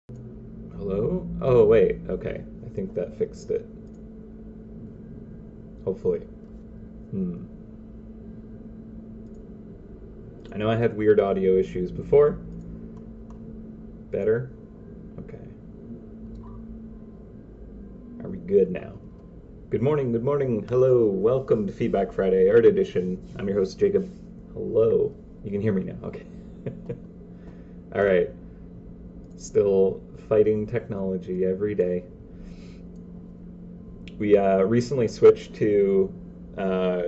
Hello? Oh, wait. Okay. I think that fixed it. Hopefully. Hmm. I know I had weird audio issues before. Better? Okay. Are we good now? Good morning, good morning. Hello. Welcome to Feedback Friday, Art Edition. I'm your host, Jacob. Hello. You can hear me now. Okay. All right. Still fighting technology every day. We recently switched to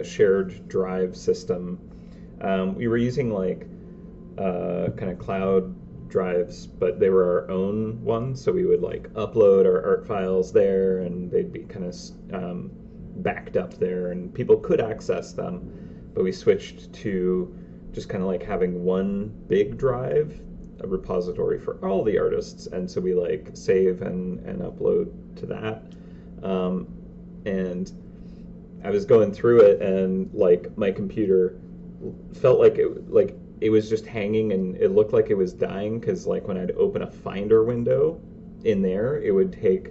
shared drive system. We were using like kind of cloud drives, but they were our own ones. So we would like upload our art files there, and they'd be kind of backed up there, and people could access them. But we switched to just kind of like having one big drive, a repository for all the artists, and so we like save and upload to that. And I was going through it, and like my computer felt like it was just hanging, and it looked like it was dying because like when I'd open a Finder window in there, it would take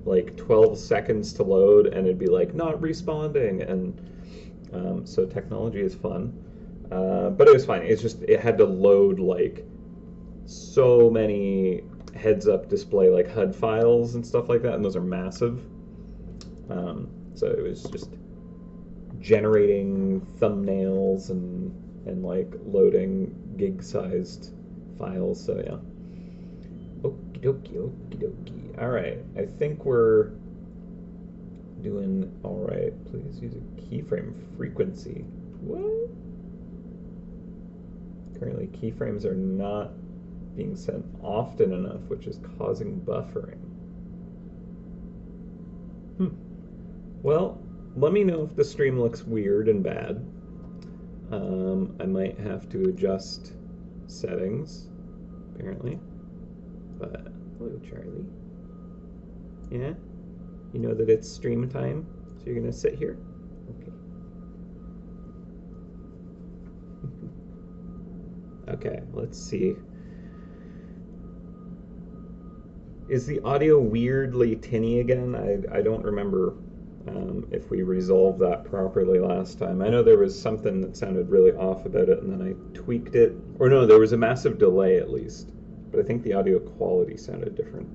like 12 seconds to load, and it'd be like not responding, and so technology is fun, but it was fine. It's just it had to load like so many heads-up display like HUD files and stuff like that, and those are massive. So it was just generating thumbnails and like loading gig-sized files. So yeah. Okie dokie, okie dokie. All right, I think we're doing all right. Please use a keyframe frequency. What? Currently, keyframes are not being sent often enough, which is causing buffering. Well, let me know if the stream looks weird and bad. I might have to adjust settings, apparently. But, hello, Charlie. Yeah? You know that it's stream time, so you're going to sit here? Okay. Okay, let's see. Is the audio weirdly tinny again? I don't remember if we resolved that properly last time. I know there was something that sounded really off about it, and then I tweaked it. Or no, there was a massive delay at least. But I think the audio quality sounded different.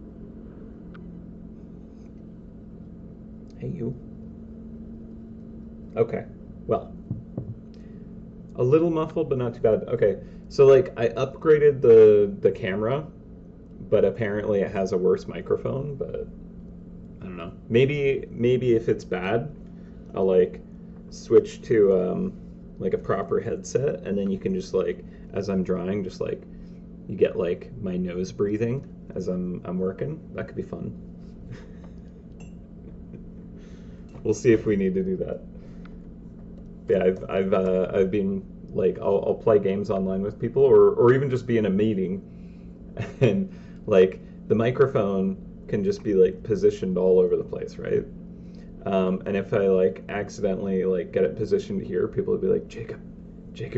Hey, you. Okay, well. A little muffled, but not too bad. Okay, so like I upgraded the camera, but apparently it has a worse microphone, but I don't know. Maybe if it's bad, I'll like switch to like a proper headset, and then you can just like as I'm drawing, just like you get like my nose breathing as I'm working. That could be fun. We'll see if we need to do that. Yeah, I've been like I'll play games online with people, or even just be in a meeting, and like the microphone can just be like positioned all over the place, right? And if I like accidentally like get it positioned here, people would be like, Jacob,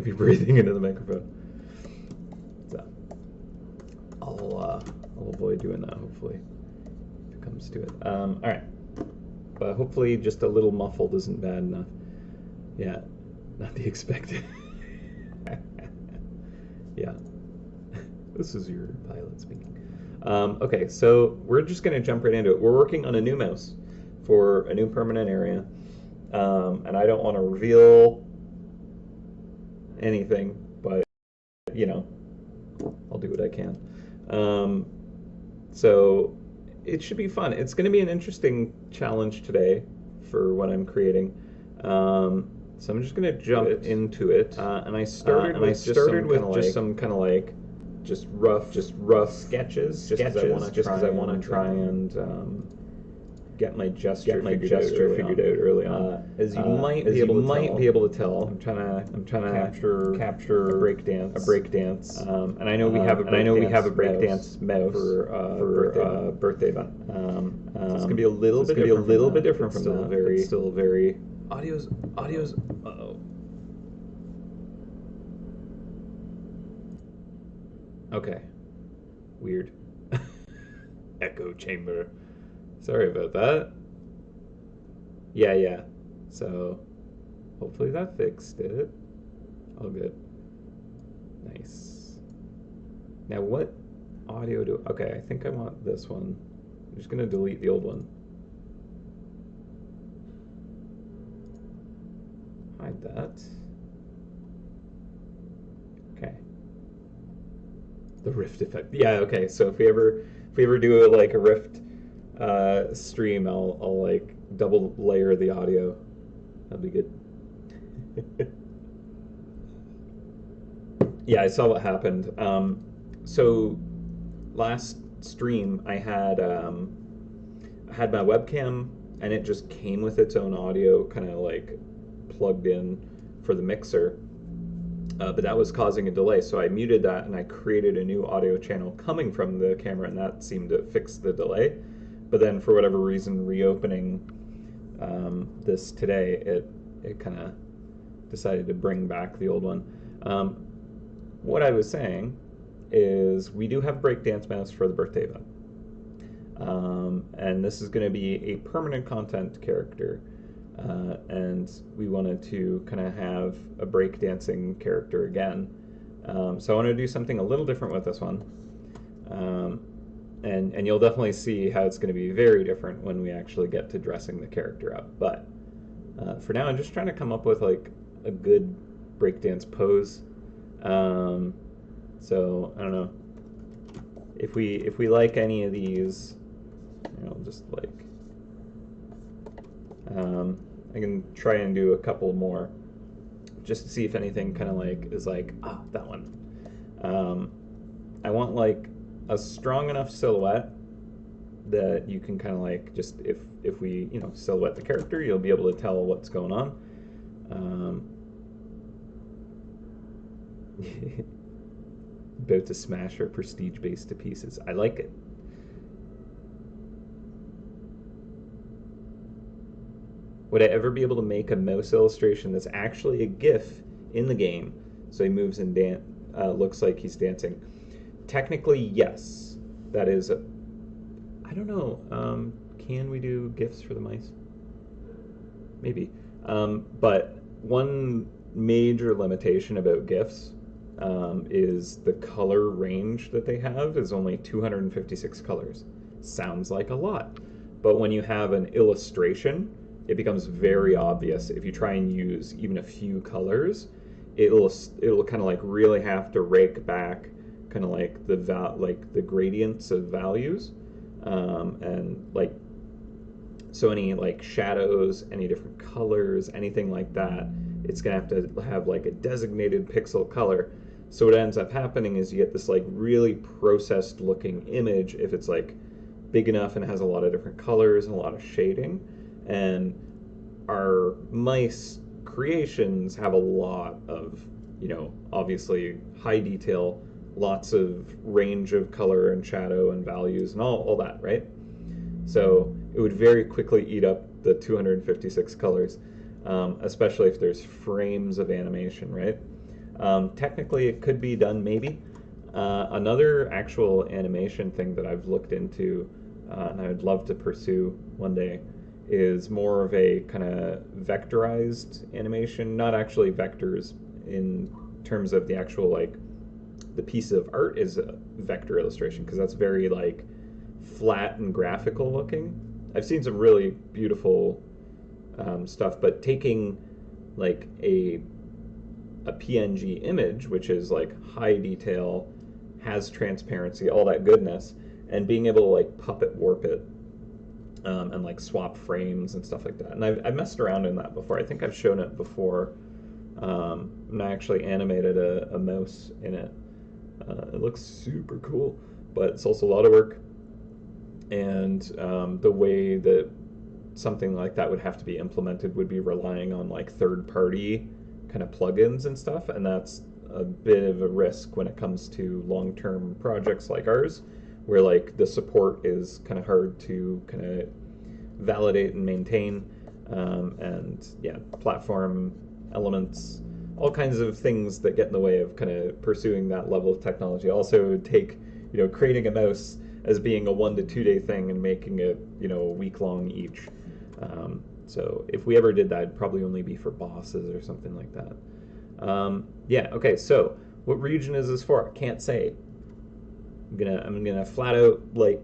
you're breathing into the microphone. So I'll avoid doing that hopefully if it comes to it. All right, but hopefully just a little muffled isn't bad enough. Yeah, not the expected. Yeah, this is your pilot speaking. Okay, so we're just going to jump right into it. We're working on a new mouse for a new permanent area, and I don't want to reveal anything, but you know, I'll do what I can. So it should be fun. It's going to be an interesting challenge today for what I'm creating. So I'm just going to jump into it, and I started with just some kind of like just rough sketches, just because I want to try and get my gesture figured out early on. As you might be able to tell, I'm trying to capture a break dance, and I know we have a breakdance mouse for birthday event. So it's gonna be a little bit different from that. It's still very audio's. Uh-oh. Okay. Weird. echo chamber. Sorry about that. Yeah. So hopefully that fixed it. All good. Nice. Now what audio do... Okay, I think I want this one. I'm just going to delete the old one. Hide that. Okay. The Rift effect. Yeah, okay. So if we ever do a Rift stream, I'll like double layer the audio. That'd be good. Yeah, I saw what happened. So last stream I had my webcam, and it just came with its own audio, kind of like plugged in for the mixer. But that was causing a delay, so I muted that and I created a new audio channel coming from the camera, and that seemed to fix the delay. But then, for whatever reason, reopening this today, it kind of decided to bring back the old one. What I was saying is we do have Breakdance Mouse for the birthday event. And this is going to be a permanent content character. And we wanted to kind of have a breakdancing character again. So I want to do something a little different with this one. And you'll definitely see how it's going to be very different when we actually get to dressing the character up. But for now, I'm just trying to come up with like a good breakdance pose. So I don't know if we like any of these. I'll just like I can try and do a couple more just to see if anything kind of like is like that one. I want like a strong enough silhouette that you can kind of like just if we silhouette the character, you'll be able to tell what's going on. About to smash her prestige base to pieces. I like it. Would I ever be able to make a mouse illustration that's actually a GIF in the game, so he moves and looks like he's dancing? Technically, yes. That is I don't know. Can we do GIFs for the mice? Maybe. But one major limitation about GIFs is the color range that they have is only 256 colors. Sounds like a lot. But when you have an illustration, it becomes very obvious. If you try and use even a few colors, it'll kind of like really have to rake back kind of like the gradients of values, and like so any like shadows, any different colors, anything like that, it's gonna have like a designated pixel color. So what ends up happening is you get this like really processed looking image if it's like big enough and has a lot of different colors and a lot of shading. And our mice creations have a lot of, obviously high detail, lots of range of color and shadow and values and all that, right? So it would very quickly eat up the 256 colors, especially if there's frames of animation, right? Technically, it could be done maybe. Another actual animation thing that I've looked into, and I would love to pursue one day, is more of a kind of vectorized animation, not actually vectors in terms of the actual, like, the piece of art is a vector illustration, because that's very, like, flat and graphical looking. I've seen some really beautiful stuff, but taking, like, a PNG image, which is, like, high detail, has transparency, all that goodness, and being able to, like, puppet warp it, and like swap frames and stuff like that. And I've messed around in that before. I think I've shown it before. And I actually animated a mouse in it. It looks super cool, but it's also a lot of work. And the way that something like that would have to be implemented would be relying on like third-party kind of plugins and stuff, and that's a bit of a risk when it comes to long-term projects like ours, where like the support is kind of hard to kind of validate and maintain, and yeah, platform elements, all kinds of things that get in the way of kind of pursuing that level of technology. Also, it would take, creating a mouse as being a 1 to 2 day thing and making it, you know, a week long each. So if we ever did that, it'd probably only be for bosses or something like that. Yeah, okay, so what region is this for? I can't say. I'm gonna flat out like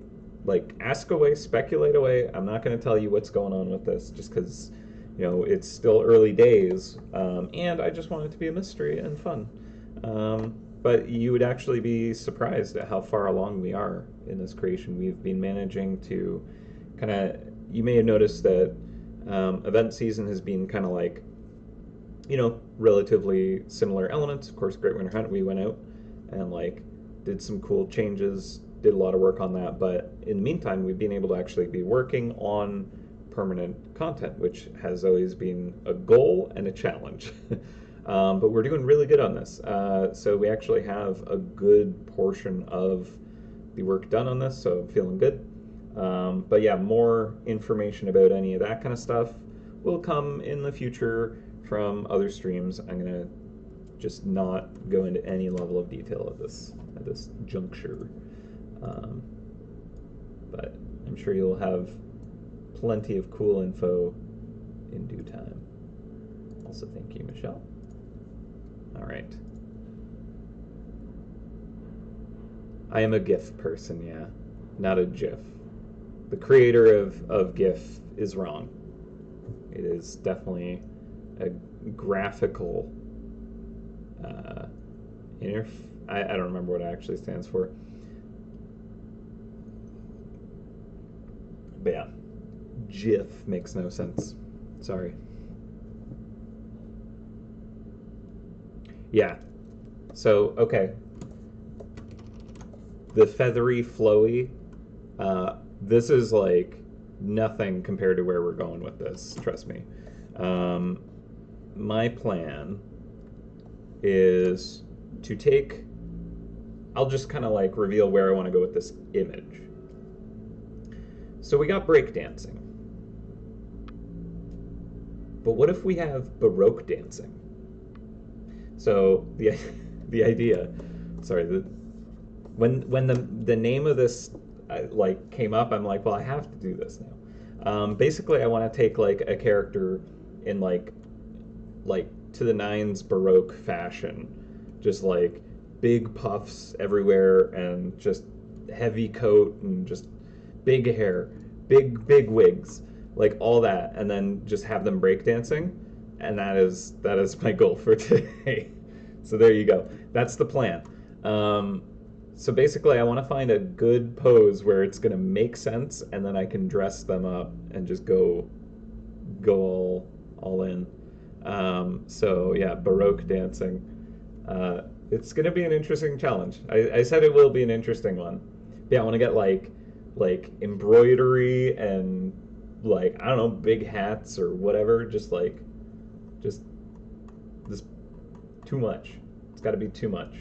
ask away, speculate away. I'm not gonna tell you what's going on with this just because, you know, it's still early days, and I just want it to be a mystery and fun. But you would actually be surprised at how far along we are in this creation. We've been managing to kind of, you may have noticed that event season has been kind of like, you know, relatively similar elements. Of course, Great Winter Hunt, we went out and like did some cool changes, did a lot of work on that. But in the meantime, we've been able to actually be working on permanent content, which has always been a goal and a challenge. But we're doing really good on this. So we actually have a good portion of the work done on this, so I'm feeling good. But yeah, more information about any of that kind of stuff will come in the future from other streams. I'm going to just not go into any level of detail at this juncture. But I'm sure you'll have plenty of cool info in due time. Also, thank you, Michelle. All right. I am a GIF person, yeah, not a GIF. The creator of GIF is wrong. It is definitely a graphical I don't remember what it actually stands for. But yeah, GIF makes no sense. Sorry. Yeah. So, okay. The feathery, flowy, this is like nothing compared to where we're going with this, trust me. My plan is to take, I'll just kind of like reveal where I want to go with this image. So we got breakdancing. But what if we have Baroque dancing? So the idea, sorry, when the name of this like came up, I'm like, well, I have to do this now. Basically, I want to take like a character in like to the nines Baroque fashion, just like big puffs everywhere and just heavy coat and just big hair, big wigs, like all that, and then just have them breakdancing. And that is my goal for today. So there you go. That's the plan. So basically, I want to find a good pose where it's going to make sense, and then I can dress them up and just go all in. So yeah, Baroque dancing. It's going to be an interesting challenge. I said it will be an interesting one. Yeah, I want to get like embroidery and like, I don't know, big hats or whatever. Just this too much. It's got to be too much.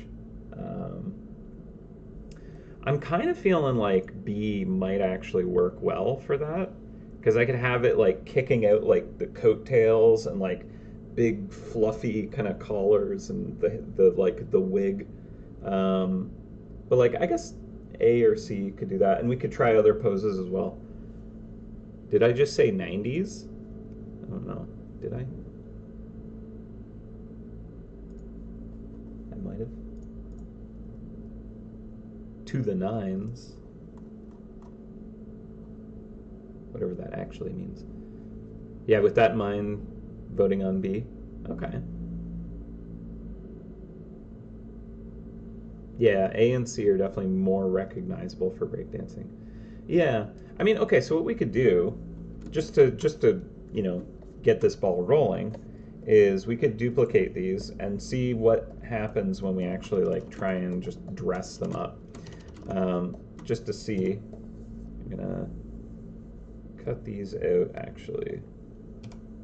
I'm kind of feeling like B might actually work well for that, because I could have it like kicking out like the coattails and like big fluffy kind of collars and the wig. But like, I guess A or C could do that, and we could try other poses as well. Did I just say 90s? I don't know. Did I? I might have. To the nines. Whatever that actually means. Yeah, with that in mind, voting on B. Okay. Yeah, A and C are definitely more recognizable for breakdancing. Yeah. I mean, okay, so what we could do, just to you know, get this ball rolling, is we could duplicate these and see what happens when we actually like try and just dress them up. Just to see, I'm gonna cut these out actually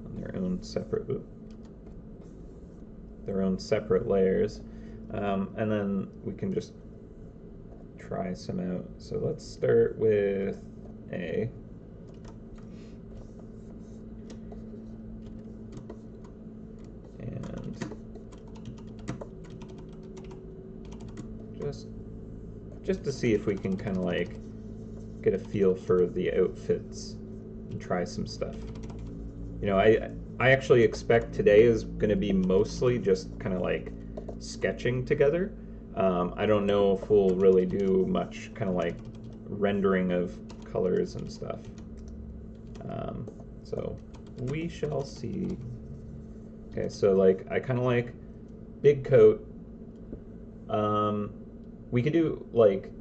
on their own separate layers, and then we can just try some out. So let's start with A. And just to see if we can kind of like get a feel for the outfits and try some stuff. You know, I actually expect today is going to be mostly just kind of like sketching together. I don't know if we'll really do much kind of like rendering of colors and stuff. So we shall see. Okay, so like I kind of like big coat. We could do like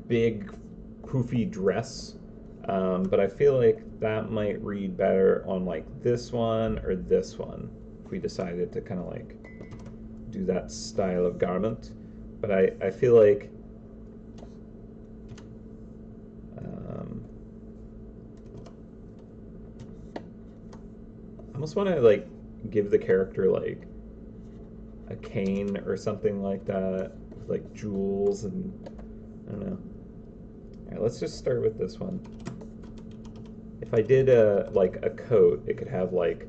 big poofy dress, but I feel like that might read better on like this one or this one if we decided to kind of like do that style of garment. But I feel like I almost want to like give the character like a cane or something like that with like jewels and I don't know. All right, let's just start with this one. If I did like a coat, it could have like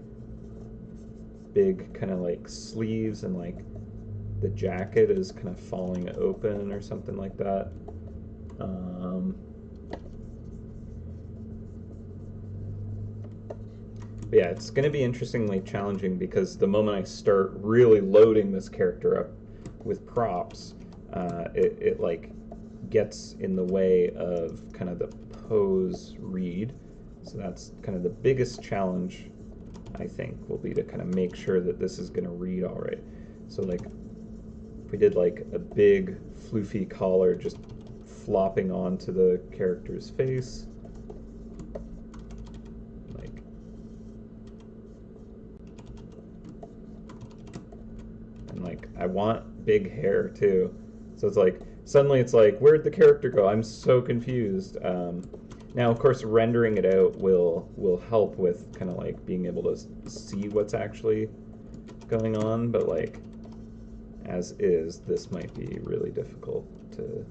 big kind of like sleeves and like the jacket is kind of falling open or something like that. But yeah, it's going to be interestingly challenging because the moment I start really loading this character up with props, it like gets in the way of kind of the pose read. So that's kind of the biggest challenge, I think, will be to kind of make sure that this is going to read all right. So like if we did like a big floofy collar just flopping onto the character's face, like and like I want big hair too. So it's like suddenly it's like, where'd the character go? I'm so confused. Now, of course, rendering it out will help with kind of like being able to see what's actually going on, but like as is, this might be really difficult to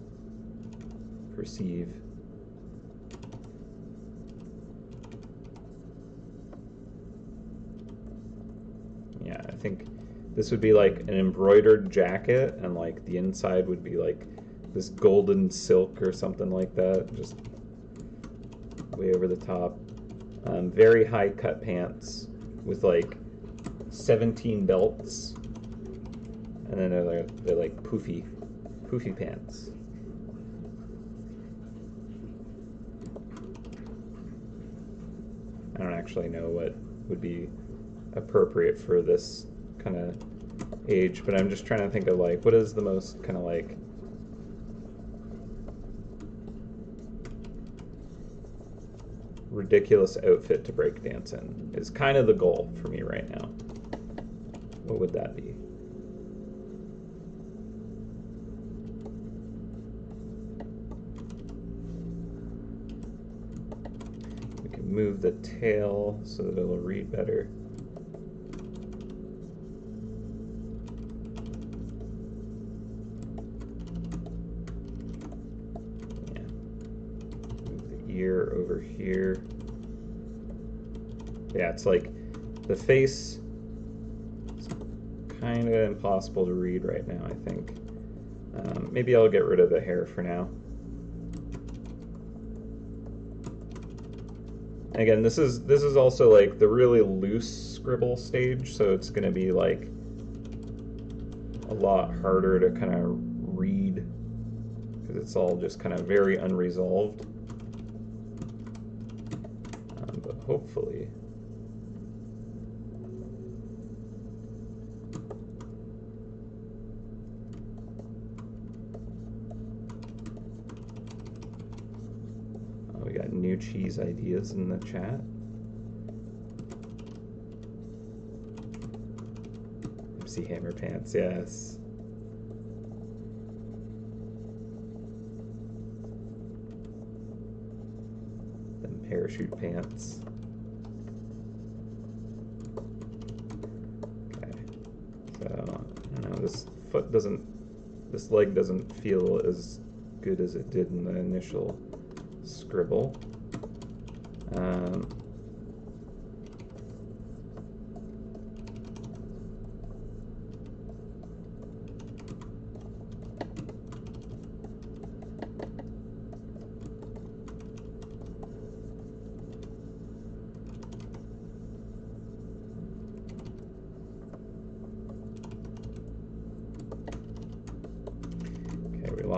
perceive. Yeah, I think this would be like an embroidered jacket, and like the inside would be like this golden silk or something like that, just way over the top. Very high cut pants with like 17 belts, and then they're like poofy pants. I don't actually know what would be appropriate for this kind of age, but I'm just trying to think of like what is the most kind of like ridiculous outfit to break dance in is kind of the goal for me right now. What would that be? We can move the tail so that it'll read better. Ear over here. Yeah, it's like the face is kind of impossible to read right now, I think. Maybe I'll get rid of the hair for now. Again, this is also like the really loose scribble stage, so it's going to be like a lot harder to kind of read because it's all just kind of very unresolved. But hopefully we got new cheese ideas in the chat. MC Hammer pants, yes. Then parachute pants. Okay. So, I don't know, this leg doesn't feel as good as it did in the initial scribble.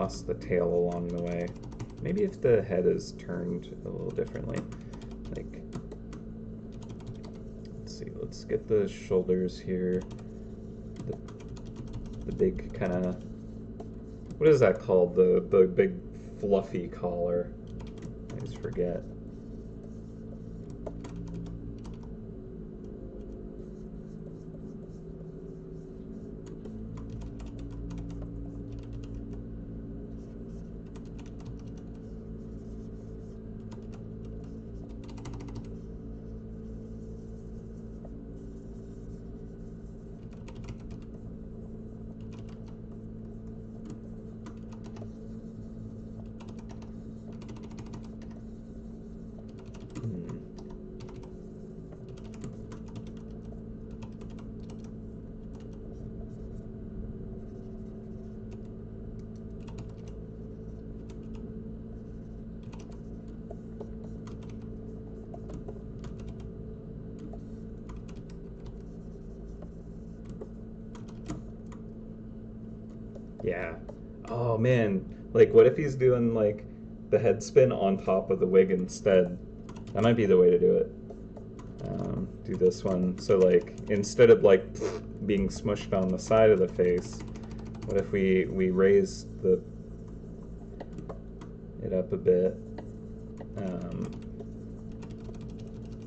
lost the tail along the way. Maybe if the head is turned a little differently. Like, let's see, let's get the shoulders here. The big kind of, what is that called? The big fluffy collar. I always forget. Yeah. Oh man. Like, what if he's doing like the head spin on top of the wig instead? That might be the way to do it. Do this one. So like, instead of like being smushed on the side of the face, what if we raise it up a bit,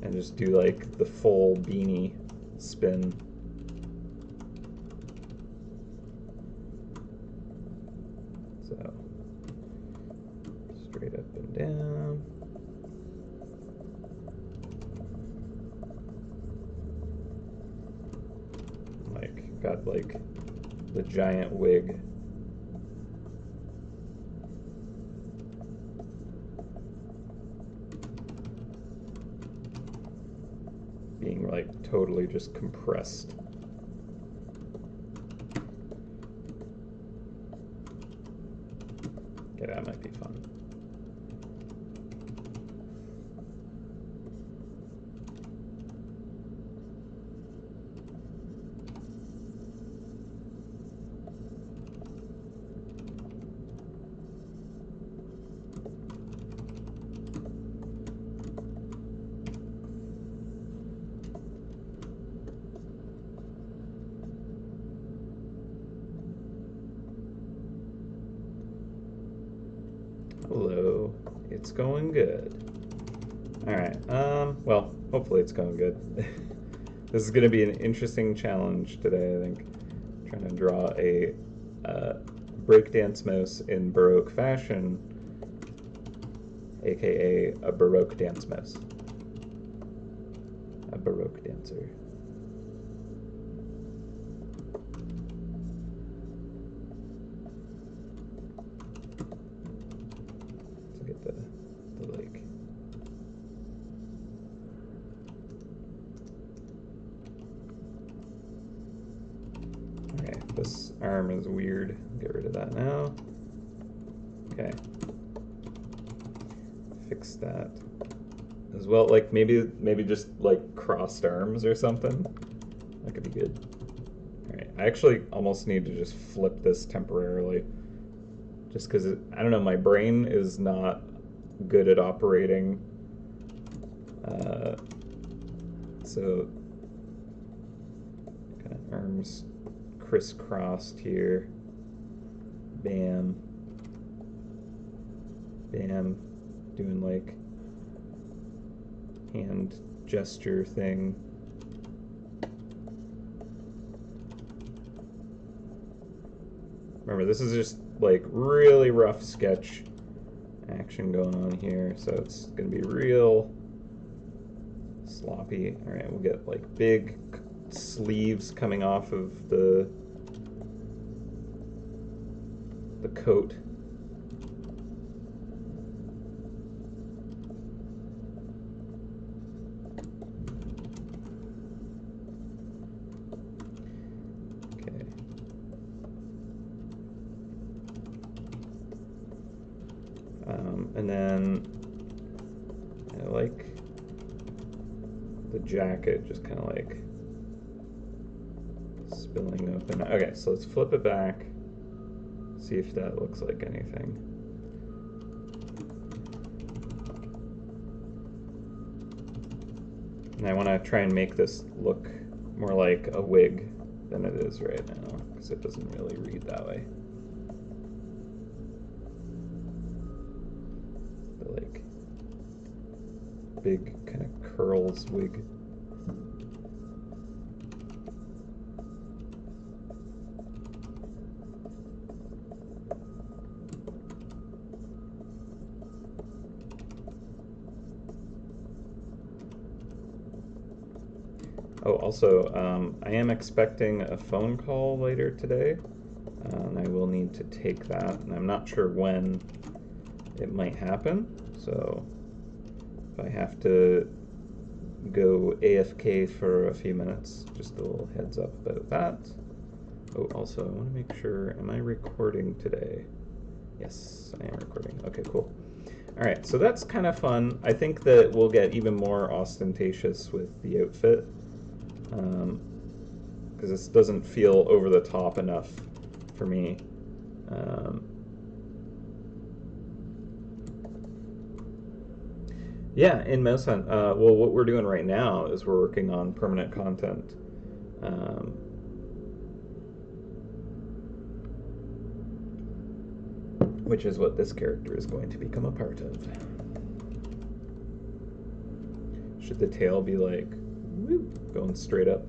and just do like the full beanie spin. So, straight up and down. Like, got like the giant wig. Being like totally just compressed. Yeah, that might be fun. Hello, it's going good. Alright, well, hopefully it's going good. This is going to be an interesting challenge today, I think. I'm trying to draw a breakdance mouse in Baroque fashion, aka a Baroque dance mouse. A Baroque dancer. The like. Okay, this arm is weird. Get rid of that now. Okay. Fix that as well. Like maybe just like crossed arms or something. That could be good. Alright, I actually almost need to just flip this temporarily. Just because, I don't know, my brain is not good at operating. So, kind of arms crisscrossed here. Bam. Bam. Doing like hand gesture thing. Remember, this is just like really rough sketch action going on here, so it's gonna be real sloppy. All right, we'll get like big sleeves coming off of the coat. And then I like the jacket just kind of like spilling open. Okay, so let's flip it back See if that looks like anything. And I want to try and make this look more like a wig than it is right now, because it doesn't really read that way. The like big kind of curls wig. Oh, also, I am expecting a phone call later today, and I will need to take that, and I'm not sure when it might happen, so if I have to go AFK for a few minutes, just a little heads up about that. Oh, also, I want to make sure, am I recording today? Yes, I am recording. Okay, cool. All right, so that's kind of fun. I think that we'll get even more ostentatious with the outfit, because this doesn't feel over the top enough for me. Yeah, in MouseHunt, well, what we're doing right now is we're working on permanent content. Which is what this character is going to become a part of. Should the tail be like, whoop, going straight up?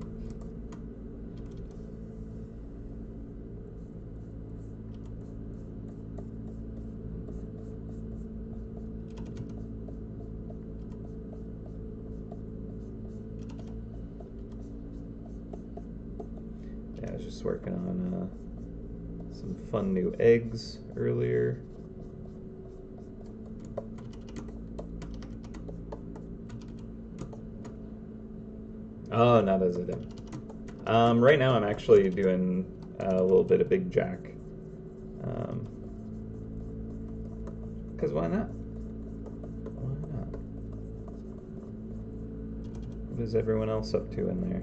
Yeah, I was just working on some fun new eggs earlier. Oh, not as a dim. Right now I'm actually doing a little bit of Big Jack. Because why not? Why not? What is everyone else up to in there?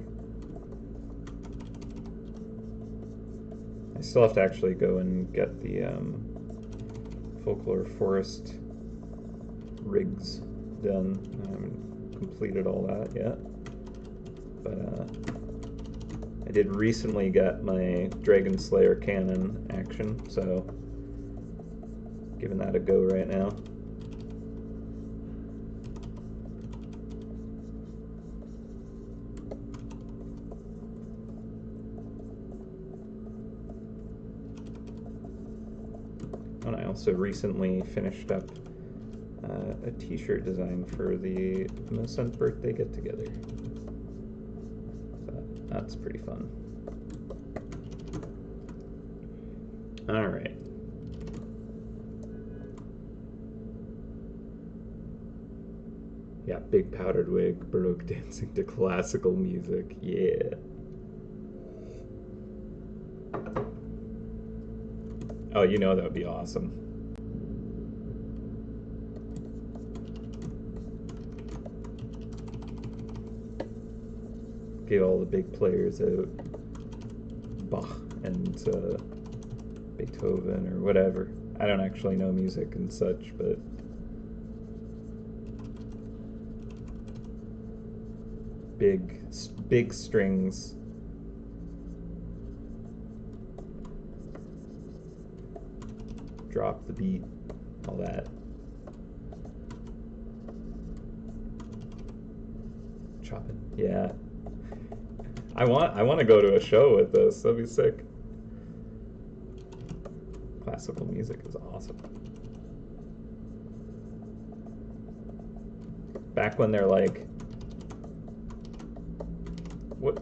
I still have to actually go and get the Folklore Forest rigs done. I haven't completed all that yet. But I did recently get my Dragon Slayer cannon action, so giving that a go right now. And I also recently finished up a t-shirt design for the MouseHunt birthday get-together. So that's pretty fun. All right. Yeah, big powdered wig, Baroque dancing to classical music. Yeah. Oh, you know that would be awesome. Get all the big players out. Bach and Beethoven or whatever. I don't actually know music and such, but big strings. Drop the beat, all that. Chopping, yeah. I want to go to a show with this. That'd be sick. Classical music is awesome. Back when they're like, what?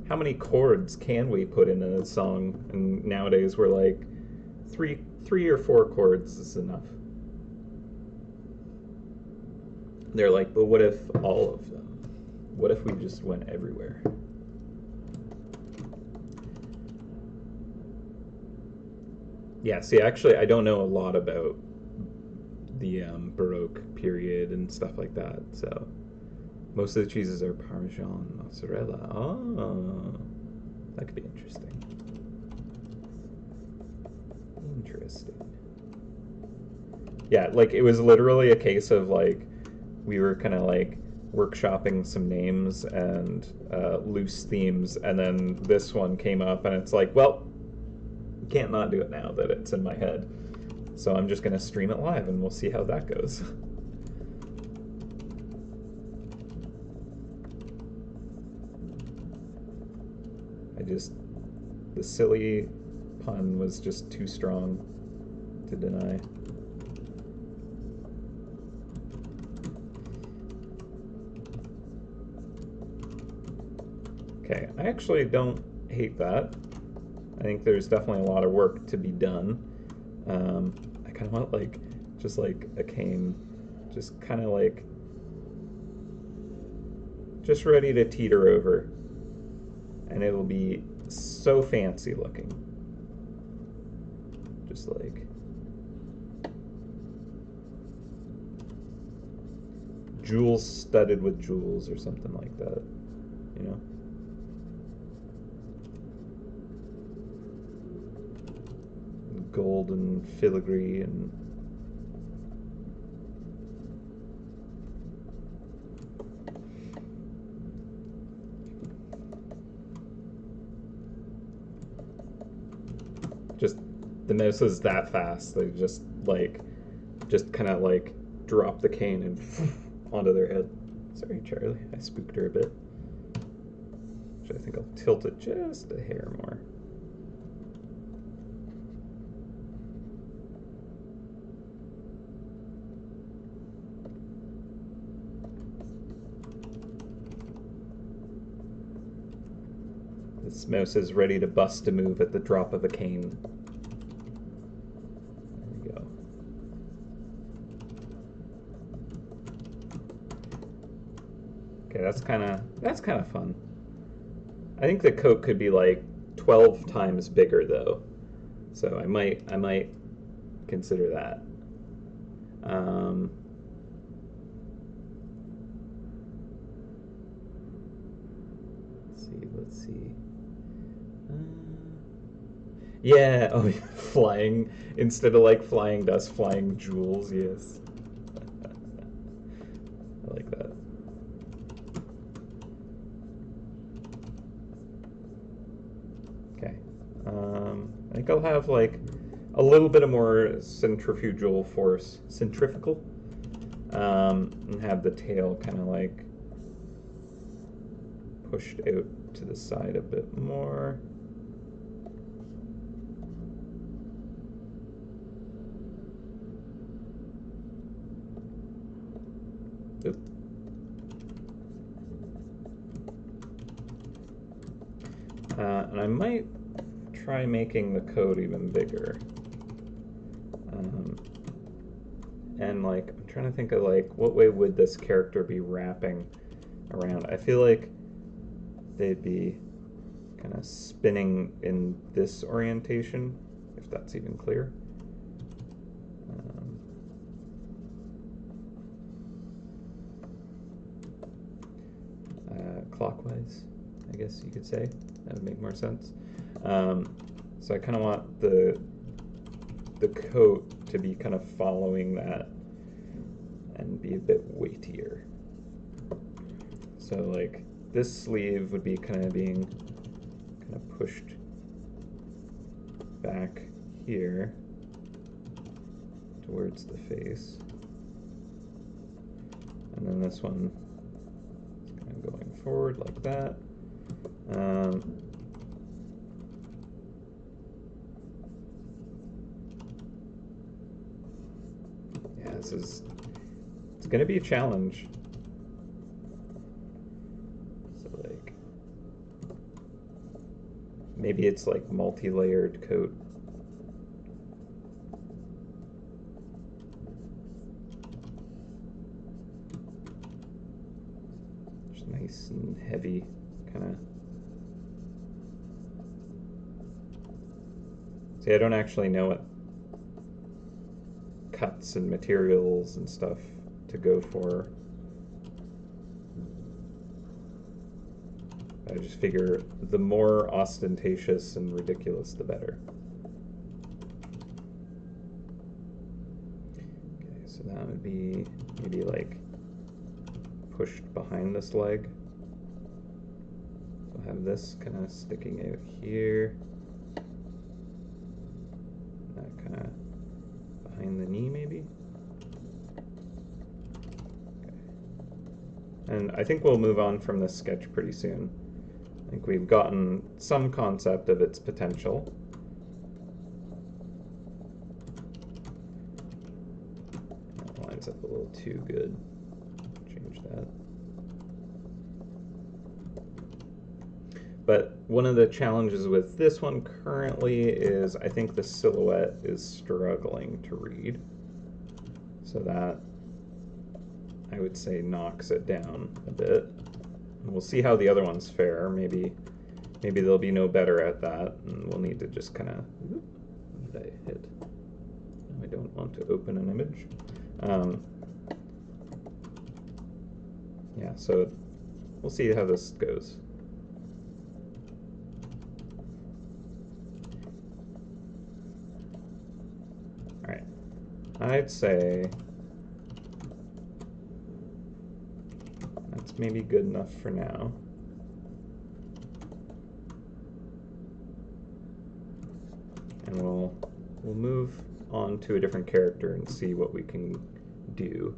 How many chords can we put in a song? And nowadays we're like, three or four chords is enough. They're like, but what if all of them? What if we just went everywhere? Yeah, see, actually, I don't know a lot about the Baroque period and stuff like that, so most of the cheeses are Parmesan, mozzarella. Oh, that could be interesting. Interesting. Yeah, like it was literally a case of like we were kind of like workshopping some names and loose themes, and then this one came up, and it's like, well, can't not do it now that it's in my head. So I'm just gonna stream it live, and we'll see how that goes. The silly pun was just too strong to deny. Okay, I actually don't hate that. I think there's definitely a lot of work to be done. I kind of want like, just like a cane, just kind of like, just ready to teeter over. And it'll be so fancy looking. Just like jewels studded with jewels or something like that, you know? Gold and filigree and just the mouse is that fast. They just kind of like drop the cane and onto their head. Sorry, Charlie, I spooked her a bit. So I think I'll tilt it just a hair more. This mouse is ready to bust a move at the drop of a cane. There we go. Okay, that's kind of fun. I think the coat could be like 12 times bigger though, so I might consider that. Let's see. Yeah, oh, flying, instead of like flying dust, flying jewels, yes. I like that. Okay. I think I'll have like a little bit of more centrifugal force, centrifugal, and have the tail kind of like pushed out to the side a bit more. And I might try making the code even bigger. And like, I'm trying to think of like, what way would this character be wrapping around? I feel like they'd be kind of spinning in this orientation, if that's even clear. Clockwise, I guess you could say. That would make more sense. So I kind of want the coat to be kind of following that and be a bit weightier. So like this sleeve would be kind of being kind of pushed back here towards the face. And then this one is kind of going forward like that. Yeah, it's going to be a challenge. So like, maybe it's like multi-layered coat. Just nice and heavy, kind of. See, I don't actually know what cuts and materials and stuff to go for. I just figure the more ostentatious and ridiculous, the better. So that would be maybe like pushed behind this leg. So I'll have this kind of sticking out here. That kind of behind the knee maybe. Okay. And I think we'll move on from this sketch pretty soon. I think we've gotten some concept of its potential. That lines up a little too good. Change that. But one of the challenges with this one currently is I think the silhouette is struggling to read. So that, I would say, knocks it down a bit. And we'll see how the other ones fare. Maybe they'll be no better at that, and we'll need to just kind of... What did I hit? I don't want to open an image. Yeah, so we'll see how this goes. All right, I'd say that's maybe good enough for now. And we'll move on to a different character and see what we can do.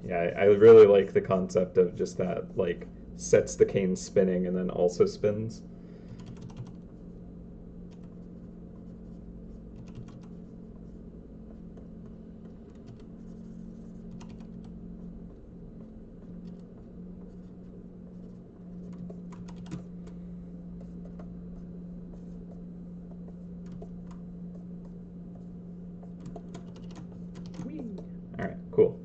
Yeah, I really like the concept of just that, like, sets the cane spinning and then also spins. All right, cool.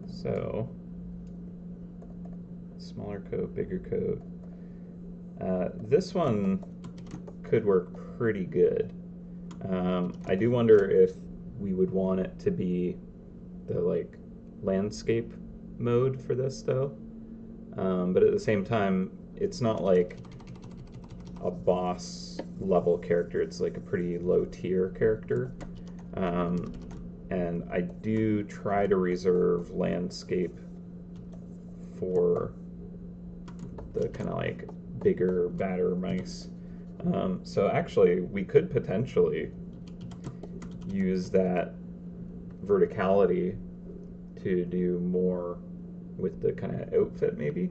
So, smaller coat, bigger coat. This one could work pretty good. I do wonder if we would want it to be the like landscape mode for this though. But at the same time, it's not like a boss level character. It's like a pretty low tier character. And I do try to reserve landscape for the kind of like bigger, badder mice. So actually, we could potentially use that verticality to do more with the kind of outfit maybe.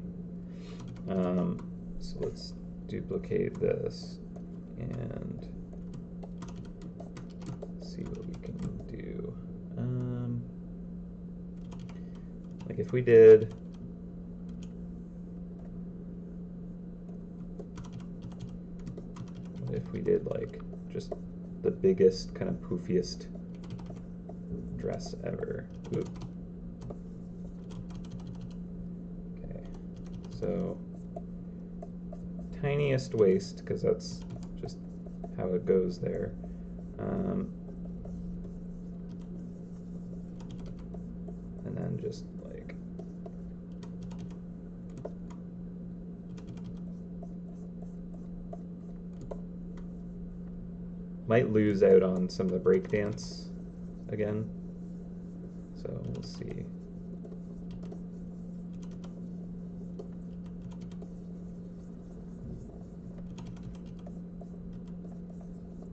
So let's duplicate this and see what we can do. Like if we did like just the biggest kind of poofiest dress ever. Oop. Okay, so tiniest waist, because that's just how it goes there. And then just like might lose out on some of the breakdance again, so we'll see.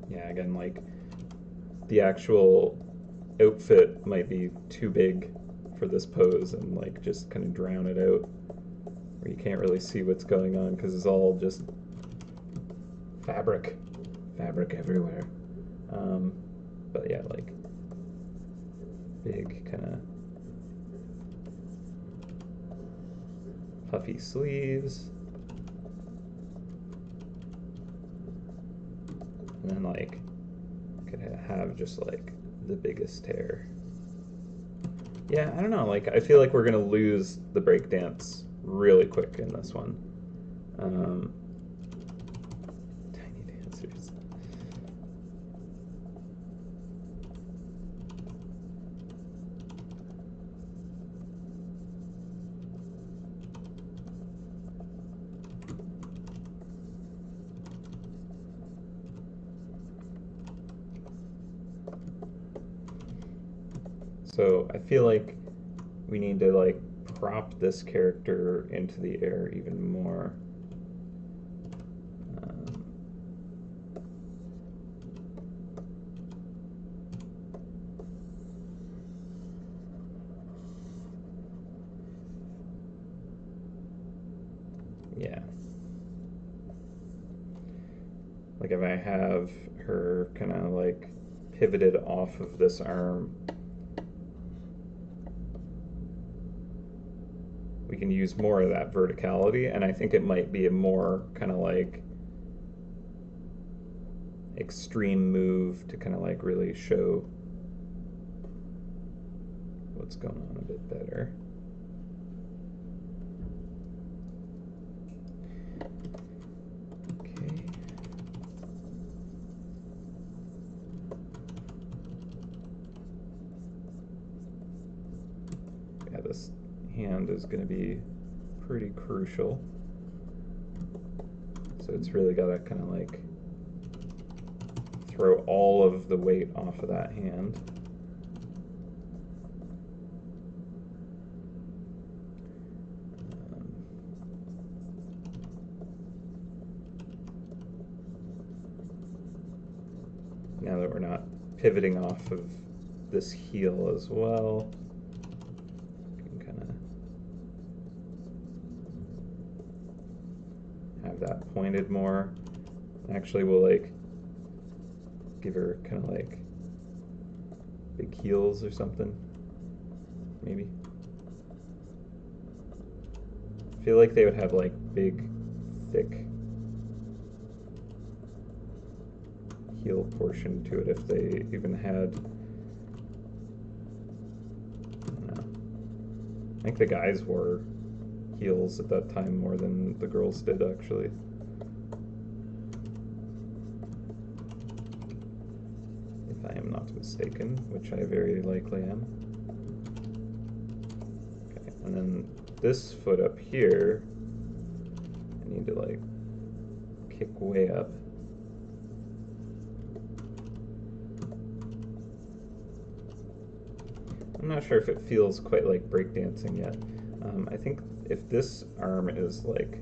Yeah, again, like the actual outfit might be too big for this pose and like just kind of drown it out, where you can't really see what's going on because it's all just fabric everywhere. But yeah, like big kind of puffy sleeves, and then like could have just like the biggest hair. Yeah, I don't know, like I feel like we're gonna lose the breakdance really quick in this one. Tiny dancers. So I feel like we need to like prop this character into the air even more. Yeah. Like if I have her kind of like pivoted off of this arm, we can use more of that verticality, and I think it might be a more kind of like extreme move to kind of like really show what's going on a bit better. Okay. Yeah, this hand is going to be pretty crucial. So it's really got to kind of like throw all of the weight off of that hand. Now that we're not pivoting off of this heel as well, we can kind of have that pointed more. Actually, we'll like give her kind of like big heels or something, maybe. I feel like they would have like big, thick heel portion to it if they even had, I don't know. I think the guys wore heels at that time more than the girls did, actually. If I am not mistaken, which I very likely am. Okay, and then this foot up here, I need to like kick way up. I'm not sure if it feels quite like breakdancing yet. I think if this arm is like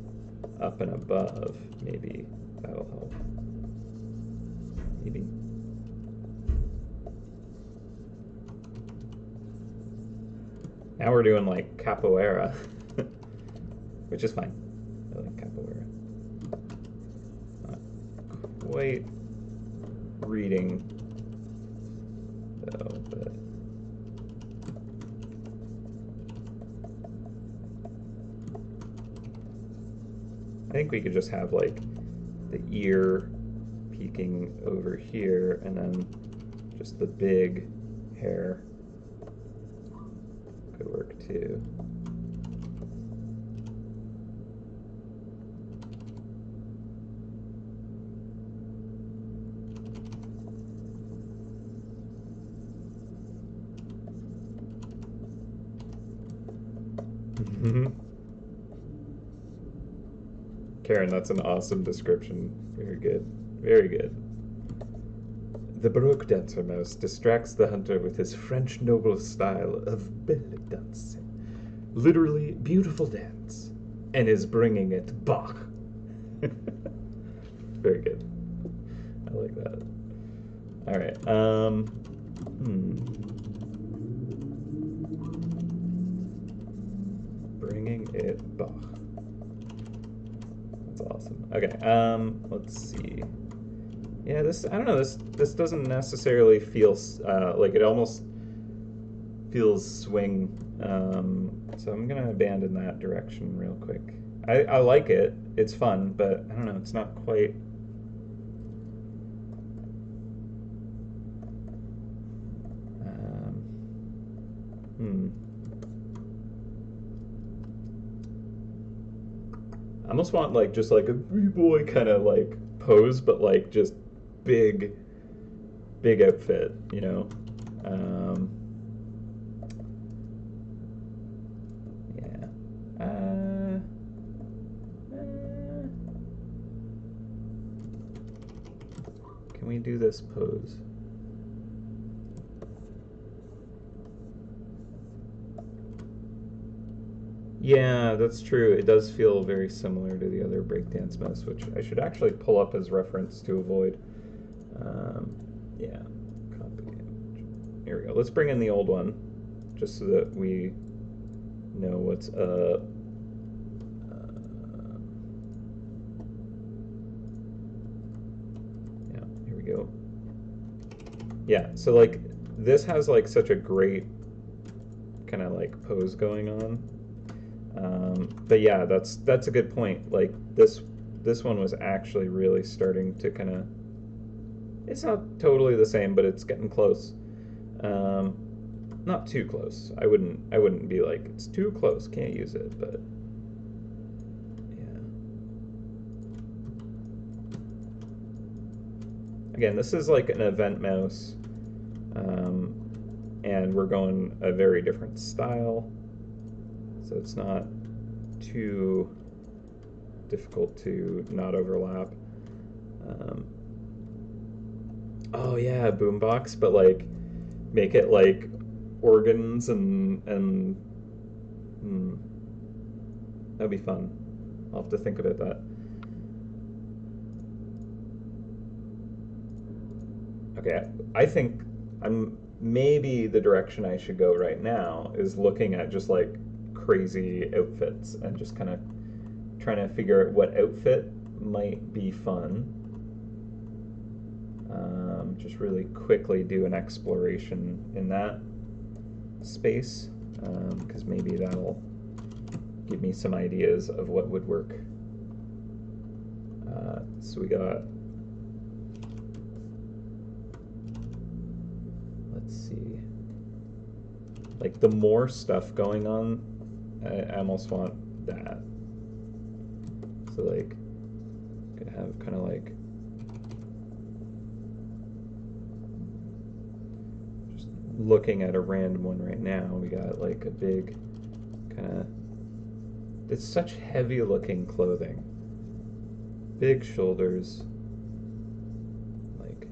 up and above, maybe that'll help. Maybe. Now we're doing like capoeira, which is fine. I like capoeira. Not quite reading though, but I think we could just have like the ear peeking over here and then just the big hair could work too. Karen, that's an awesome description. Very good. Very good. The Baroque dancer mouse distracts the hunter with his French noble style of belle danse, literally beautiful dance, and is bringing it Bach. Very good. I like that. All right. Bringing it Bach. That's awesome. Okay. Let's see. Yeah, this, I don't know, this doesn't necessarily feel like it almost feels swing, so I'm gonna abandon that direction real quick. I like it, it's fun, but I don't know, it's not quite. I almost want like just like a b-boy kind of like pose, but like just big outfit, you know. Yeah. Can we do this pose? Yeah, that's true. It does feel very similar to the other breakdance mouse, which I should actually pull up as reference to avoid. Yeah, copy image. Here we go. Let's bring in the old one, just so that we know what's up. Yeah, here we go. Yeah, so like this has like such a great kind of like pose going on. But yeah, that's a good point. Like this one was actually really starting to kind of. It's not totally the same, but it's getting close. Not too close. I wouldn't be like it's too close, can't use it. But yeah. Again, this is like an event mouse, and we're going a very different style, so it's not too difficult to not overlap. Oh yeah, boombox, but like make it like organs and that'd be fun. I'll have to think about that. Okay, I think maybe the direction I should go right now is looking at just like crazy outfits and just kind of trying to figure out what outfit might be fun. Just really quickly do an exploration in that space, because maybe that'll give me some ideas of what would work. So we got, let's see, like the more stuff going on, I almost want that. So like, gonna have kind of like just looking at a random one right now. We got like a big kind of. It's such heavy looking clothing. Big shoulders. Like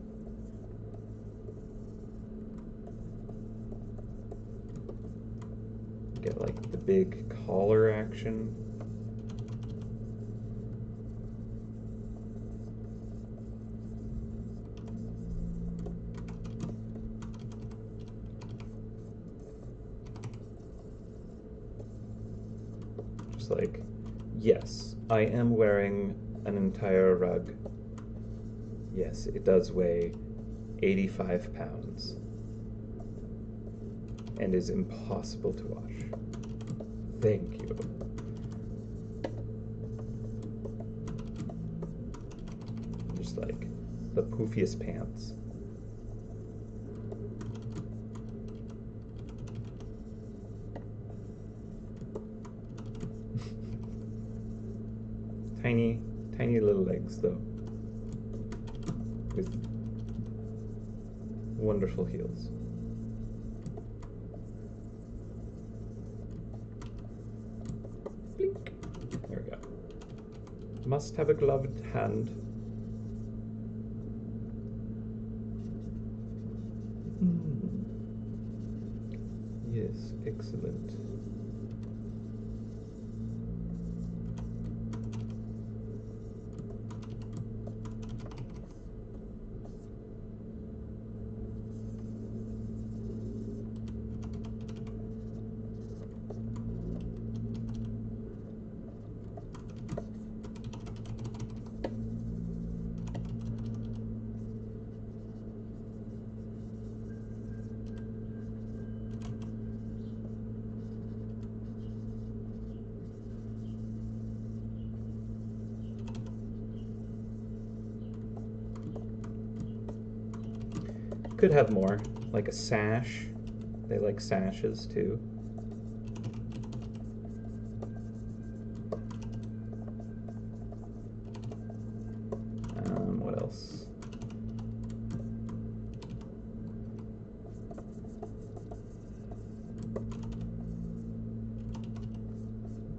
get like the big collar action. Just like, yes, I am wearing an entire rug. Yes, it does weigh 85 pounds and is impossible to wash. Thank you. Just like the poofiest pants. Tiny little legs though, with wonderful heels. Blink. There we go. Must have a gloved hand. Yes, excellent. Could have more, like a sash. They like sashes too. What else?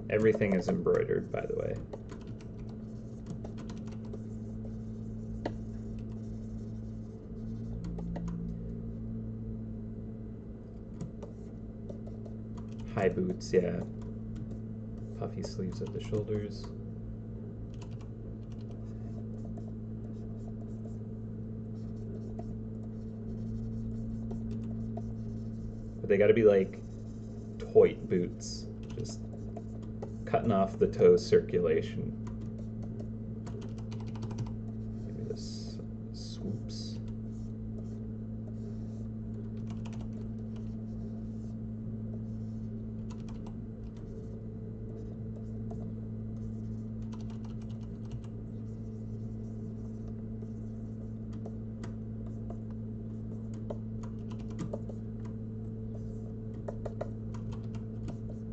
Everything is embroidered, by the way. High boots, yeah. puffy sleeves at the shoulders. But they gotta be like toit boots, just cutting off the toe circulation. Maybe this swoops.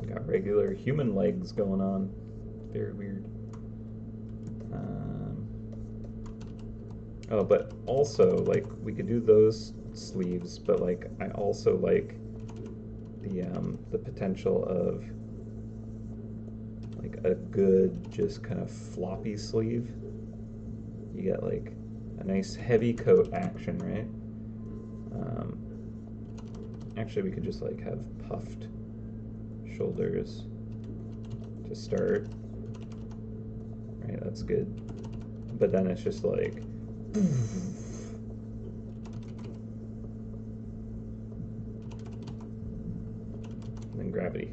Got regular human legs going on. Very weird. Oh, but also, like, we could do those sleeves, but like, I also like the potential of like a good, just kind of floppy sleeve. You get like a nice heavy coat action, right? Actually, we could just like have puffed shoulders to start, right? That's good. But then it's just like and then gravity.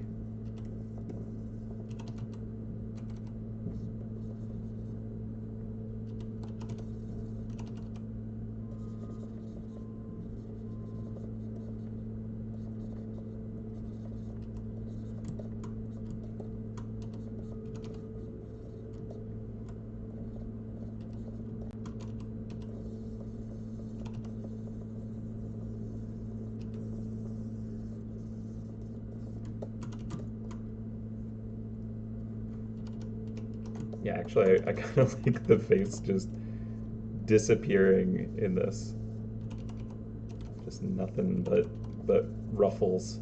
Yeah, actually, I kind of like the face just disappearing in this. Just nothing but ruffles.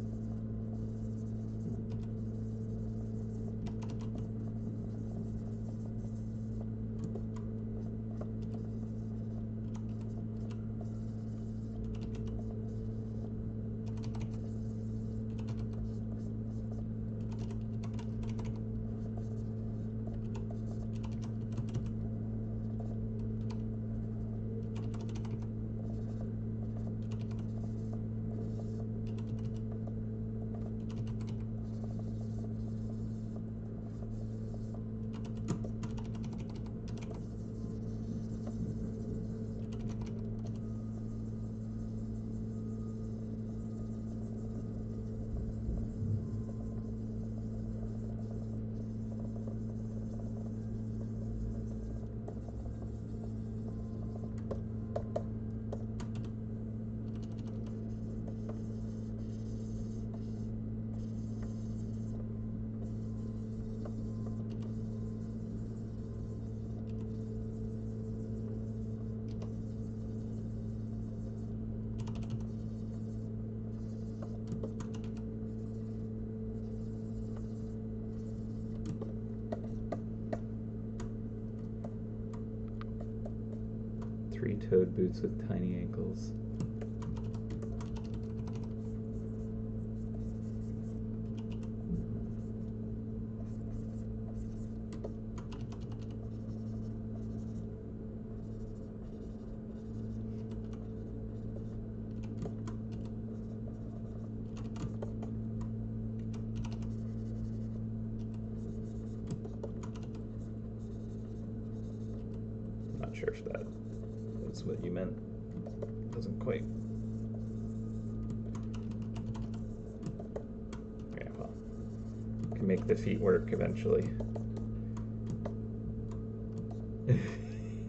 Three-toed boots with tiny ankles. Not sure if that is what you meant. Doesn't quite. Yeah, well, can make the feet work eventually.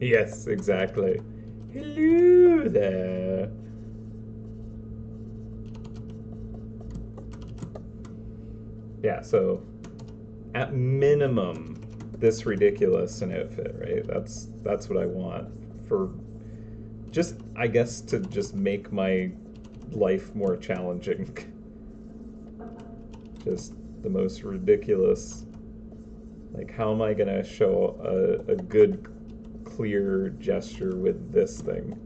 Yes, exactly. Hello there. Yeah, so at minimum, this ridiculous an outfit, right? That's what I want for just, I guess, to just make my life more challenging. Just the most ridiculous. Like, how am I gonna show a good, clear gesture with this thing?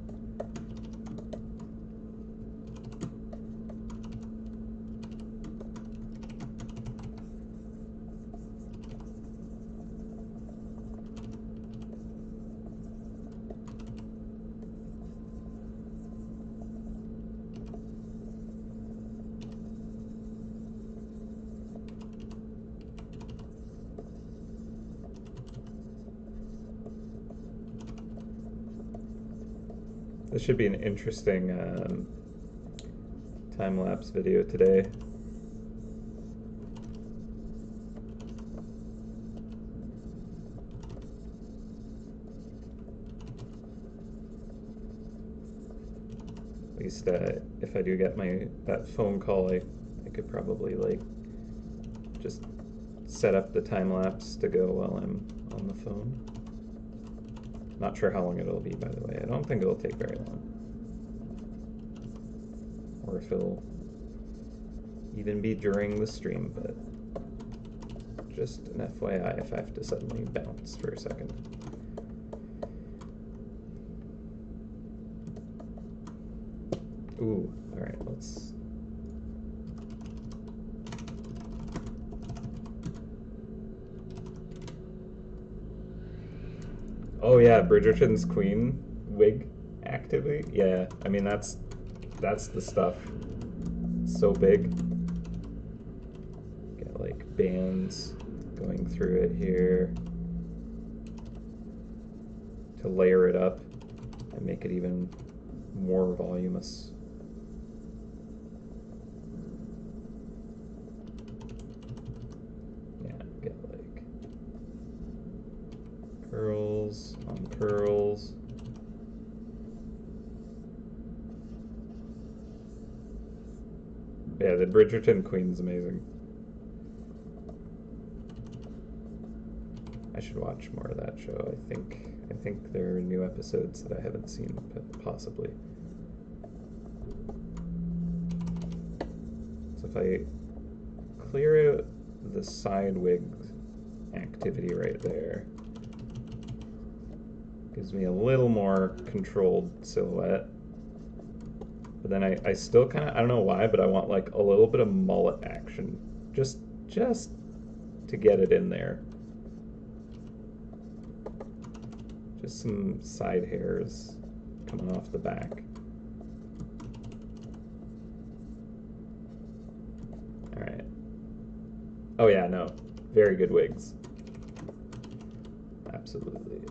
This should be an interesting time-lapse video today. At least if I do get that phone call, I could probably like just set up the time-lapse to go while I'm on the phone. Not sure how long it'll be, by the way. I don't think it'll take very long. Or if it'll even be during the stream, but just an FYI if I have to suddenly bounce for a second. Ooh, alright, let's... Oh yeah, Bridgerton's Queen wig activity? Yeah, I mean that's the stuff. So big. Get like bands going through it here to layer it up and make it even more voluminous. Curls on curls. Yeah, the Bridgerton Queen's amazing. I should watch more of that show. I think there are new episodes that I haven't seen, possibly. So if I clear out the side wig activity right there, gives me a little more controlled silhouette. But then I still kind of, I don't know why, but I want like a little bit of mullet action. Just to get it in there. Just some side hairs coming off the back. Alright. Oh yeah, no. Very good wigs. Absolutely.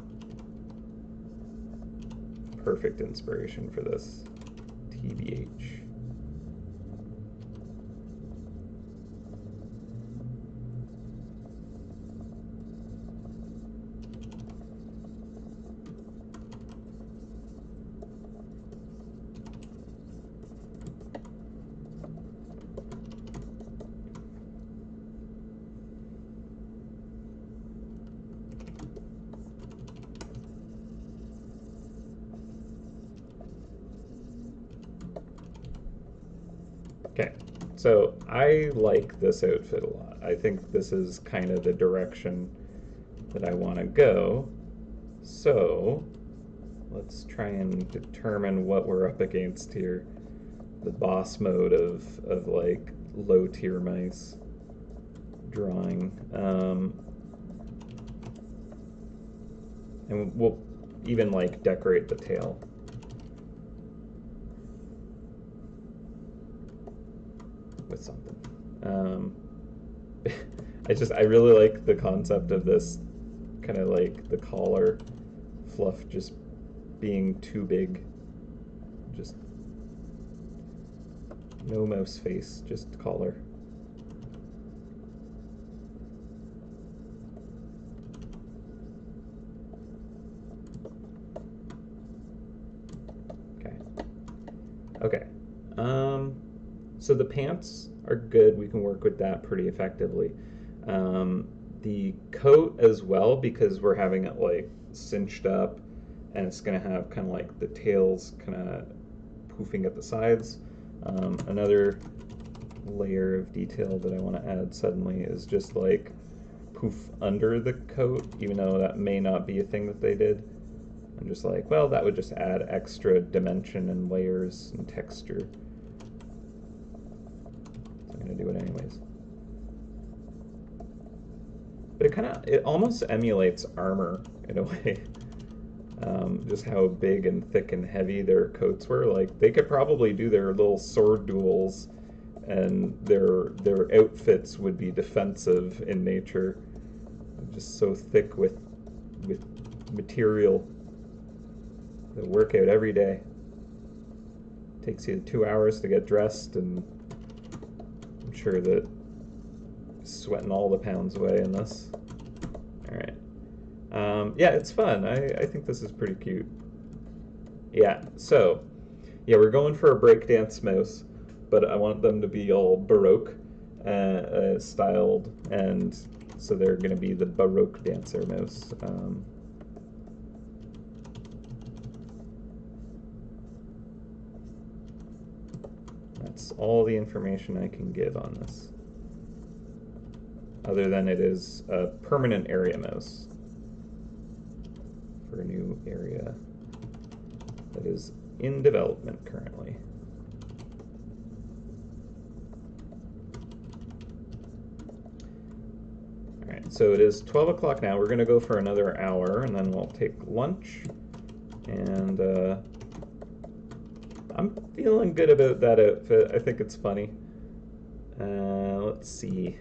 Perfect inspiration for this, TBH. Okay, so I like this outfit a lot. I think this is kind of the direction that I want to go. So let's try and determine what we're up against here. The boss mode of like low tier mice drawing. And we'll even like decorate the tail. With something. I really like the concept of this kind of like the collar fluff just being too big. Just no mouse face, just collar. Okay. So the pants are good. We can work with that pretty effectively. The coat as well, because we're having it like cinched up and it's going to have kind of like the tails kind of poofing at the sides. Another layer of detail that I want to add suddenly is just like poof under the coat, even though that may not be a thing that they did. I'm just like, well, that would just add extra dimension and layers and texture. So I'm going to do it anyways. But it almost emulates armor in a way. Just how big and thick and heavy their coats were. Like, they could probably do their little sword duels and their outfits would be defensive in nature. Just so thick with material. They work out every day. Takes you 2 hours to get dressed, and I'm sure that sweating all the pounds away in this. All right. Yeah, it's fun. I think this is pretty cute. Yeah, so, yeah, we're going for a breakdance mouse, but I want them to be all Baroque styled, and so they're going to be the Baroque dancer mouse. That's all the information I can give on this, other than it is a permanent area mouse for a new area that is in development currently. All right, so it is 12 o'clock now. We're going to go for another hour, and then we'll take lunch. And I'm feeling good about that outfit. I think it's funny. Let's see.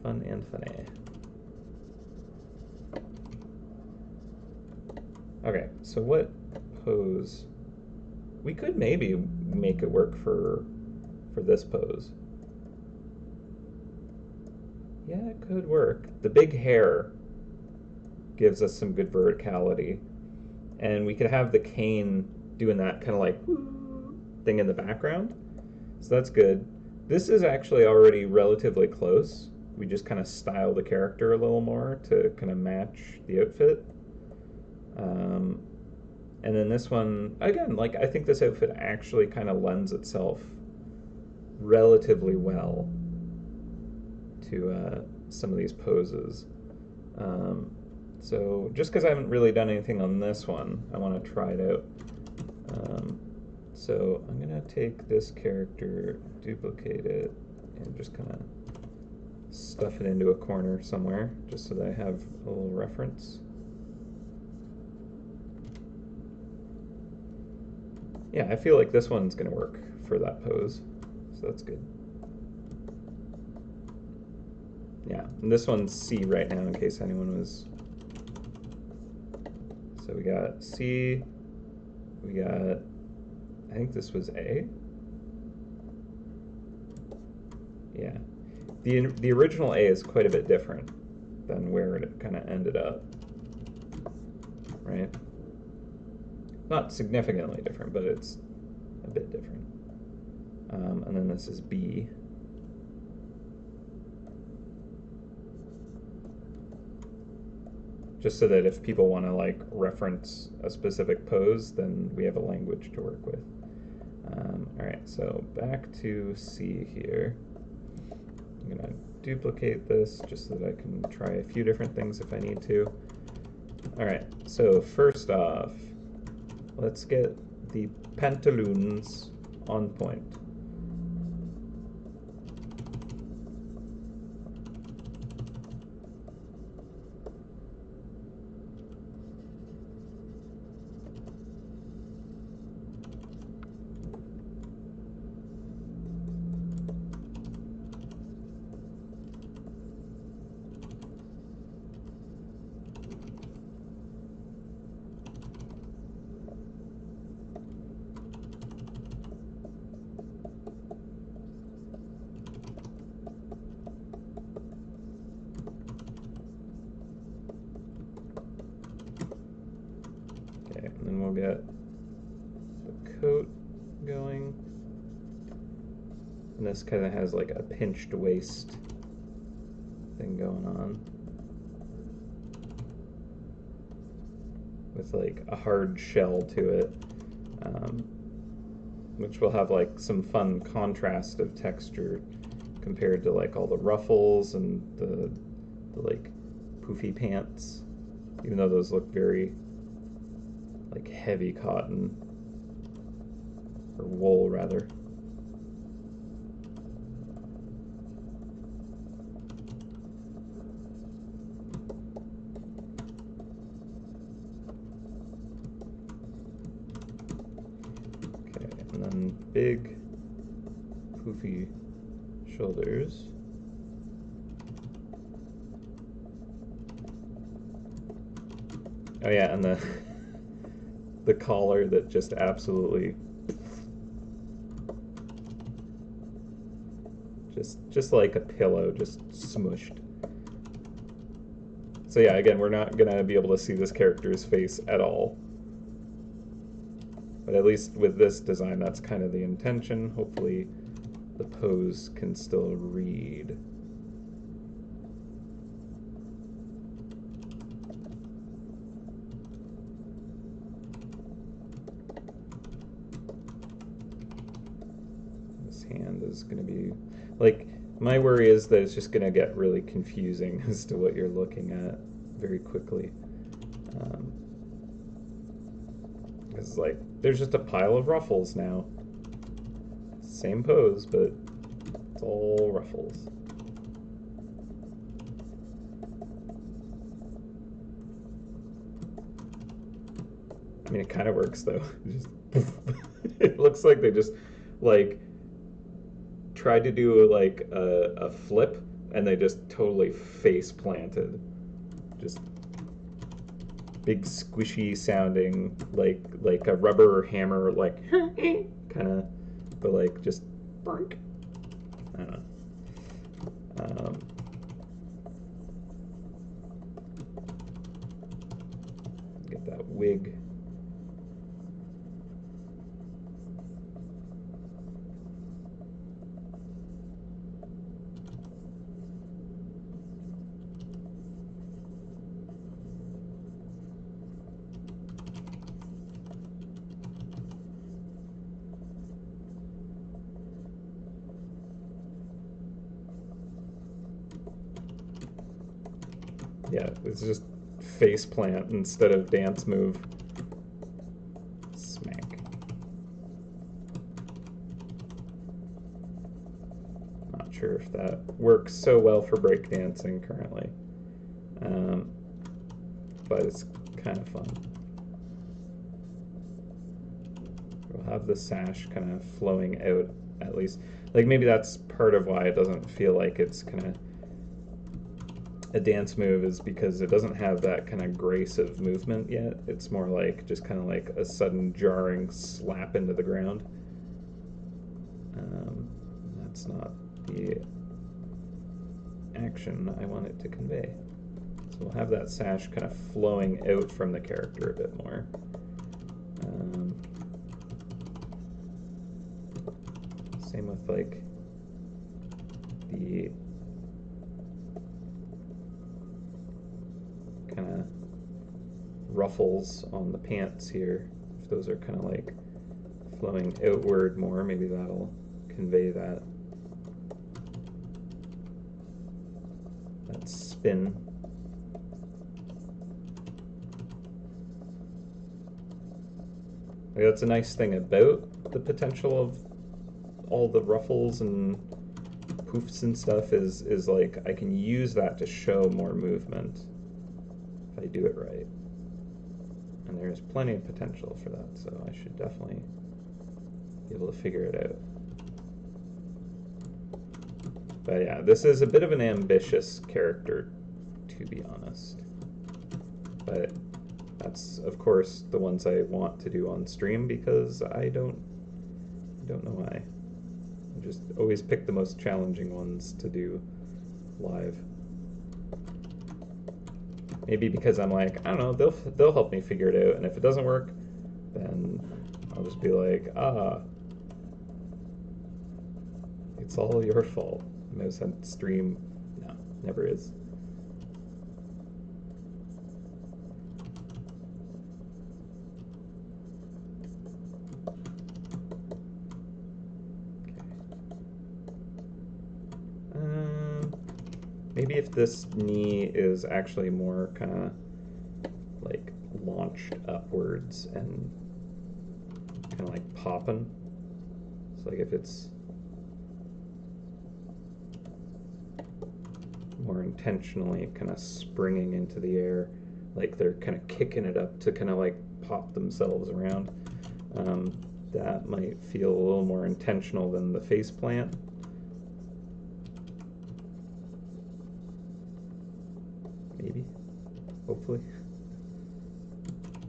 Fun and funny. Okay, so what pose? We could maybe make it work for this pose. Yeah, it could work. The big hair gives us some good verticality. And we could have the cane doing that kind of like thing in the background. So that's good. This is actually already relatively close. We just kind of style the character a little more to kind of match the outfit. And then this one, again, like I think this outfit actually kind of lends itself relatively well to some of these poses. So just because I haven't really done anything on this one, I want to try it out. So I'm going to take this character, duplicate it, and just kind of stuff it into a corner somewhere, just so that I have a little reference. Yeah, I feel like this one's going to work for that pose, so that's good. Yeah, and this one's C right now in case anyone was... So we got C, we got, I think this was A. Yeah, the original A is quite a bit different than where it kind of ended up, right? Not significantly different, but it's a bit different. And then this is B. Just so that if people want to like reference a specific pose, then we have a language to work with. All right, so back to C here. I'm gonna duplicate this just so that I can try a few different things if I need to. All right, so first off, let's get the pantaloons on point. And then we'll get the coat going. And this kind of has like a pinched waist thing going on, with like a hard shell to it, which will have like some fun contrast of texture compared to like all the ruffles and the like poofy pants, even though those look very like heavy cotton, or wool rather. Okay, and then big poofy shoulders. Oh yeah, and the collar that just absolutely just like a pillow, just smushed. So yeah, again, we're not gonna be able to see this character's face at all. But at least with this design, that's kind of the intention. Hopefully the pose can still read. This hand is gonna be, like, my worry is that it's just gonna get really confusing as to what you're looking at very quickly. It's like, there's just a pile of ruffles now. Same pose, but it's all ruffles. I mean, it kind of works though. Just it looks like they just like tried to do like a flip and they just totally face planted. Just big squishy sounding, like a rubber hammer, like kind of, but like just bonk. I don't know. Get that wig. Yeah, it's just face plant instead of dance move. Smack. Not sure if that works so well for breakdancing currently, but it's kind of fun. We'll have the sash kind of flowing out at least. Like maybe that's part of why it doesn't feel like it's kind of a dance move, is because it doesn't have that kind of grace of movement yet. It's more like just kind of like a sudden jarring slap into the ground. That's not the action I want it to convey. So we'll have that sash kind of flowing out from the character a bit more. Same with like the kind of ruffles on the pants here. If those are kind of like flowing outward more, maybe that'll convey that spin. Like, that's a nice thing about the potential of all the ruffles and poofs and stuff is like I can use that to show more movement if I do it right. And there's plenty of potential for that, so I should definitely be able to figure it out. But yeah, this is a bit of an ambitious character, to be honest. But that's, of course, the ones I want to do on stream because I don't know why. I just always pick the most challenging ones to do live. Maybe because I'm like, I don't know, they'll help me figure it out, and if it doesn't work, then I'll just be like, it's all your fault. MouseHunt stream, no, never is. Maybe if this knee is actually more kind of like launched upwards and kind of like popping. So like if it's more intentionally kind of springing into the air, like they're kind of kicking it up to kind of like pop themselves around, that might feel a little more intentional than the face plant. Maybe, hopefully.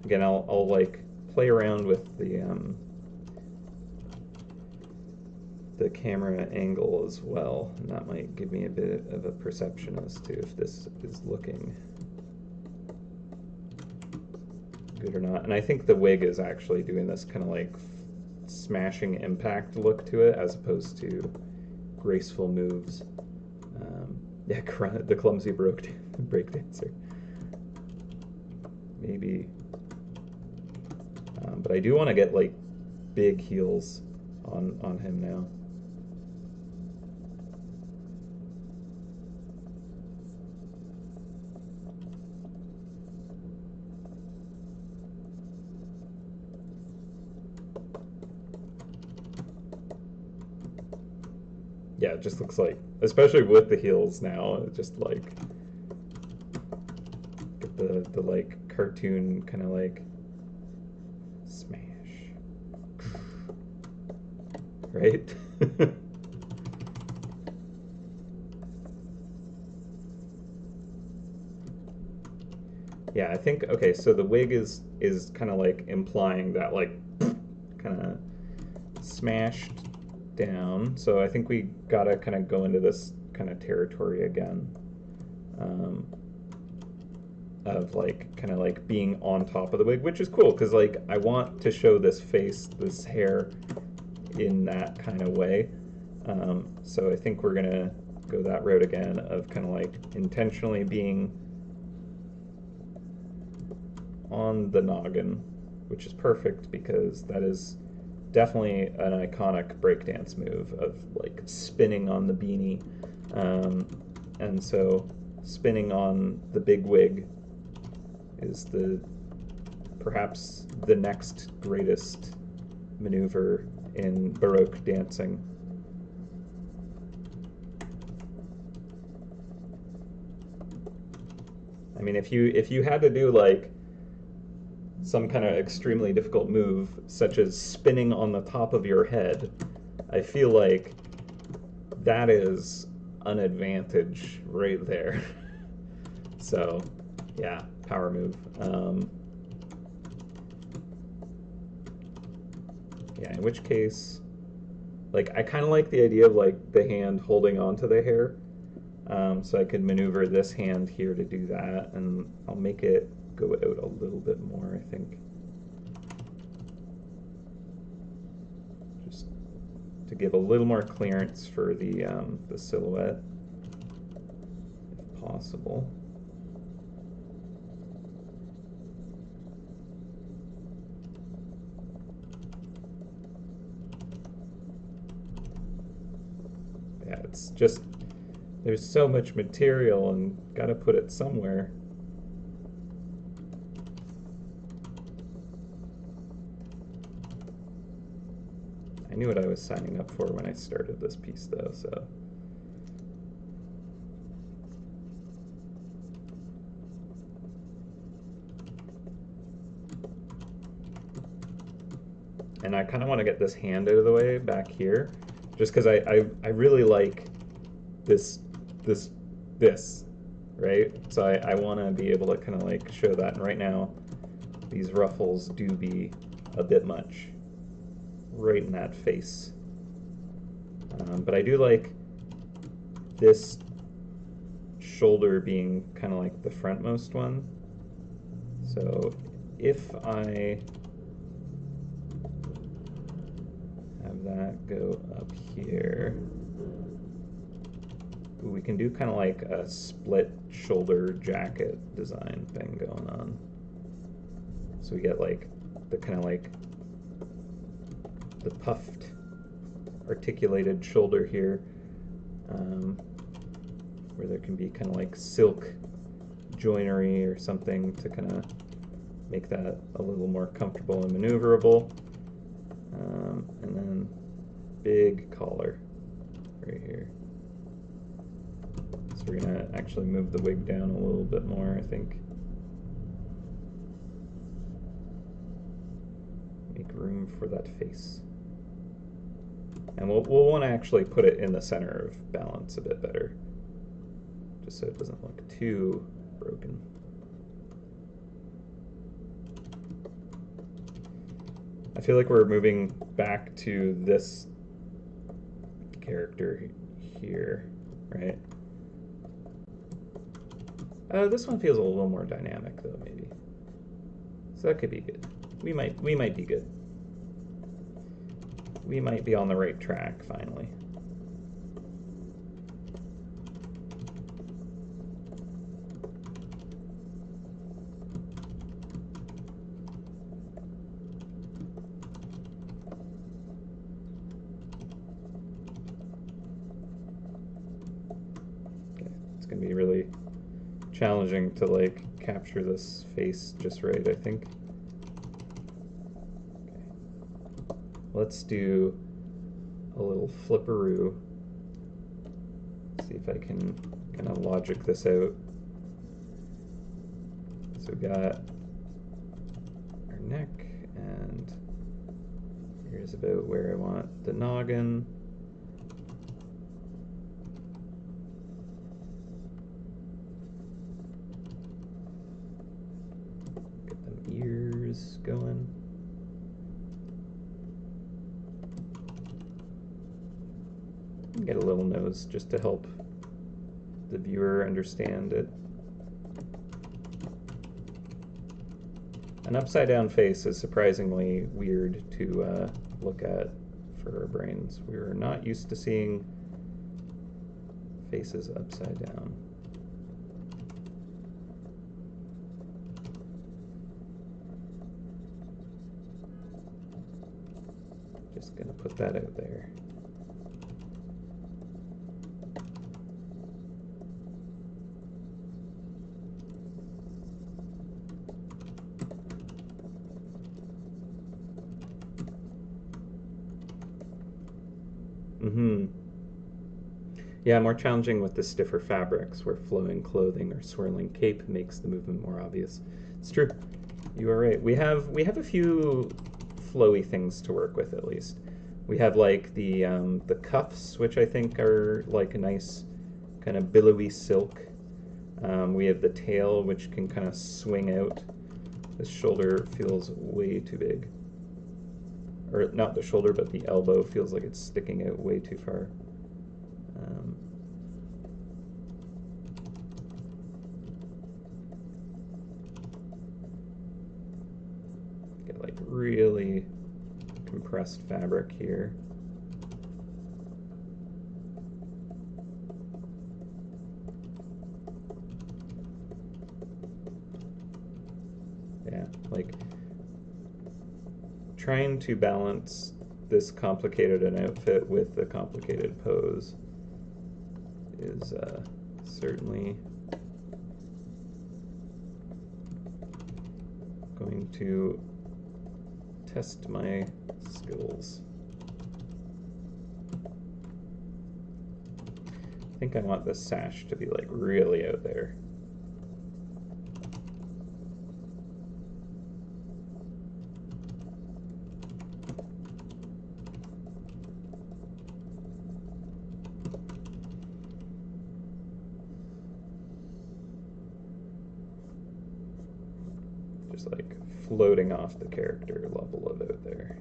Again, I'll like play around with the the camera angle as well, and that might give me a bit of a perception as to if this is looking good or not. And I think the wig is actually doing this kind of like smashing impact look to it as opposed to graceful moves. Yeah, the clumsy breakdancer. Maybe. But I do want to get like big heels on him now. Yeah, it just looks like, especially with the heels now, it just like get the like cartoon kind of like smash. Right? Yeah, I think, okay, so the wig is kind of like implying that like kind of smashed down. So I think we gotta kind of go into this kind of territory again of like kind of like being on top of the wig, which is cool because like I want to show this face, this hair in that kind of way. So I think we're gonna go that route again of kind of like intentionally being on the noggin, which is perfect because that is definitely an iconic breakdance move of like spinning on the beanie. And so spinning on the big wig is perhaps the next greatest maneuver in Baroque dancing. I mean, if you had to do like some kind of extremely difficult move, such as spinning on the top of your head, I feel like that is an advantage right there. So, yeah, power move. Yeah, in which case, like, I kind of like the idea of like the hand holding onto the hair. So I could maneuver this hand here to do that, and I'll make it go out a little bit more, I think. Just to give a little more clearance for the silhouette, if possible. Yeah, it's just, there's so much material and gotta put it somewhere. I knew what I was signing up for when I started this piece though, so. And I kind of want to get this hand out of the way back here, just because I really like this, right? So I want to be able to kind of like show that. And right now, these ruffles do be a bit much right in that face. But I do like this shoulder being kind of like the frontmost one. So if I have that go up here, we can do kind of like a split shoulder jacket design thing going on. So we get like the kind of like the puffed articulated shoulder here, where there can be kind of like silk joinery or something to kind of make that a little more comfortable and maneuverable. And then big collar right here. So we're gonna actually move the wig down a little bit more, I think. Make room for that face. And we'll want to actually put it in the center of balance a bit better, just so it doesn't look too broken. I feel like we're moving back to this character here, right? This one feels a little more dynamic though, maybe. So that could be good. We might be good. We might be on the right track finally. Okay, it's gonna be really challenging to like capture this face just right, I think. Let's do a little flipperoo. See if I can kind of logic this out. So we got our neck, and here's about where I want the noggin. Get them ears going. Get a little nose just to help the viewer understand it. An upside down face is surprisingly weird to look at for our brains. We're not used to seeing faces upside down. Just gonna put that out there. Yeah, more challenging with the stiffer fabrics where flowing clothing or swirling cape makes the movement more obvious. It's true. You are right. We have a few flowy things to work with at least. We have like the cuffs, which I think are like a nice kind of billowy silk. We have the tail, which can kind of swing out. This shoulder feels way too big. Or not the shoulder, but the elbow feels like it's sticking out way too far. Get like really compressed fabric here. Yeah, like trying to balance this complicated an outfit with the complicated pose is certainly going to test my skills. I think I want this sash to be like really out there. Just like floating off the character level of it there.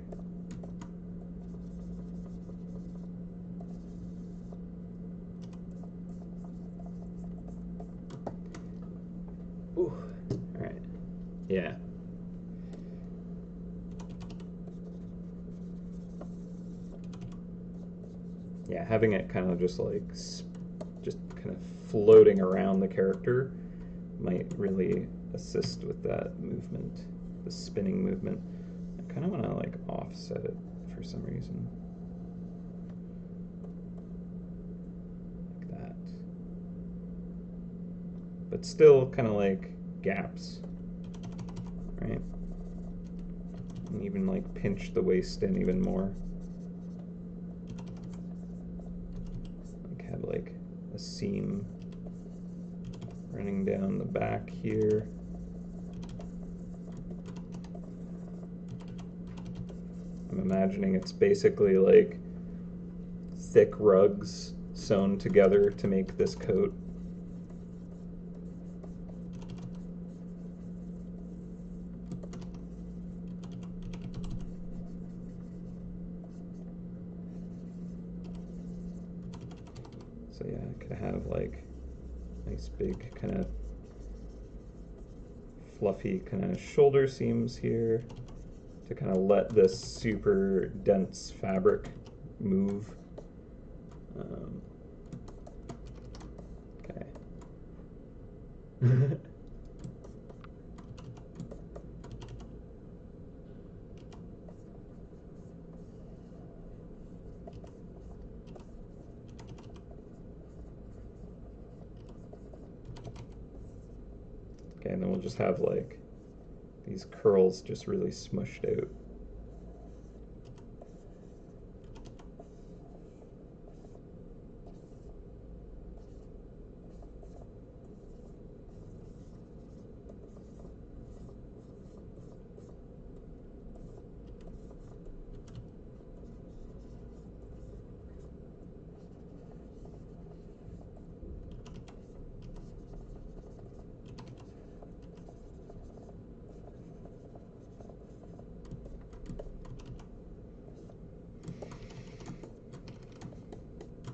Ooh, all right, yeah. Yeah, having it kind of just like, just kind of floating around the character might really assist with that movement, the spinning movement. I kind of want to like offset it for some reason. Like that. But still kind of like gaps, right? And even like pinch the waist in even more. Like have like a seam running down the back here. I'm imagining it's basically like thick rugs sewn together to make this coat. So yeah, I could have like nice big kind of fluffy kind of shoulder seams here to kind of let this super dense fabric move. Okay. Okay, and then we'll just have like these curls just really smushed out.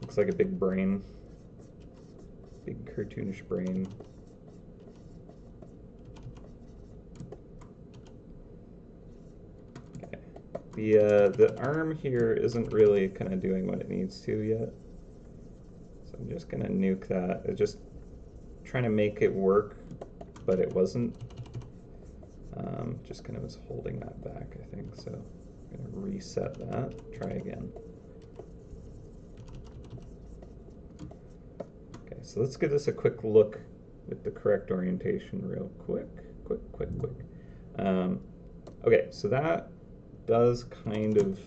Looks like a big brain, big cartoonish brain. Okay. The arm here isn't really kind of doing what it needs to yet, so I'm just gonna nuke that. It's just trying to make it work, but it wasn't. Just kind of was holding that back, I think. So I'm gonna reset that. Try again. So let's give this a quick look with the correct orientation real quick. Okay, so that does kind of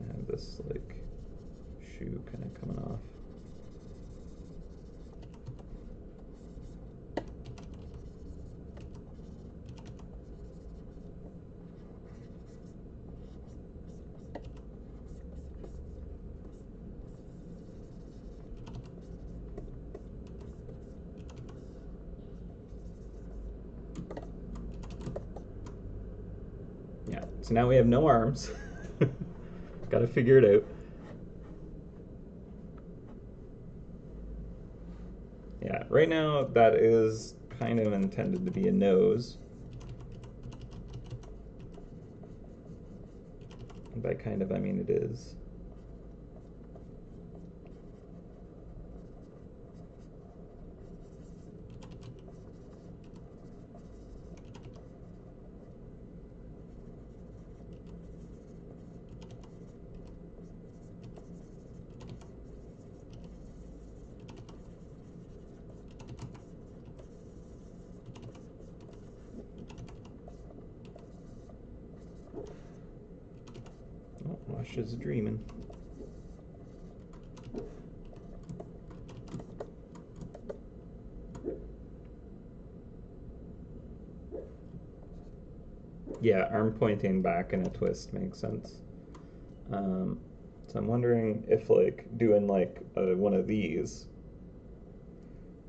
have this like shoe kind of coming off. So now we have no arms. Got to figure it out. Yeah, right now that is kind of intended to be a nose. And by kind of, I mean it is. Oh, Wash is dreaming. Yeah, arm pointing back in a twist makes sense. So I'm wondering if like doing like one of these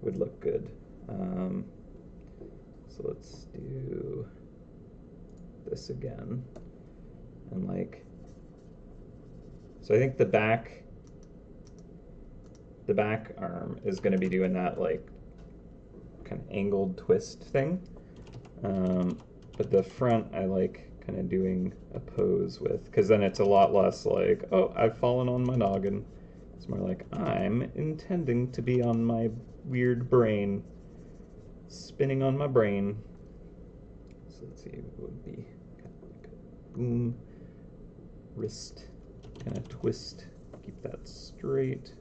would look good. So let's do this again. And like, so I think the back arm is going to be doing that like kind of angled twist thing. But the front I like kind of doing a pose with, because then it's a lot less like, oh, I've fallen on my noggin. It's more like, I'm intending to be on my weird brain, spinning on my brain. So let's see, it would be kind of like a boom, wrist, kind of twist, keep that straight.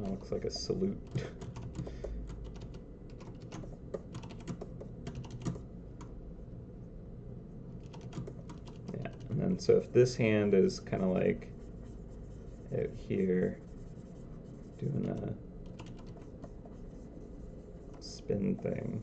Looks like a salute. Yeah, and then so if this hand is kind of like out here doing a spin thing.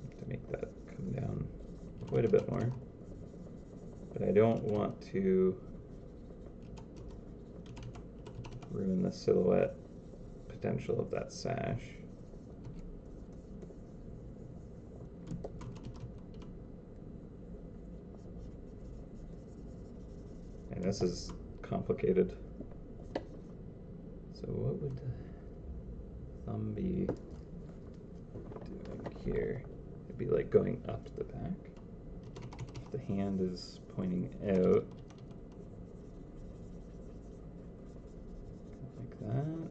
To make that come down quite a bit more. But I don't want to ruin the silhouette potential of that sash. And this is complicated. So what would the thumb be doing here? It'd be like going up the back. If the hand is pointing out, like that.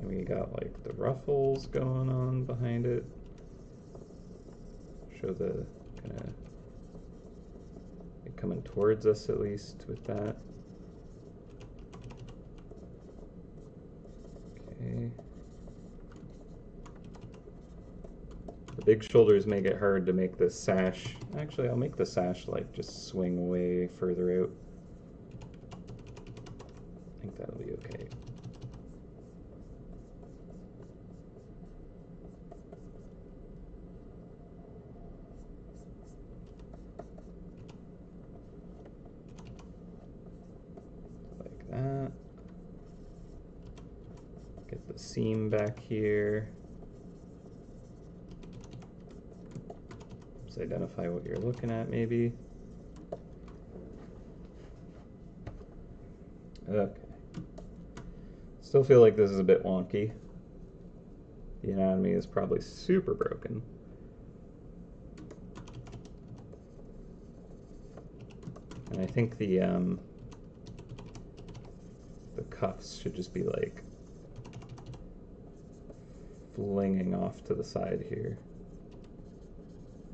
We got like the ruffles going on behind it. Show the kind of coming towards us at least with that. Okay. The big shoulders make it hard to make the sash. Actually, I'll make the sash like just swing way further out. I think that'll be okay. That. Get the seam back here. Just identify what you're looking at, maybe. Okay. Still feel like this is a bit wonky. The anatomy is probably super broken. And I think the cuffs should just be like flinging off to the side here,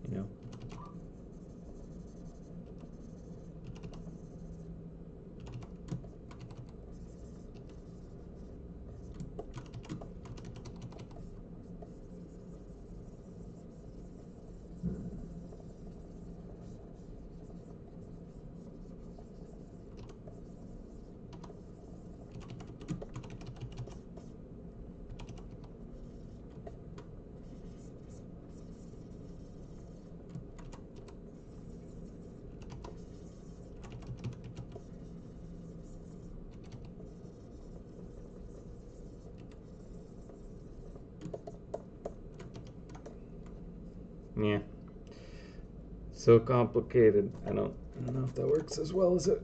you know? Yeah. So complicated. I don't know if that works as well as it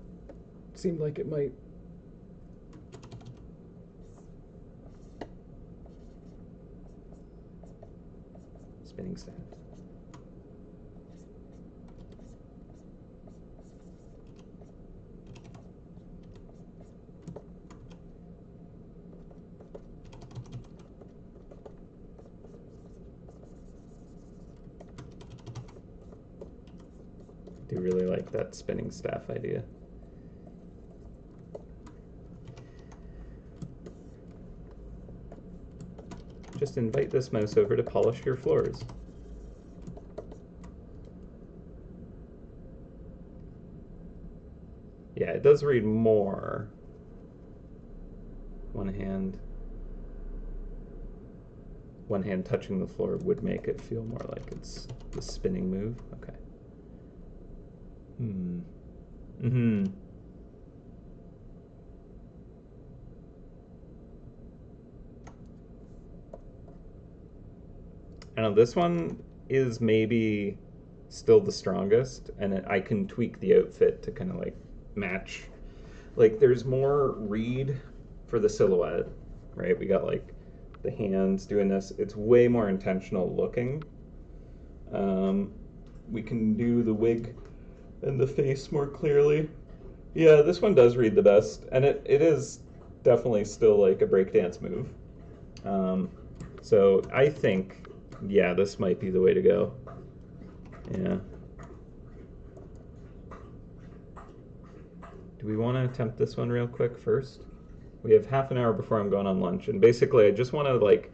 seemed like it might. Spinning staff. I do really like that spinning staff idea. Just invite this mouse over to polish your floors. Yeah, it does read more. One hand touching the floor would make it feel more like it's the spinning move. Okay. I know this one is maybe still the strongest, and I can tweak the outfit to kind of like match. Like there's more read for the silhouette, right? We got like the hands doing this. It's way more intentional looking. We can do the wig and the face more clearly. Yeah, this one does read the best, and it is definitely still like a breakdance move. So I think, yeah, this might be the way to go. Yeah. Do we want to attempt this one real quick first? We have half an hour before I'm going on lunch, and basically I just want to like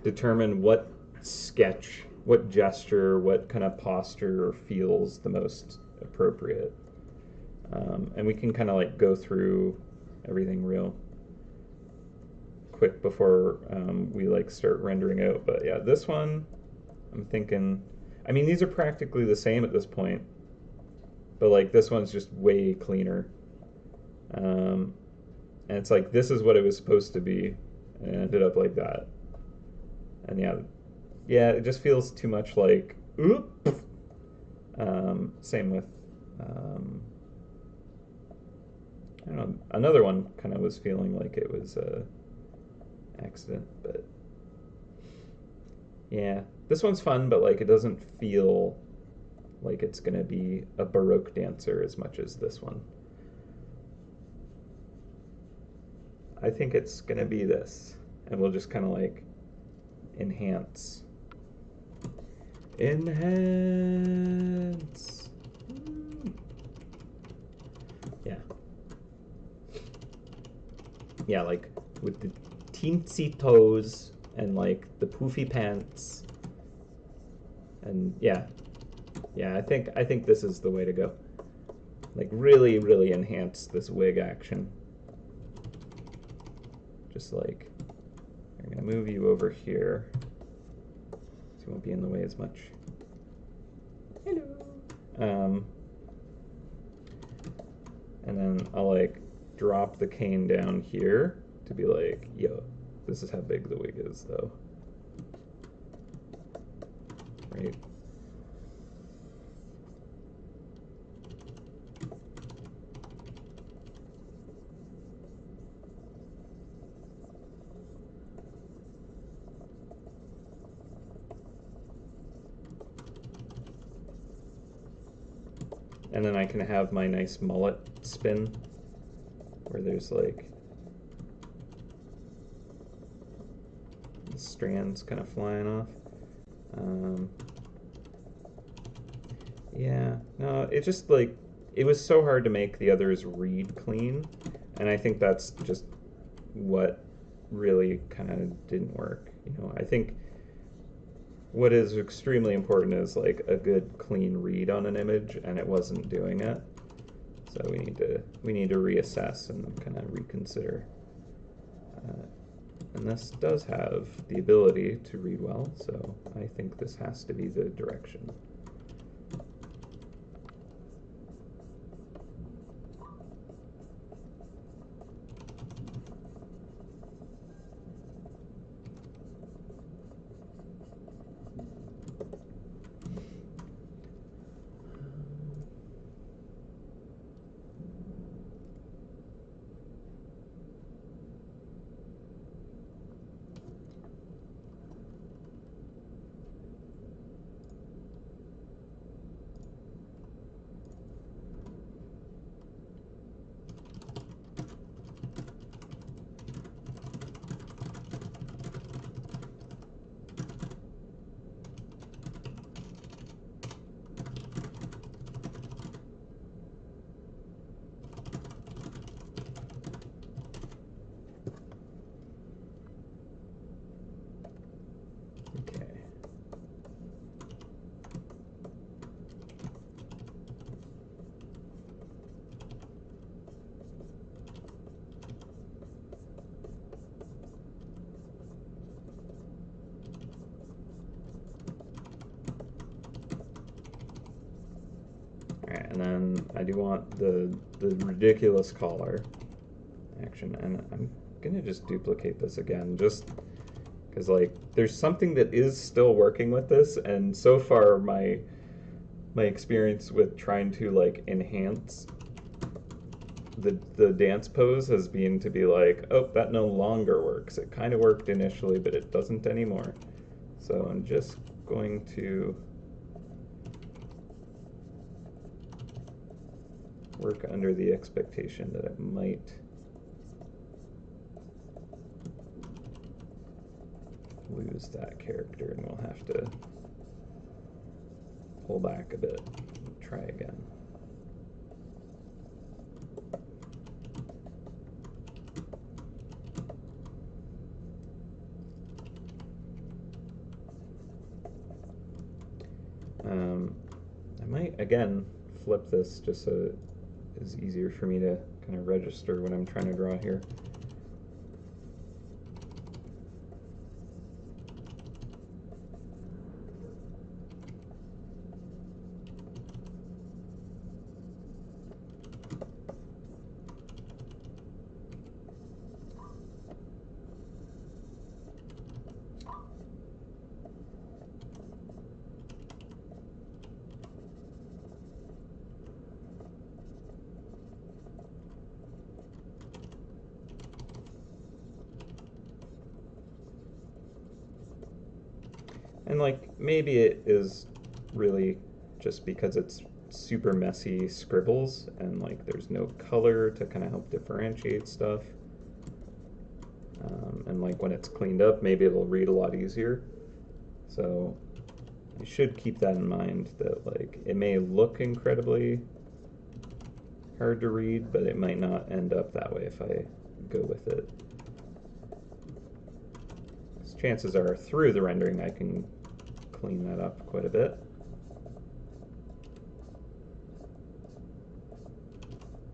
determine what sketch, what gesture, what kind of posture feels the most appropriate. And we can kind of like go through everything real quick before we like start rendering out. But yeah, this one, I'm thinking, I mean, these are practically the same at this point, but like this one's just way cleaner. And it's like, this is what it was supposed to be, and it ended up like that. And yeah, it just feels too much like, oop. Same with, I don't know, another one kind of was feeling like it was a accident, but yeah, this one's fun, but like it doesn't feel like it's gonna be a Baroque dancer as much as this one. I think it's gonna be this, and we'll just kind of like enhance. Enhance. Yeah. Yeah, like with the teensy toes and like the poofy pants. And yeah, I think this is the way to go. Like really, really enhance this wig action. Just like, I'm gonna move you over here so you won't be in the way as much. Hello. And then I'll like drop the cane down here to be like, yo, this is how big the wig is though. Right? And then I can have my nice mullet spin where there's like the strands kind of flying off. Yeah, no, it just like, it was so hard to make the others read clean, and I think that's just what really kind of didn't work. You know, I think what is extremely important is like a good clean read on an image, and it wasn't doing it. So we need to reassess and kind of reconsider. And this does have the ability to read well, so I think this has to be the direction. And then I do want the ridiculous collar action, and I'm gonna just duplicate this again, just because like there's something that is still working with this, and so far my experience with trying to like enhance the dance pose has been to be like, oh, that no longer works. It kind of worked initially, but it doesn't anymore. So I'm just going to work under the expectation that it might lose that character, and we'll have to pull back a bit and try again. I might, again, flip this just so it's easier for me to kind of register what I'm trying to draw here. And like, maybe it is really just because it's super messy scribbles and like there's no color to kind of help differentiate stuff. And like when it's cleaned up, maybe it'll read a lot easier. So you should keep that in mind, that like it may look incredibly hard to read, but it might not end up that way if I go with it. Chances are through the rendering I can clean that up quite a bit.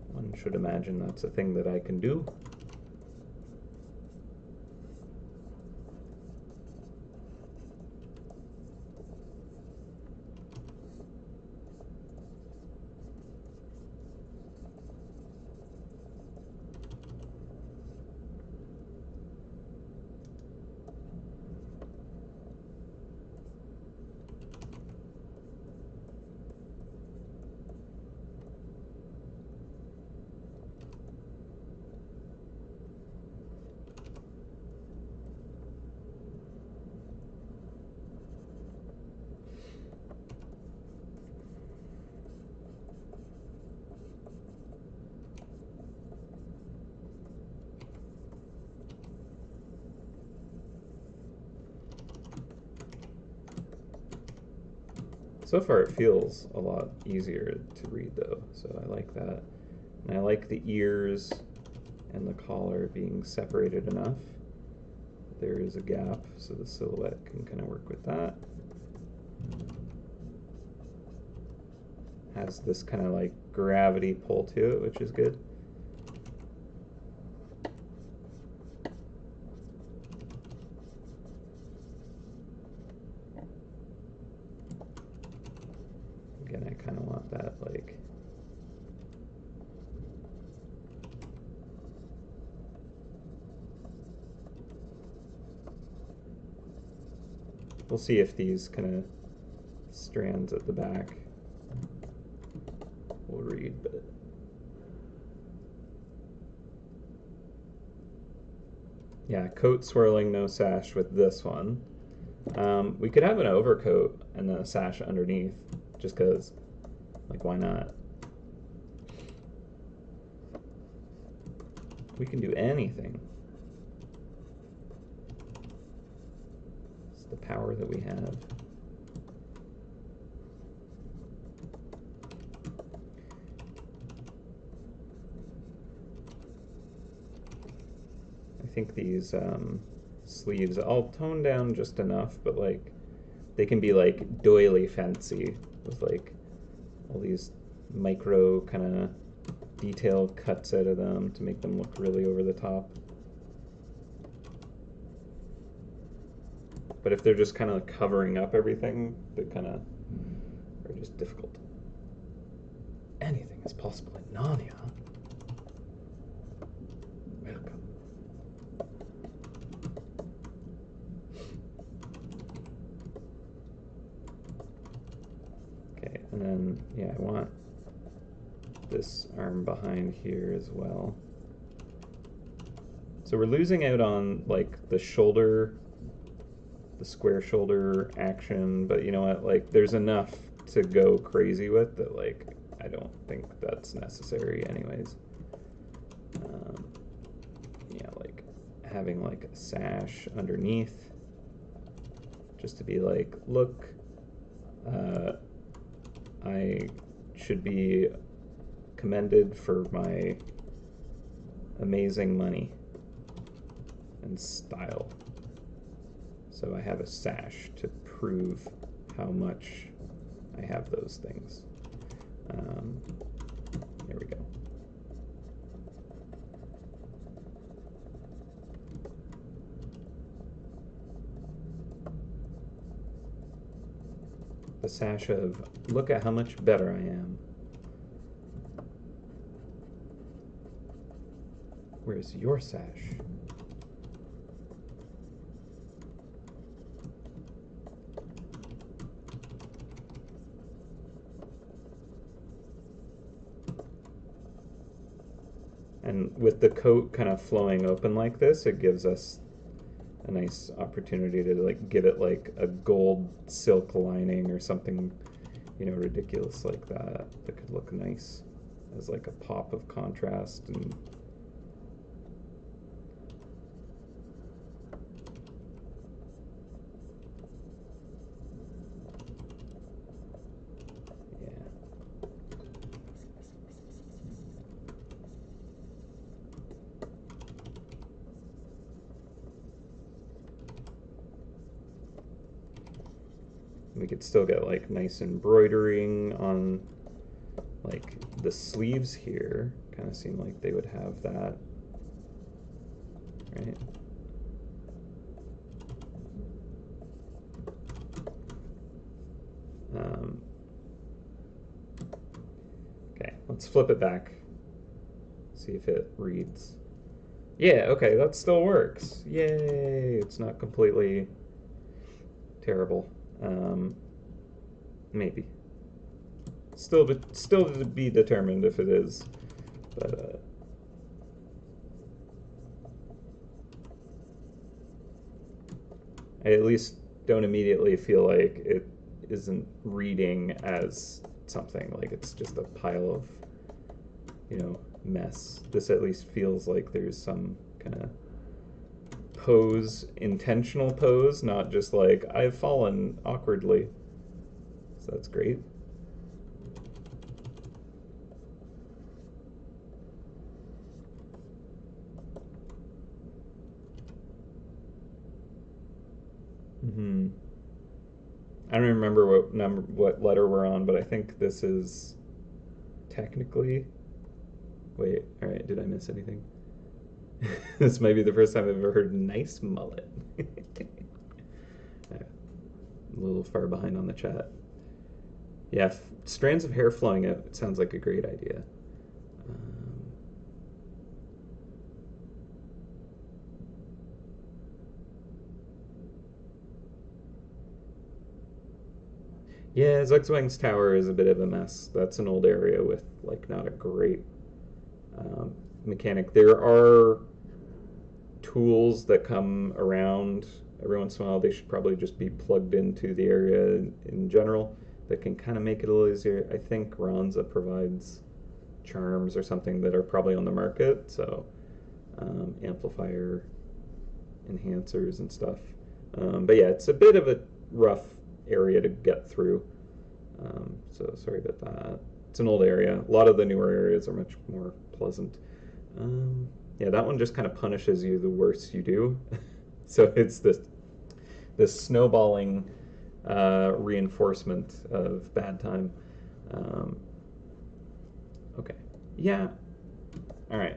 One should imagine that's a thing that I can do. So far it feels a lot easier to read though, so I like that. And I like the ears and the collar being separated enough. There is a gap, so the silhouette can kind of work with that. Has this kind of like gravity pull to it, which is good. Again, I kind of want that like we'll see if these kind of strands at the back will read, but yeah, coat swirling, no sash with this one. We could have an overcoat and then a sash underneath, just because, like, why not? We can do anything. It's the power that we have. I think these sleeves, I'll tone down just enough, but like they can be like doily fancy with like all these micro kind of detail cuts out of them to make them look really over the top. But if they're just kind of covering up everything, they kind of are just difficult. Anything is possible in Narnia. Welcome. Okay, and then, yeah, I want this arm behind here as well. So we're losing out on like the shoulder, the square shoulder action, but you know what, like there's enough to go crazy with that like I don't think that's necessary anyways. Yeah, like having like a sash underneath just to be like, look, I should be commended for my amazing money and style. So I have a sash to prove how much I have those things. There we go. The sash of, look at how much better I am. Where's your sash? And with the coat kind of flowing open like this, it gives us a nice opportunity to like give it like a gold silk lining or something, you know, ridiculous like that could look nice as like a pop of contrast. And we could still get like nice embroidering on like the sleeves here. Kind of seem like they would have that, right? Okay, let's flip it back. See if it reads. Yeah, okay, that still works. Yay! It's not completely terrible. Maybe. Still to be determined if it is, but I at least don't immediately feel like it isn't reading as something, like it's just a pile of, you know, mess. This at least feels like there's some kind of pose, intentional pose, not just like I've fallen awkwardly. So that's great. I don't remember what letter we're on, but I think this is technically. Wait, all right, did I miss anything? This might be the first time I've ever heard nice mullet. A little far behind on the chat. Yeah, strands of hair flowing out, it sounds like a great idea. Yeah, Zugzwang's tower is a bit of a mess. That's an old area with like not a great mechanic. There are tools that come around every once in a while. They should probably just be plugged into the area in general that can kind of make it a little easier. I think Ronza provides charms or something that are probably on the market, so amplifier enhancers and stuff. But yeah, it's a bit of a rough area to get through, so sorry about that. It's an old area. A lot of the newer areas are much more pleasant. Yeah, that one just kind of punishes you the worse you do. So it's this snowballing reinforcement of bad time. Okay, yeah, all right.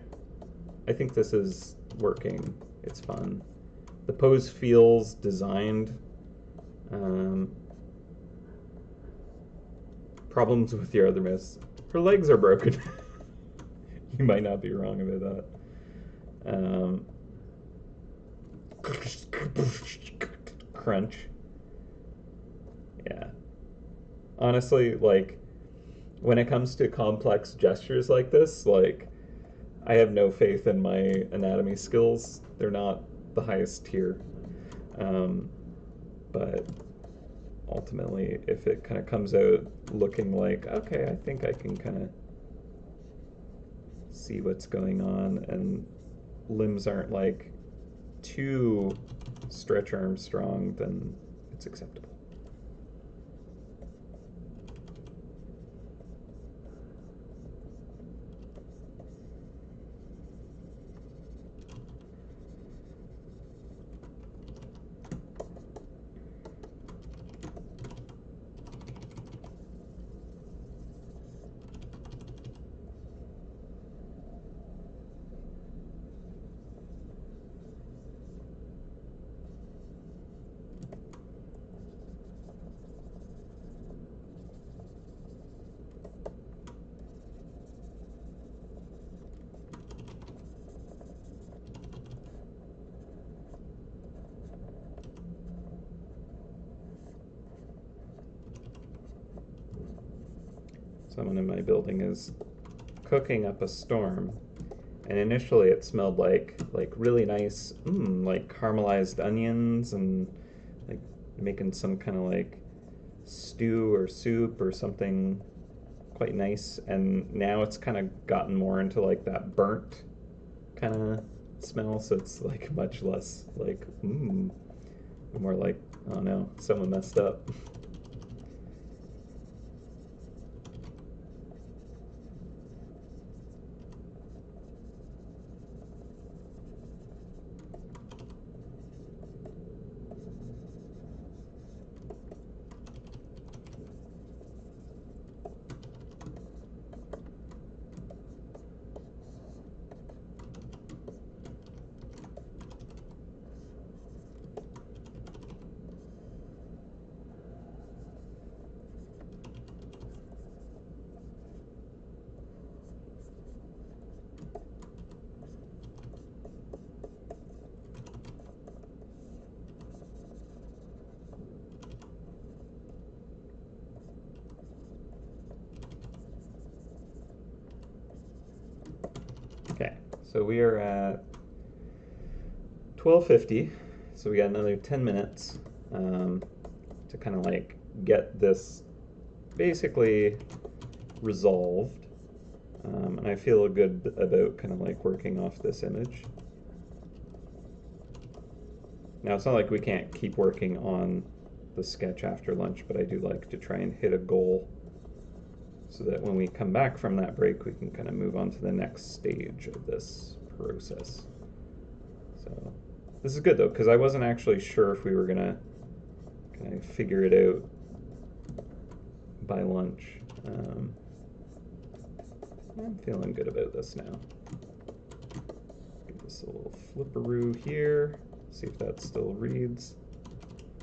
I think this is working. It's fun. The pose feels designed. Problems with your other miss. Her legs are broken. You might not be wrong about that. Crunch. Yeah. Honestly, like, when it comes to complex gestures like this, like, I have no faith in my anatomy skills. They're not the highest tier. But ultimately, if it kind of comes out looking like, okay, I think I can kind of see what's going on, and limbs aren't like too stretch Armstrong, then it's acceptable. Someone in my building is cooking up a storm, and initially it smelled like really nice, like caramelized onions, and like making some kind of like stew or soup or something quite nice. And now it's kind of gotten more into like that burnt kind of smell, so it's like much less like more like, oh no, someone messed up. Okay, so we are at 12:50, so we got another 10 minutes to kind of like get this basically resolved. And I feel good about kind of like working off this image. Now, it's not like we can't keep working on the sketch after lunch, but I do like to try and hit a goal so that when we come back from that break, we can kind of move on to the next stage of this process. So this is good though, because I wasn't actually sure if we were gonna kind of figure it out by lunch. I'm feeling good about this now. Give this a little flipperoo here, see if that still reads.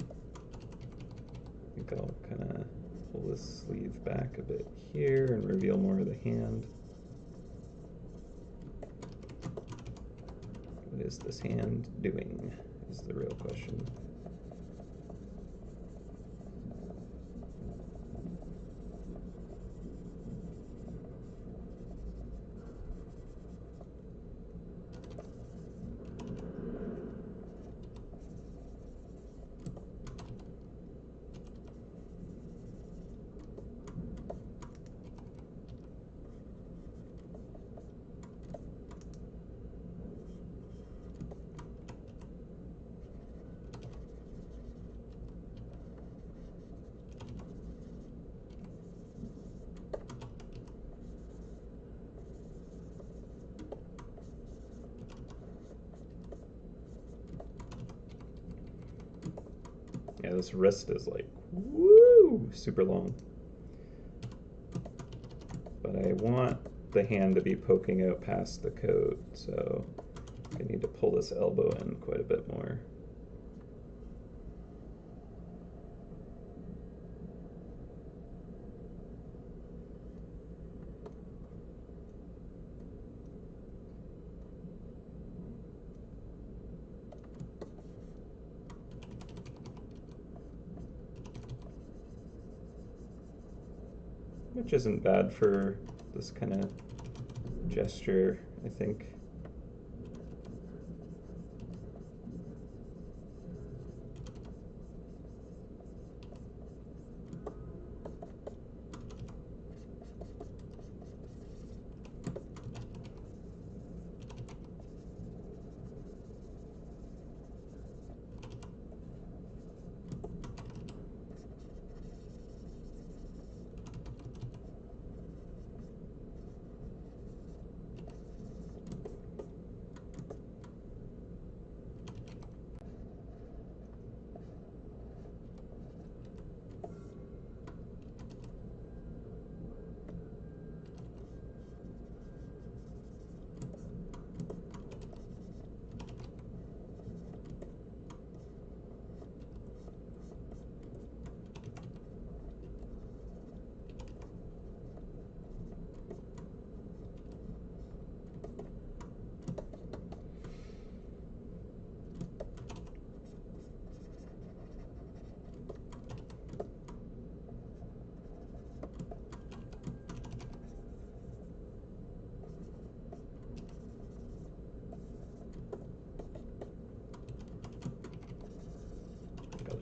I think I'll kind of pull this sleeve back a bit here and reveal more of the hand. What is this hand doing is the real question. Yeah, this wrist is like, woo, super long. But I want the hand to be poking out past the coat, so I need to pull this elbow in quite a bit more. which isn't bad for this kind of gesture, I think.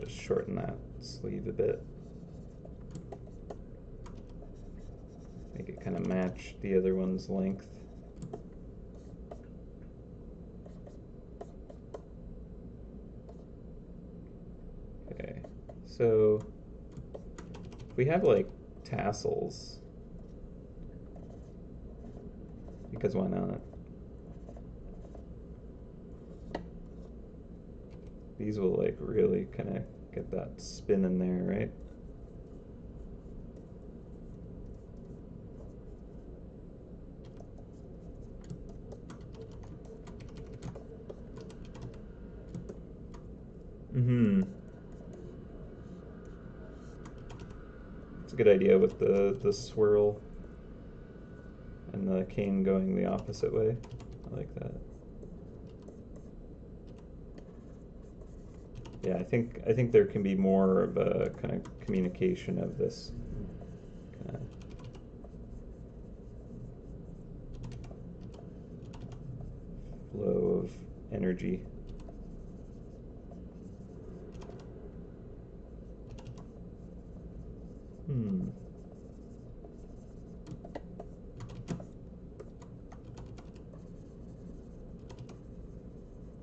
Just shorten that sleeve a bit. Make it kind of match the other one's length. Okay, so if we have like tassels, because why not? These will like really kind of get that spin in there, right? It's a good idea with the swirl and the cane going the opposite way. I like that. Yeah, I think there can be more of a kind of communication of this kind of flow of energy.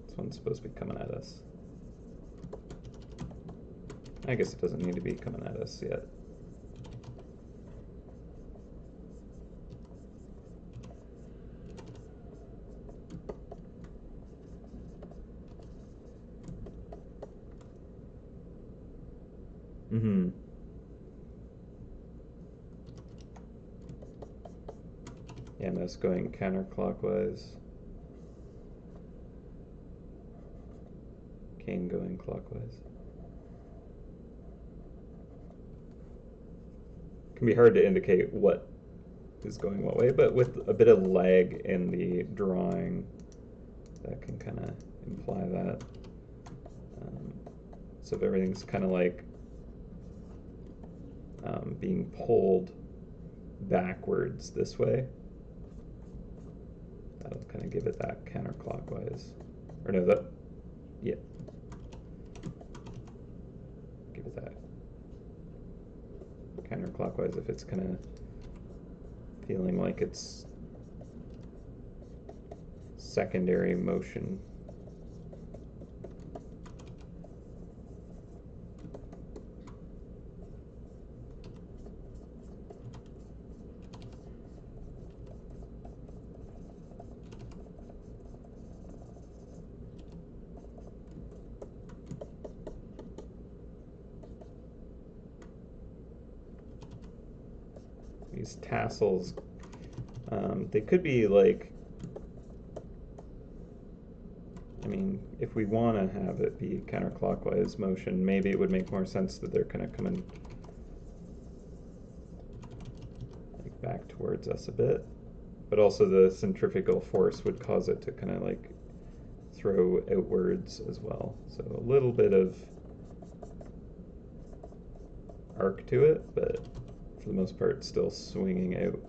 This one's supposed to be coming at us. I guess it doesn't need to be coming at us yet. Yeah, mouse going counterclockwise. Cane going clockwise. Can be hard to indicate what is going what way, but with a bit of lag in the drawing, that can kind of imply that. So if everything's kind of like being pulled backwards this way, that'll kind of give it that counterclockwise. Or no, that, yeah. Give it that counterclockwise if it's kind of feeling like it's secondary motion. These tassels, they could be like, I mean, if we want to have it be counterclockwise motion, maybe it would make more sense that they're kind of coming like back towards us a bit. But also the centrifugal force would cause it to kind of like throw outwards as well. So a little bit of arc to it, but for the most part, still swinging out.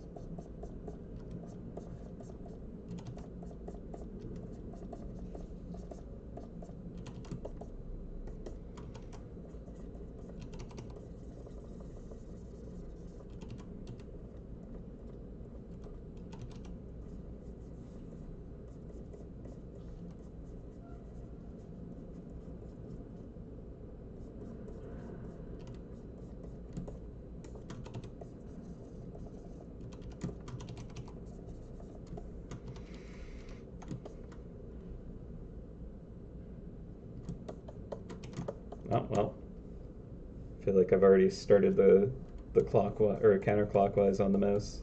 Oh, well, I feel like I've already started the clockwise or counterclockwise on the mouse.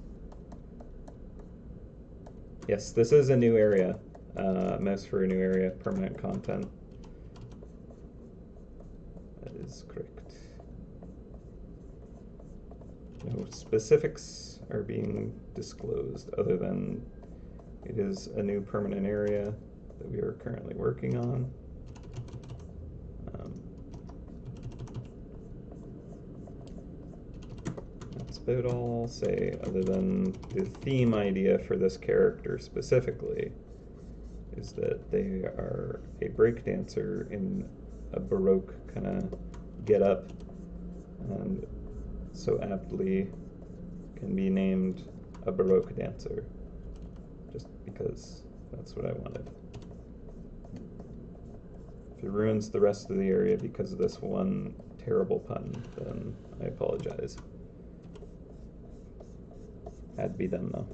Yes, this is a new area. Mouse for a new area, permanent content. That is correct. No specifics are being disclosed other than it is a new permanent area that we are currently working on. That's about all I'll say, other than the theme idea for this character specifically is that they are a breakdancer in a Baroque kind of get-up, and so aptly can be named a Baroque dancer, just because that's what I wanted. If it ruins the rest of the area because of this one terrible pun, then I apologize. Had to be done though.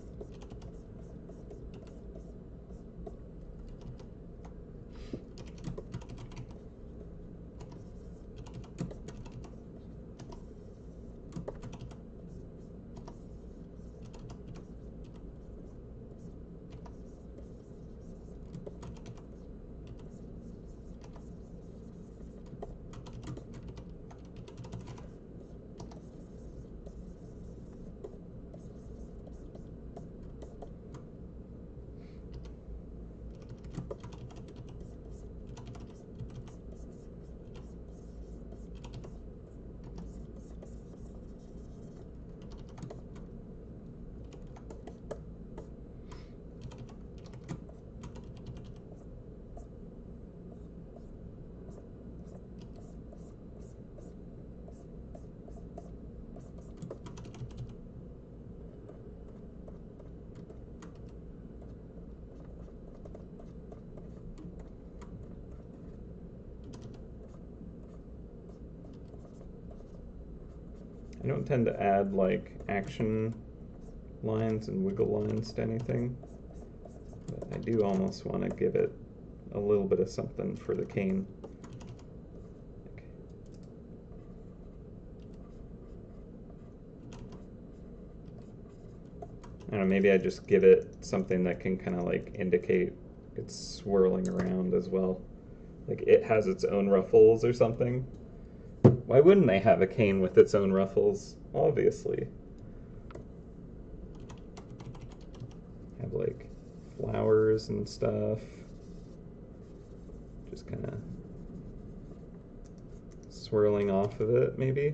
I don't tend to add like action lines and wiggle lines to anything, but I do almost want to give it a little bit of something for the cane. I don't know, maybe I just give it something that can kind of like indicate it's swirling around as well. Like it has its own ruffles or something. Why wouldn't they have a cane with its own ruffles? Obviously. Have like flowers and stuff. Just kind of swirling off of it, maybe.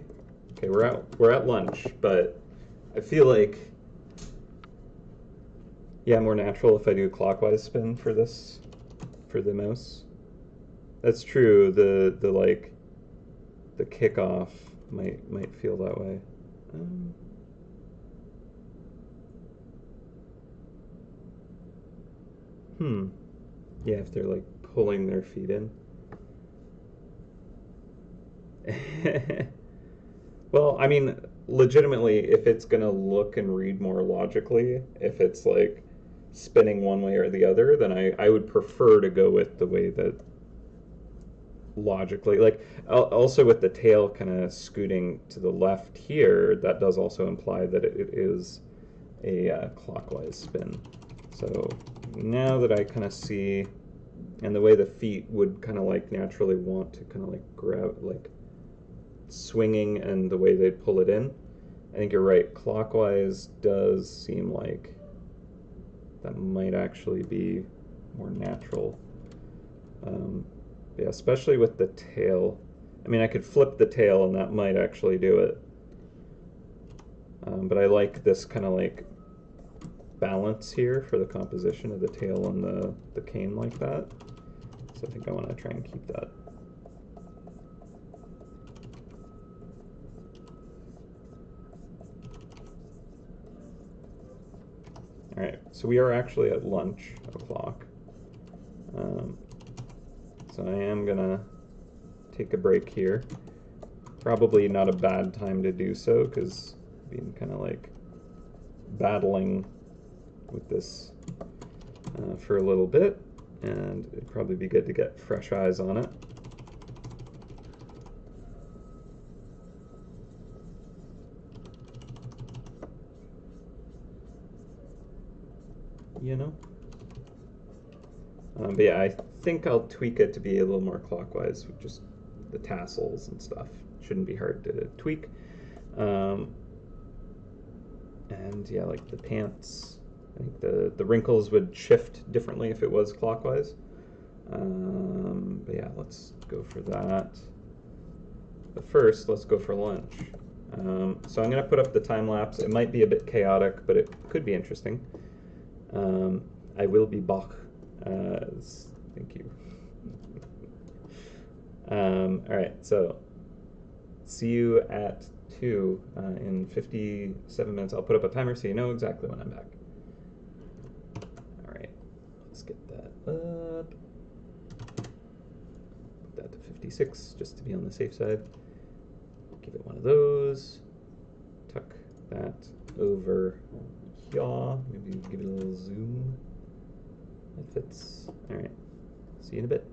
Okay, we're at lunch, but I feel like, yeah, more natural if I do a clockwise spin for this, for the mouse. That's true. The like the kickoff might feel that way. Yeah, if they're like pulling their feet in. Well, I mean, legitimately, if it's gonna look and read more logically, if it's like spinning one way or the other, then I would prefer to go with the way that logically, like also with the tail kind of scooting to the left here, that does also imply that it is a clockwise spin. So now that I kind of see, and the way the feet would kind of like naturally want to kind of like grab, like swinging, and the way they'd pull it in, I think you're right. Clockwise does seem like that might actually be more natural. Yeah, especially with the tail. I mean, I could flip the tail and that might actually do it. But I like this kind of like balance here for the composition of the tail and the cane like that. So I think I want to try and keep that. All right, so we are actually at lunch o'clock. So I am gonna take a break here. Probably not a bad time to do so, because I've been kind of like battling with this for a little bit, and it'd probably be good to get fresh eyes on it. You know? But yeah, I think I'll tweak it to be a little more clockwise with just the tassels and stuff. Shouldn't be hard to tweak. And yeah, like the pants, I think the wrinkles would shift differently if it was clockwise. But yeah, let's go for that. But first, let's go for lunch. So I'm going to put up the time lapse. It might be a bit chaotic, but it could be interesting. I will be back. Thank you. All right, so see you at 2 in 57 minutes. I'll put up a timer so you know exactly when I'm back. All right, let's get that up. Put that to 56 just to be on the safe side. Give it one of those. Tuck that over here. Maybe give it a little zoom. That fits. All right, see you in a bit.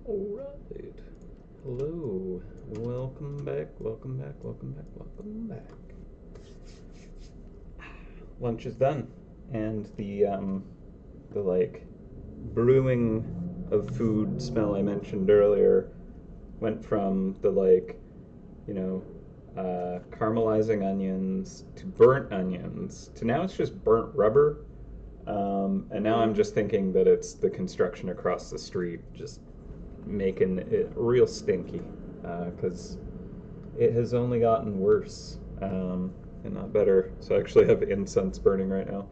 Alright. Hello. Welcome back, welcome back, welcome back, welcome back. Lunch is done. And the like brewing of food smell I mentioned earlier went from the like, you know, caramelizing onions to burnt onions to now it's just burnt rubber. And now I'm just thinking that it's the construction across the street just making it real stinky because it has only gotten worse and not better. So I actually have incense burning right now.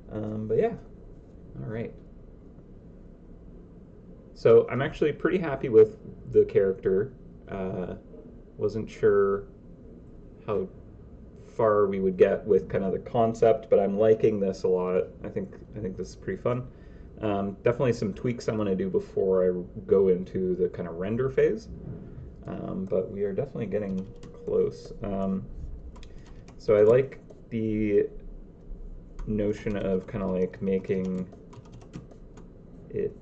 But yeah, all right. So I'm actually pretty happy with the character. Wasn't sure how far we would get with kind of the concept, but I'm liking this a lot. I think this is pretty fun. Definitely some tweaks I'm going to do before I go into the kind of render phase, but we are definitely getting close. So I like the notion of kind of like making it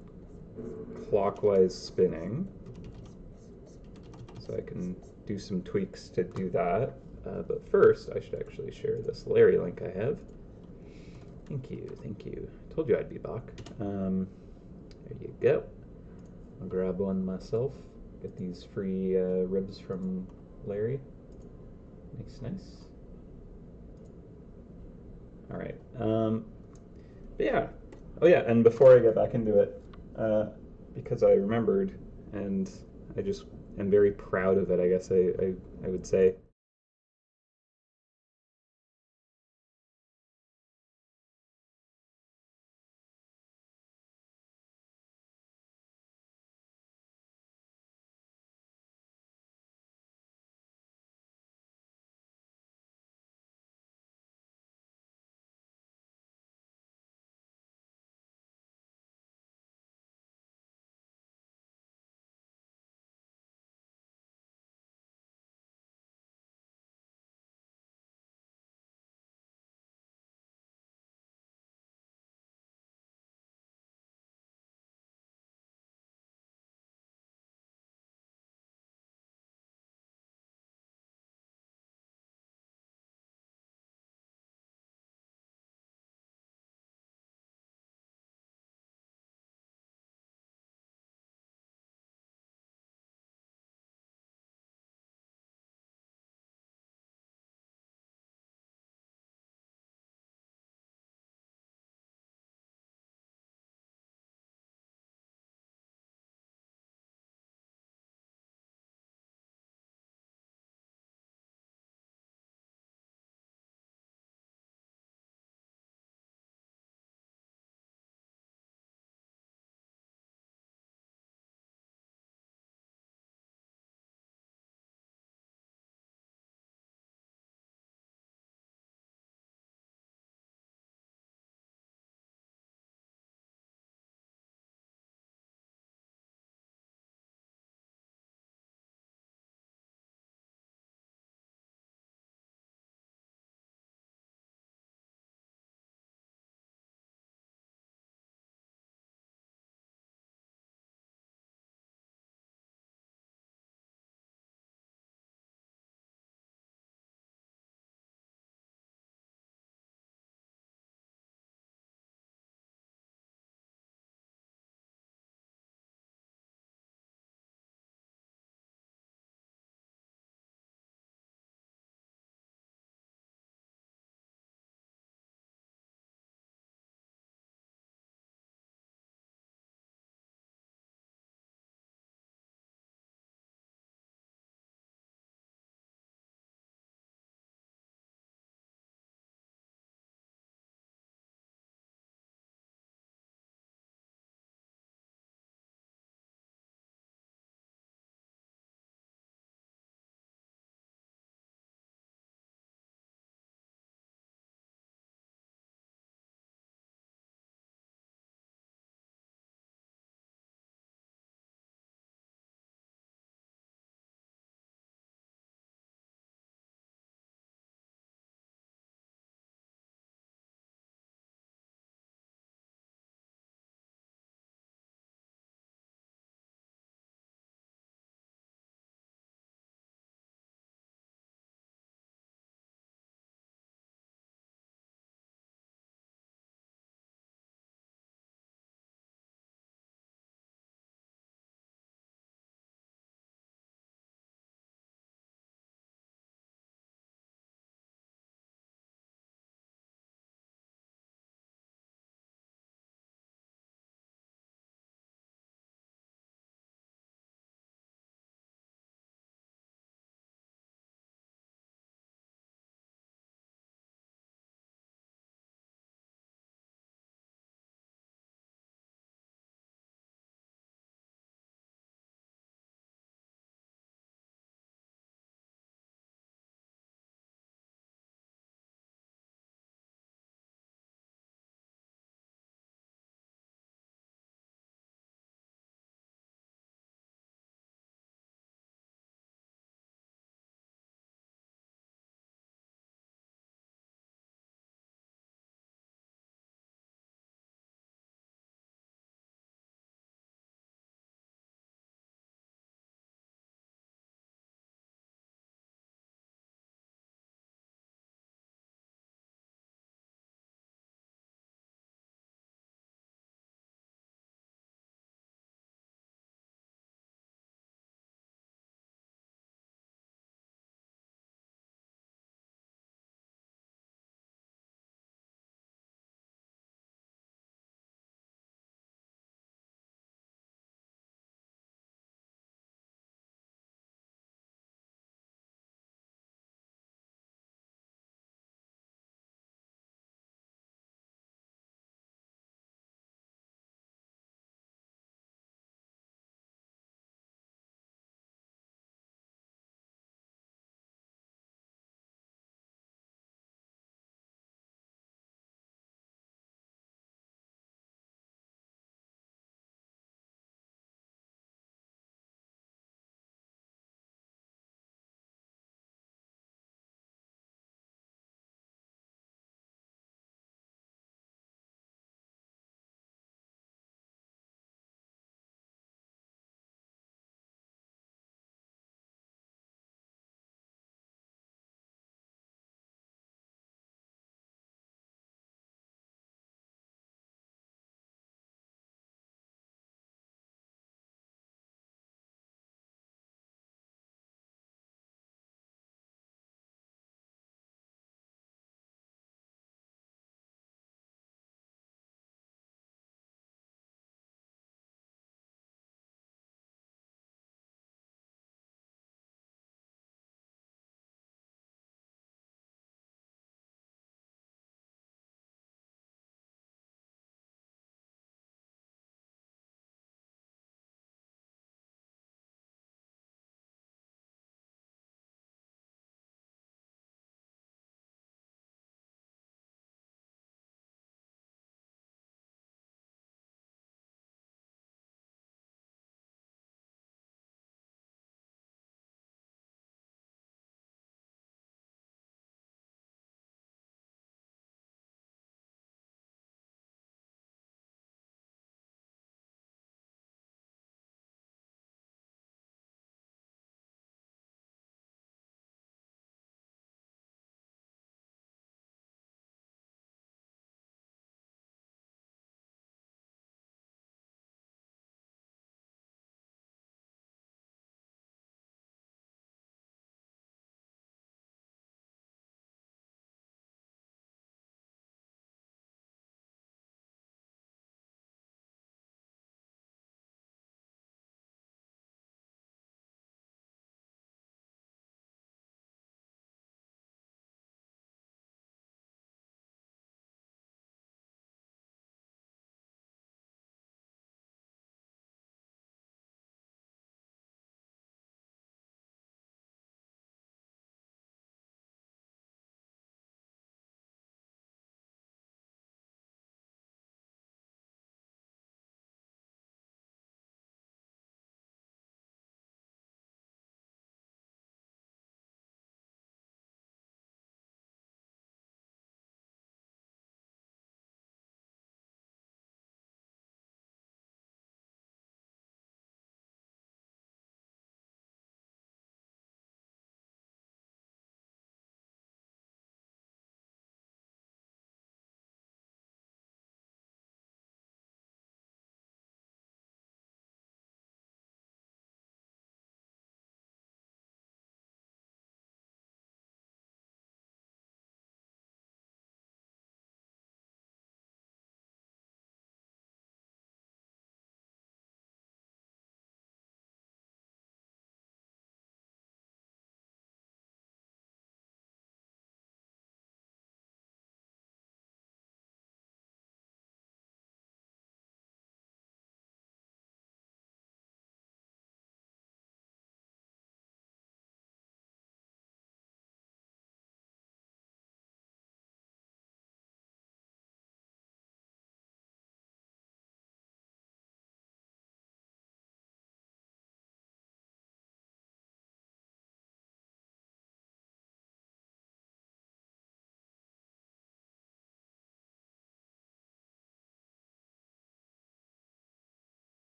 clockwise spinning. So I can do some tweaks to do that. But first, I should actually share this Larry link I have. Thank you, thank you. Told you I'd be back. There you go. I'll grab one myself. Get these free ribs from Larry. Nice. All right. But yeah. Oh yeah, and before I get back into it, because I remembered, and I just am very proud of it, I guess I would say.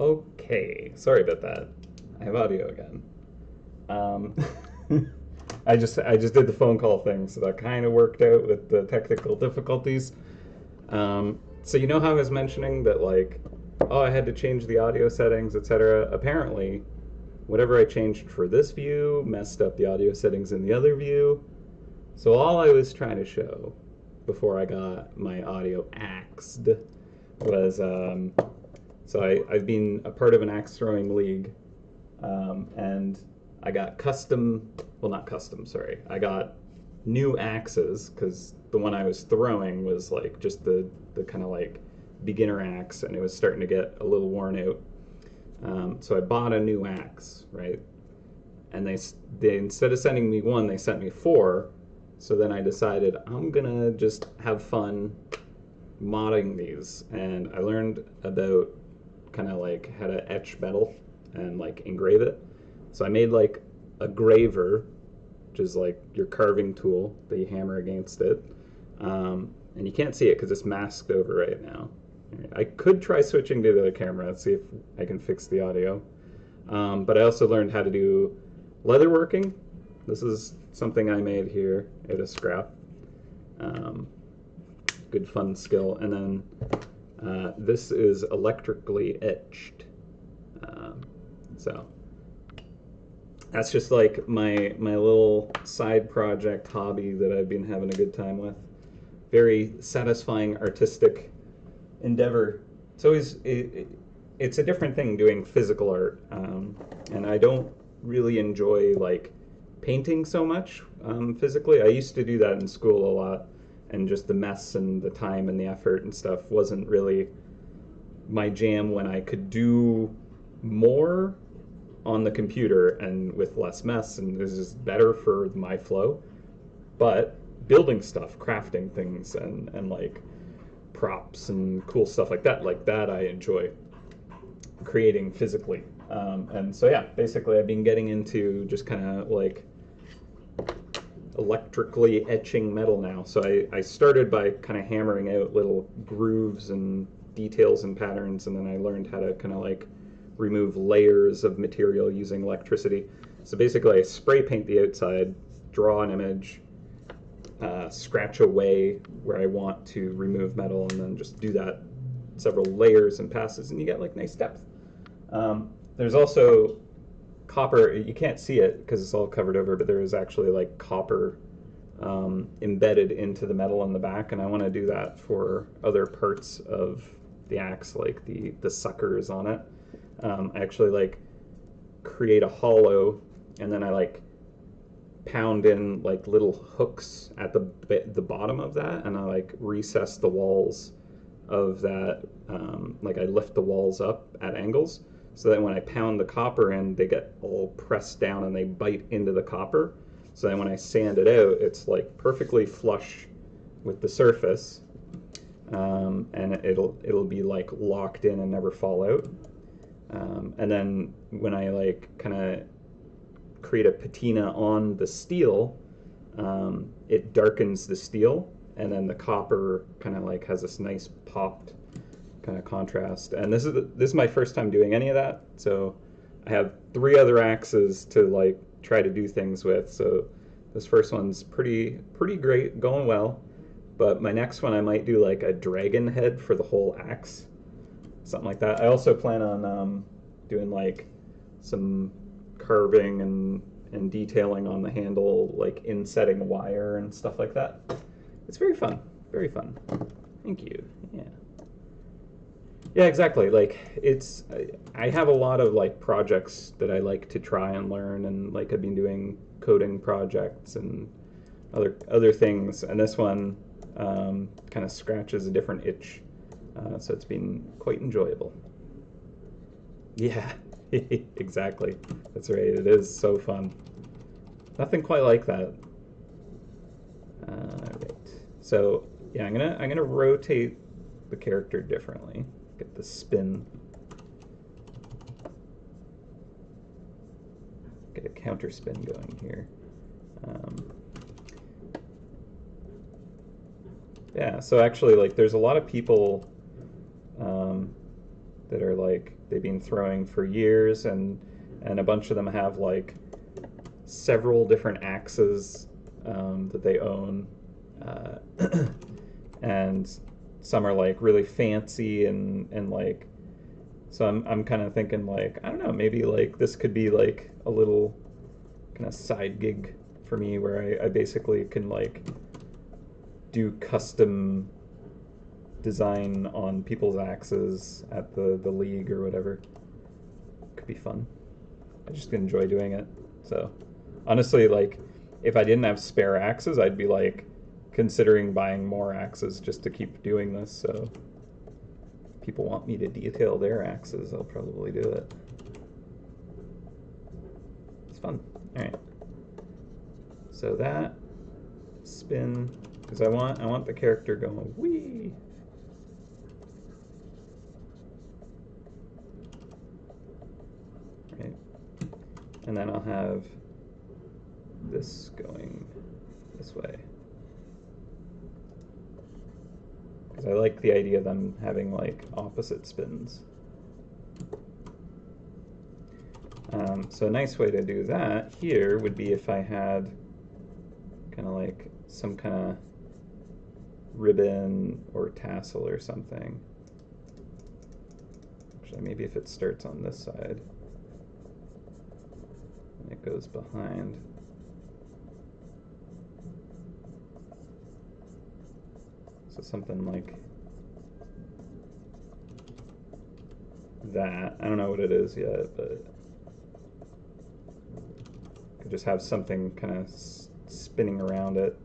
Okay, sorry about that. I have audio again. I just did the phone call thing, so that kind of worked out with the technical difficulties. So you know how I was mentioning that, like, oh, I had to change the audio settings, etc. Apparently, whatever I changed for this view messed up the audio settings in the other view. So all I was trying to show before I got my audio axed was, so I've been a part of an axe throwing league, and I got I got new axes, because the one I was throwing was like just the kind of like beginner axe, and it was starting to get a little worn out. So I bought a new axe, right? And they instead of sending me one, they sent me 4. So then I decided I'm gonna just have fun modding these, and I learned about kind of like how to etch metal and like engrave it. So I made like a graver, which is like your carving tool that you hammer against it. And you can't see it because it's masked over right now. I could try switching to the camera and see if I can fix the audio. But I also learned how to do leatherworking. This is something I made here out of scrap. Good fun skill. And then this is electrically etched. So that's just like my little side project hobby that I've been having a good time with. Very satisfying artistic endeavor. It's always it's a different thing doing physical art, and I don't really enjoy like painting so much physically. I used to do that in school a lot, and just the mess and the time and the effort and stuff wasn't really my jam when I could do more on the computer and with less mess, and this is better for my flow. But building stuff, crafting things, and like props and cool stuff like that I enjoy creating physically. And so yeah, basically I've been getting into just kind of like electrically etching metal now. So I started by kind of hammering out little grooves and details and patterns, and then I learned how to kind of like remove layers of material using electricity. So basically I spray paint the outside, draw an image, scratch away where I want to remove metal, and then just do that several layers and passes, and you get like nice depth. There's also copper. You can't see it because it's all covered over, but there is actually like copper embedded into the metal in the back, and I want to do that for other parts of the axe, like the suckers on it. I actually like create a hollow, and then I like pound in like little hooks at the bottom of that, and I like recess the walls of that. Like I lift the walls up at angles, so that when I pound the copper in, they get all pressed down and they bite into the copper. So then when I sand it out, it's like perfectly flush with the surface, and it'll be like locked in and never fall out. And then when I like kind of create a patina on the steel, it darkens the steel, and then the copper kind of like has this nice popped kind of contrast. And this is my first time doing any of that, so I have 3 other axes to like try to do things with. So this first one's pretty great, going well, but my next one I might do like a dragon head for the whole axe, something like that. I also plan on doing like some carving and detailing on the handle, like insetting wire and stuff like that. It's very fun, very fun. Thank you. Yeah, exactly. Like I have a lot of like projects that I like to try and learn, and like I've been doing coding projects and other things, and this one kind of scratches a different itch, so it's been quite enjoyable. Yeah, exactly. That's right. It is so fun. Nothing quite like that. Right. So yeah, I'm gonna rotate the character differently. Get the spin. Get a counter spin going here. Yeah. So actually, like, there's a lot of people that are like they've been throwing for years, and a bunch of them have like several different axes that they own, and some are like really fancy and like, so I'm kind of thinking like, I don't know, maybe like this could be like a little kind of side gig for me where I basically can like do custom design on people's axes at the league or whatever. Could be fun. I just enjoy doing it. So honestly, like if I didn't have spare axes, I'd be like considering buying more axes just to keep doing this. So if people want me to detail their axes, I'll probably do it. It's fun. All right. So that spin, because I want the character going whee. Right. And then I'll have this going this way. Because I like the idea of them having like opposite spins. So a nice way to do that here would be if I had kind of like some kind of ribbon or tassel or something. Actually, maybe if it starts on this side and it goes behind. So something like that. I don't know what it is yet, but I could just have something kind of spinning around it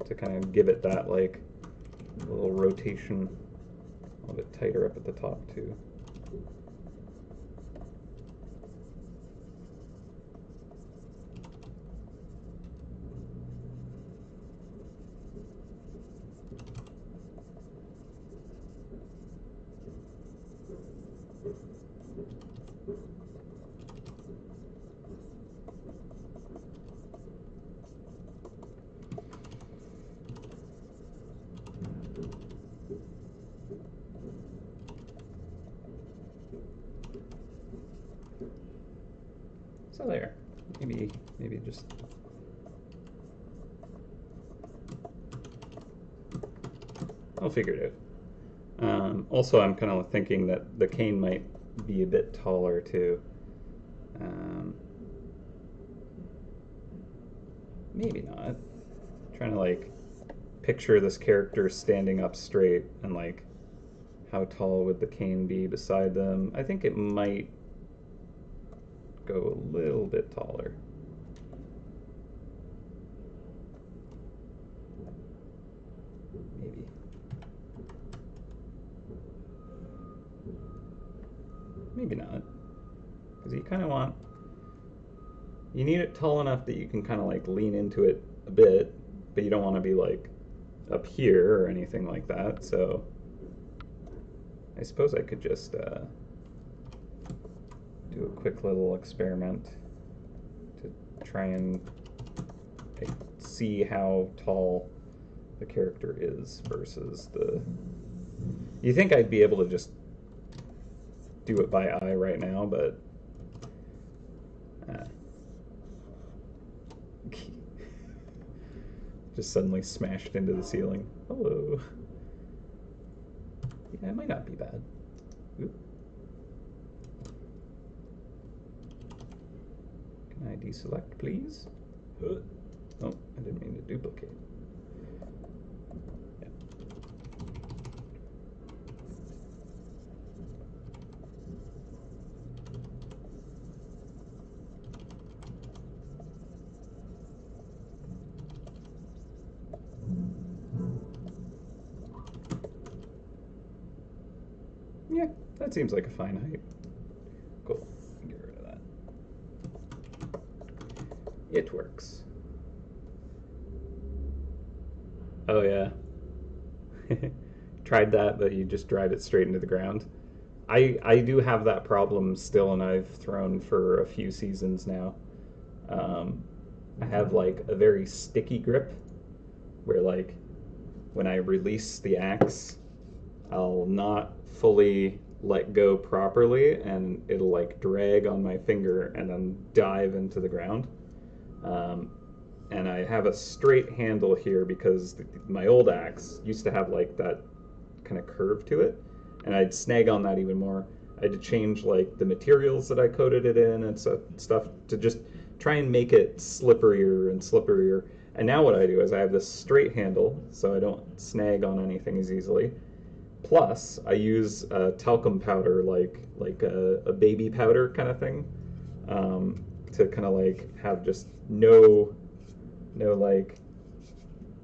to kind of give it that like little rotation, a little bit tighter up at the top too. So there, maybe just I'll figure it out. Also, I'm kind of thinking that the cane might be a bit taller too. Maybe not. I'm trying to like picture this character standing up straight and like how tall would the cane be beside them. I think it might go a little bit taller. Maybe. Maybe not. Because you kind of want, you need it tall enough that you can kind of like lean into it a bit, but you don't want to be like up here or anything like that. So I suppose I could just do a quick little experiment to try and see how tall the character is versus the... You think I'd be able to just do it by eye right now, but just suddenly smashed into the ceiling. Hello. Yeah, it might not be bad. Oop. Can I deselect, please? Oh, I didn't mean to duplicate. Yeah. Yeah, that seems like a fine height. Cool. Get rid of that. It works. Oh yeah. Tried that, but you just drive it straight into the ground. I do have that problem still, and I've thrown for a few seasons now. I have like a very sticky grip where like when I release the axe, I'll not fully let go properly, and it'll like drag on my finger and then dive into the ground. And I have a straight handle here because my old axe used to have like that kind of curve to it, and I'd snag on that even more. I had to change like the materials that I coated it in and stuff to just try and make it slipperier and slipperier. And now what I do is I have this straight handle so I don't snag on anything as easily. Plus, I use talcum powder, like a baby powder kind of thing, to kind of like have just no like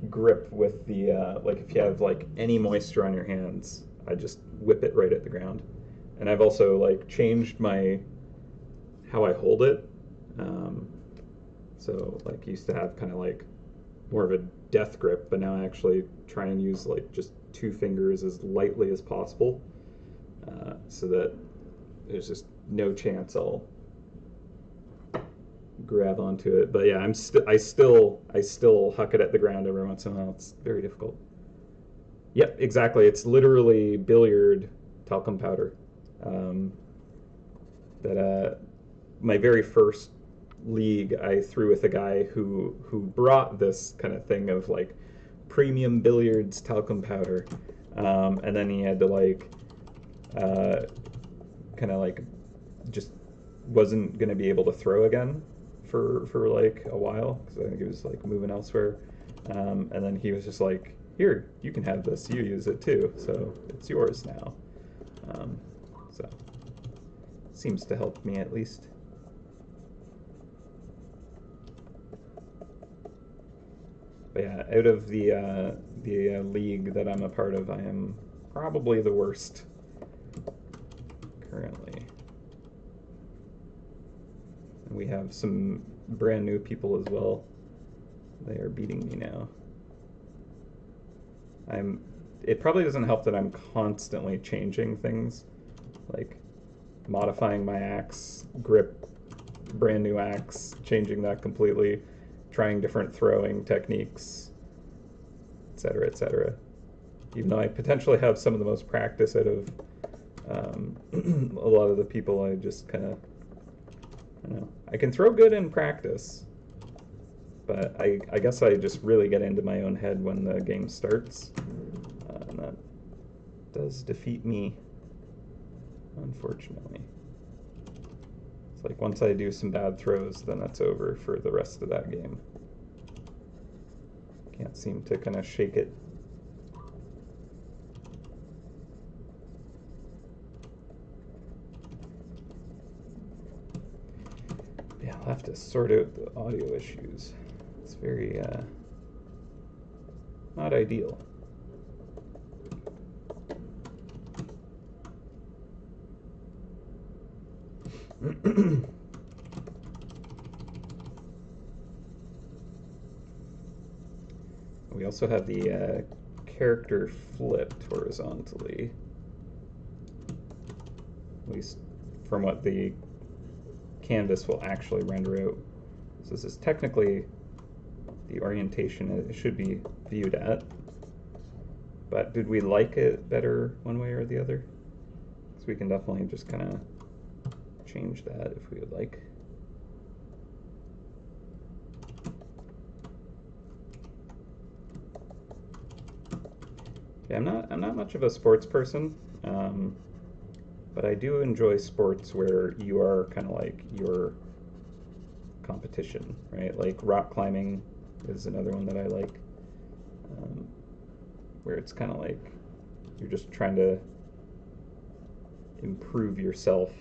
grip with the like if you have like any moisture on your hands, I just whip it right at the ground. And I've also like changed my how I hold it. So like used to have kind of like more of a death grip, but now I actually try and use like just 2 fingers as lightly as possible, so that there's just no chance I'll grab onto it. But yeah, I still huck it at the ground every once in a while. It's very difficult. Yep, exactly. It's literally billiard talcum powder. That my very first league I threw with a guy who brought this kind of thing of like premium billiards talcum powder, and then he had to like kind of like just wasn't going to be able to throw again for like a while because I think he was like moving elsewhere, and then he was just like, here, you can have this, you use it too, so it's yours now. So seems to help me at least. But yeah, out of the league that I'm a part of, I am probably the worst currently. And we have some brand new people as well. They are beating me now. It probably doesn't help that I'm constantly changing things, like modifying my axe grip, brand new axe, changing that completely, trying different throwing techniques, etc., etc. Even though I potentially have some of the most practice out of a lot of the people, I just kind of, I don't know. I can throw good in practice, but I guess I just really get into my own head when the game starts, and that does defeat me, unfortunately. It's like once I do some bad throws, then that's over for the rest of that game. Can't seem to kind of shake it. Yeah, I'll have to sort out the audio issues. It's very not ideal. We also have the character flipped horizontally, at least from what the canvas will actually render out. So this is technically the orientation it should be viewed at, but did we like it better one way or the other? So we can definitely just kind of change that if we would like. Yeah, I'm not much of a sports person, but I do enjoy sports where you are kind of like your competition, right? Like rock climbing is another one that I like, where it's kind of like you're just trying to improve yourself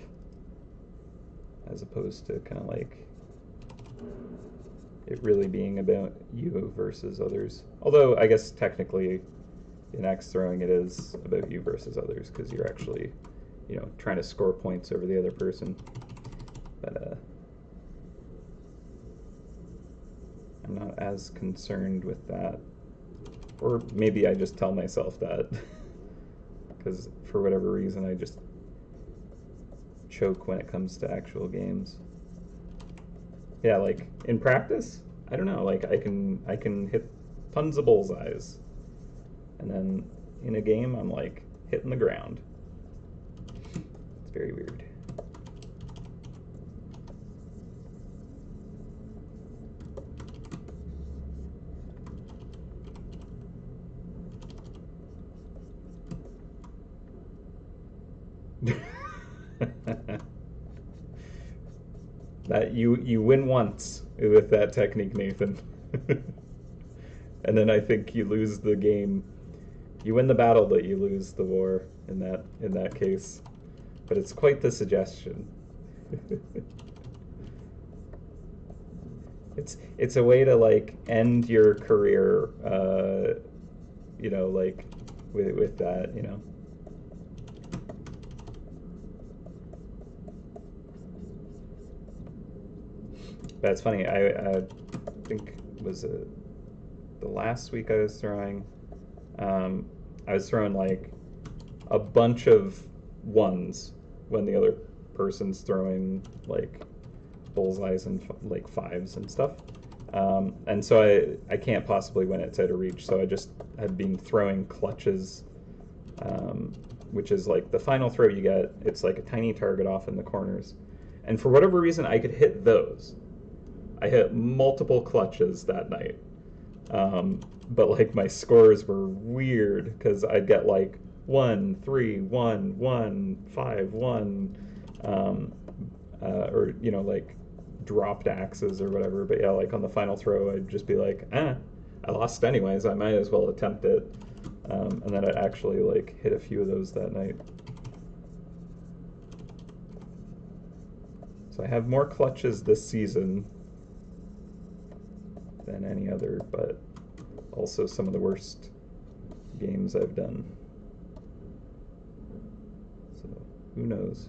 as opposed to kind of like it really being about you versus others. Although I guess technically in axe throwing it is about you versus others because you're actually, you know, trying to score points over the other person. But I'm not as concerned with that. Or maybe I just tell myself that because for whatever reason I just choke when it comes to actual games. Yeah, like in practice, I don't know, like I can hit tons of bullseyes. And then in a game I'm like hitting the ground. Very weird. That you win once with that technique, Nathan. And then I think you lose the game. You win the battle, but you lose the war in that case. But it's quite the suggestion. It's a way to like end your career, you know, like with that, you know. But it's funny. I think was the last week I was throwing. I was throwing like a bunch of ones when the other person's throwing like bullseyes and like fives and stuff. And so I can't possibly win it's out of reach. So I just had been throwing clutches, which is like the final throw you get. It's like a tiny target off in the corners. And for whatever reason, I could hit those. I hit multiple clutches that night. But like my scores were weird because I'd get like 1, 3, 1, 1, 5, 1, or you know, like dropped axes or whatever. But yeah, like on the final throw, I'd just be like, I lost anyways. I might as well attempt it. And then I'd actually like hit a few of those that night. So I have more clutches this season than any other, but also some of the worst games I've done. So who knows?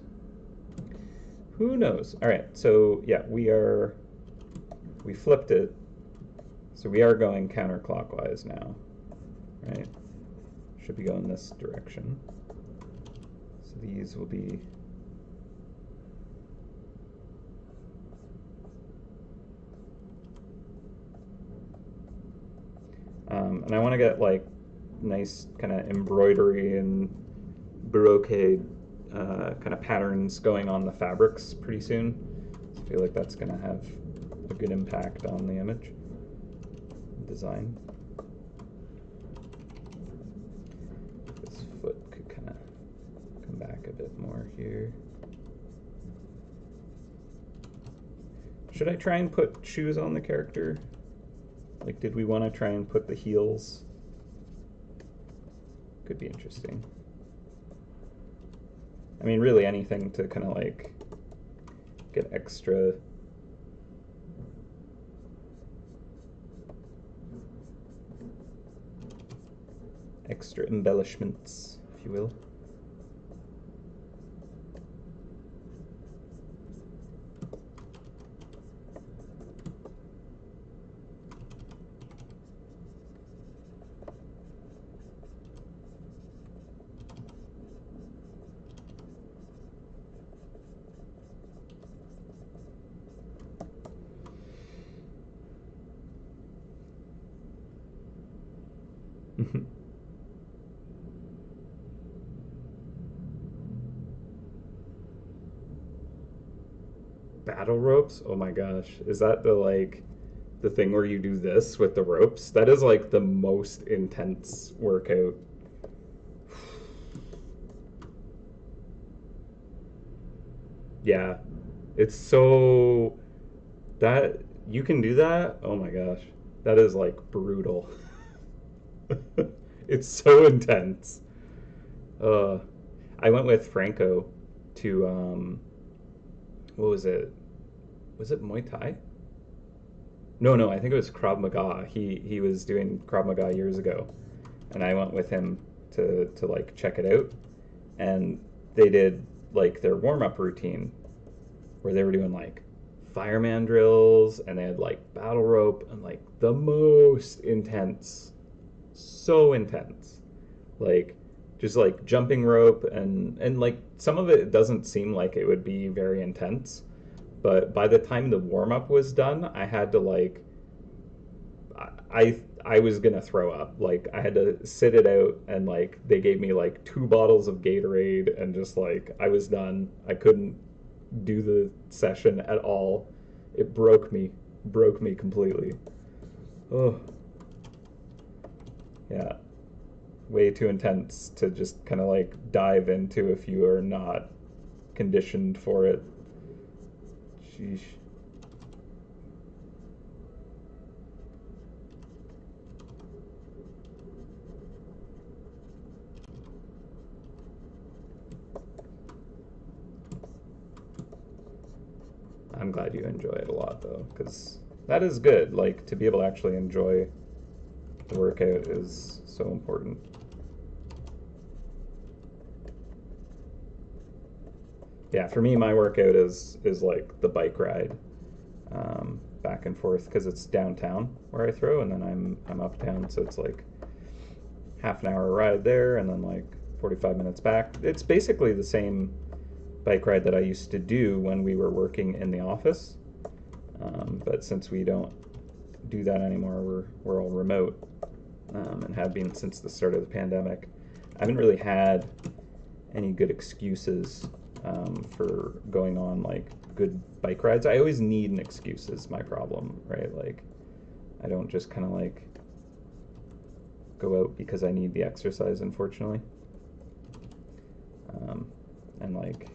Who knows? All right, so yeah, we flipped it. So we are going counterclockwise now, right? Should be going this direction. So these will be and I want to get like nice kind of embroidery and brocade kind of patterns going on the fabrics pretty soon. I feel like that's going to have a good impact on the image design. This foot could kind of come back a bit more here. Should I try and put shoes on the character? Like, did we want to try and put the heels? Could be interesting. I mean, really anything to kind of like get extra embellishments, if you will. Battle ropes? Oh my gosh. Is that the thing where you do this with the ropes? That is like the most intense workout. Yeah. It's so that you can do that? Oh my gosh. That is like brutal. It's so intense. I went with Franco to what was it? Was it Muay Thai? No, I think it was Krav Maga. He was doing Krav Maga years ago, and I went with him to like check it out. And they did like their warm up routine, where they were doing like fireman drills, and they had like battle rope and like the most intense, so intense, like just like jumping rope and like some of it doesn't seem like it would be very intense. But by the time the warm-up was done, I had to like, I I was gonna throw up. Like I had to sit it out, and like they gave me like 2 bottles of Gatorade, and just like I was done. I couldn't do the session at all. It broke me completely. Oh, yeah, way too intense to just kind of like dive into if you are not conditioned for it. Sheesh. I'm glad you enjoy it a lot though, because that is good. Like to be able to actually enjoy the workout is so important. Yeah, for me, my workout is like the bike ride, back and forth, because it's downtown where I throw, and then I'm uptown, so it's like half an hour ride there, and then like 45 minutes back. It's basically the same bike ride that I used to do when we were working in the office, but since we don't do that anymore, we're all remote, and have been since the start of the pandemic. I haven't really had any good excuses for going on like good bike rides. I always need an excuse is my problem, right? Like I don't just kind of like go out because I need the exercise, unfortunately. And like,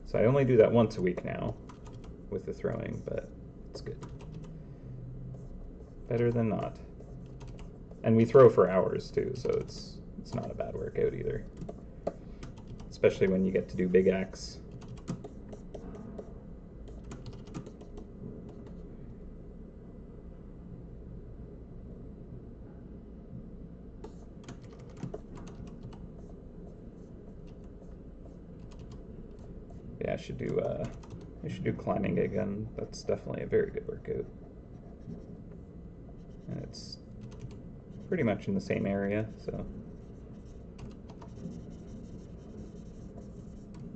so I only do that once a week now with the throwing, but it's good. Better than not. And we throw for hours too, so it's not a bad workout either. Especially when you get to do big acts. Yeah, I should do climbing again. That's definitely a very good workout. And it's pretty much in the same area, so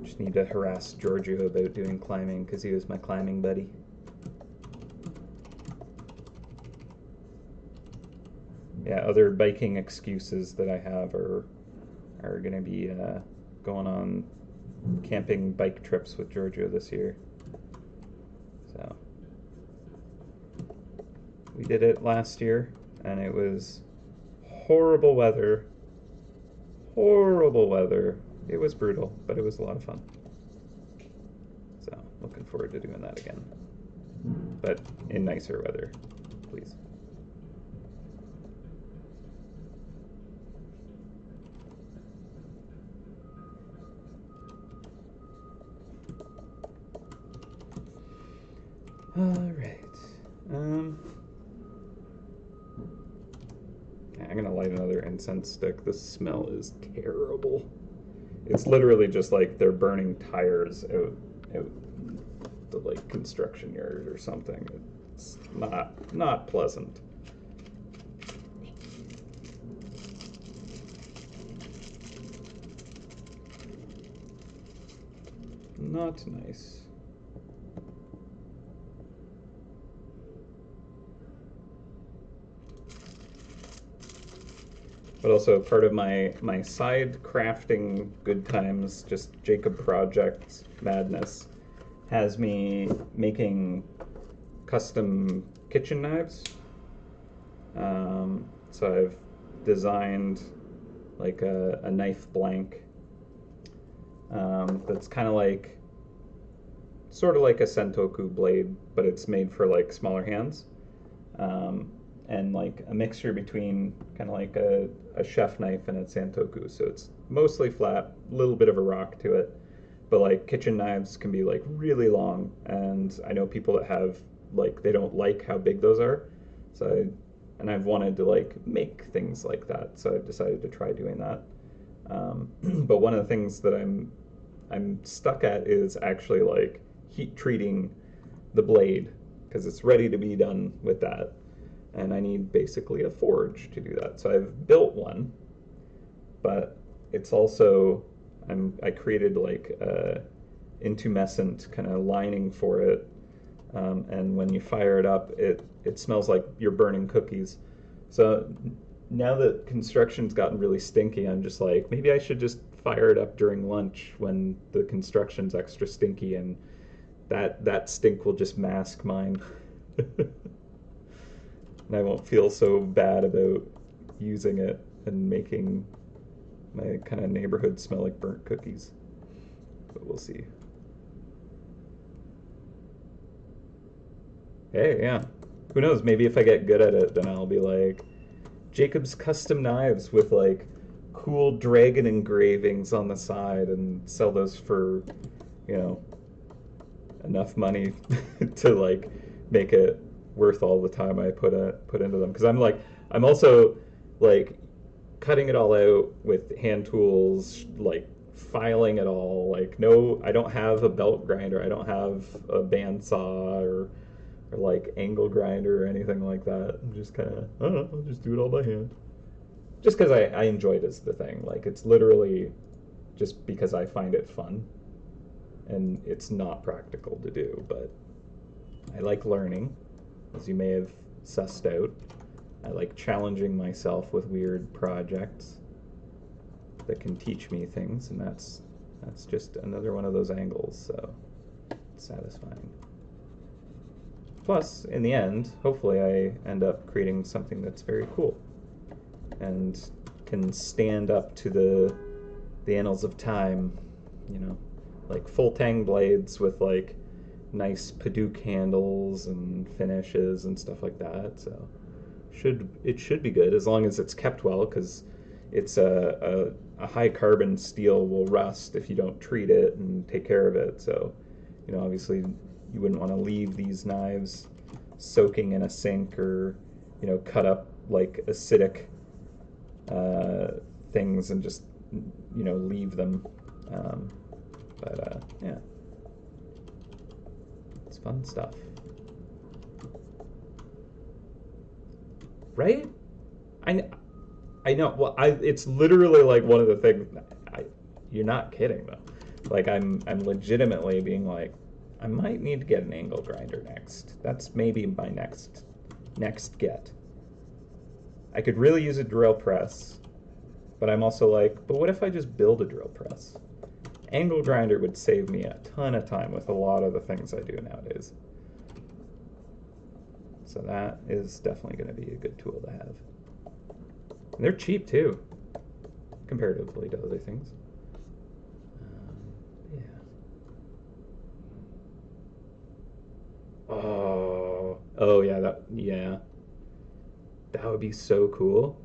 just need to harass Giorgio about doing climbing because he was my climbing buddy. Yeah, other biking excuses that I have are gonna be going on camping bike trips with Giorgio this year. So we did it last year, and it was horrible weather. Horrible weather. It was brutal, but it was a lot of fun. So looking forward to doing that again, but in nicer weather, please. All right. I'm gonna light another incense stick. This smell is terrible. It's literally just like they're burning tires out the like construction yard or something. It's not pleasant. Not nice. But also part of my side crafting good times, just Jacob project madness, has me making custom kitchen knives. So I've designed like a knife blank that's kind of like, sort of like a sentoku blade, but it's made for like smaller hands. And like a mixture between kind of like a chef knife and a santoku. So it's mostly flat, a little bit of a rock to it. But like kitchen knives can be like really long, and I know people that have like, they don't like how big those are. And I've wanted to like make things like that, so I've decided to try doing that. But one of the things that I'm stuck at is actually like heat treating the blade, because it's ready to be done with that. And I need basically a forge to do that. So I've built one, but it's also, I created like a intumescent kind of lining for it and when you fire it up, it smells like you're burning cookies. So now that construction's gotten really stinky, I'm just like, maybe I should just fire it up during lunch when the construction's extra stinky, and that stink will just mask mine. And I won't feel so bad about using it and making my kind of neighborhood smell like burnt cookies. But we'll see. Hey, yeah. Who knows? Maybe if I get good at it, then I'll be like, Jacob's Custom Knives with like cool dragon engravings on the side, and sell those for, you know, enough money to like make it worth all the time I put into them. Because I'm also like cutting it all out with hand tools, like filing it all. Like, no, I don't have a belt grinder, I don't have a bandsaw or like angle grinder or anything like that. I'm just kind of, I don't know, I'll just do it all by hand. Just because I enjoy it is the thing. Like, it's literally just because I find it fun, and it's not practical to do, but I like learning, as you may have sussed out. I like challenging myself with weird projects that can teach me things, and that's just another one of those angles, so it's satisfying. Plus, in the end, hopefully I end up creating something that's very cool and can stand up to the annals of time, you know, like full tang blades with like nice Paduke handles and finishes and stuff like that. So it should be good as long as it's kept well, because it's a high carbon steel will rust if you don't treat it and take care of it. So, you know, obviously you wouldn't want to leave these knives soaking in a sink, or, you know, cut up like acidic things and just, you know, leave them. Yeah, it's fun stuff, right? I know. Well, it's literally like one of the things. You're not kidding though. Like, I'm legitimately being like, I might need to get an angle grinder next. That's maybe my next get. I could really use a drill press, but I'm also like, but what if I just build a drill press? Angle grinder would save me a ton of time with a lot of the things I do nowadays. So that is definitely going to be a good tool to have. And they're cheap too, comparatively to other things. Yeah. Oh yeah, that would be so cool.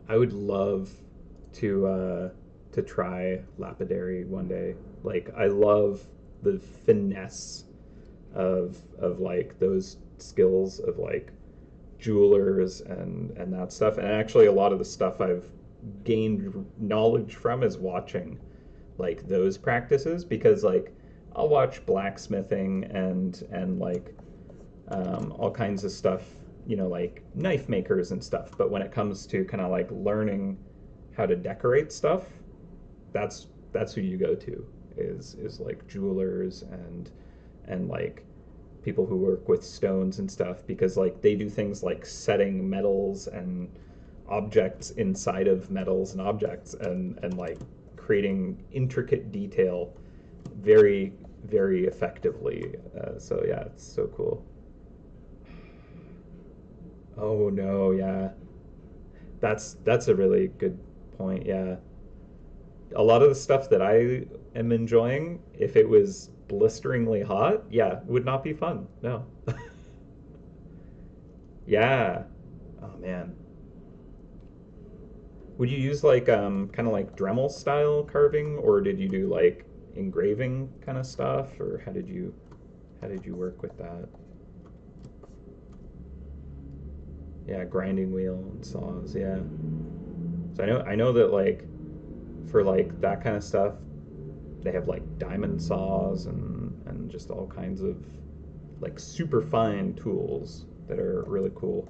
I would love to try lapidary one day. Like, I love the finesse of like those skills of like jewelers and that stuff. And actually, a lot of the stuff I've gained knowledge from is watching like those practices, because like I'll watch blacksmithing and like all kinds of stuff, you know, like knife makers and stuff. But when it comes to kind of like learning how to decorate stuff, that's who you go to, is like jewelers and like people who work with stones and stuff, because like they do things like setting metals and objects inside of metals and objects, and like creating intricate detail very, very effectively. So yeah, it's so cool. Oh no, yeah. That's a really good point, yeah. A lot of the stuff that I am enjoying, if it was blisteringly hot, yeah, would not be fun. No. Yeah. Oh man. Would you use like kind of like Dremel style carving, or did you do like engraving kind of stuff, or how did you work with that? Yeah, grinding wheel and saws, yeah. So I know that like for like that kind of stuff, they have like diamond saws and just all kinds of like super fine tools that are really cool.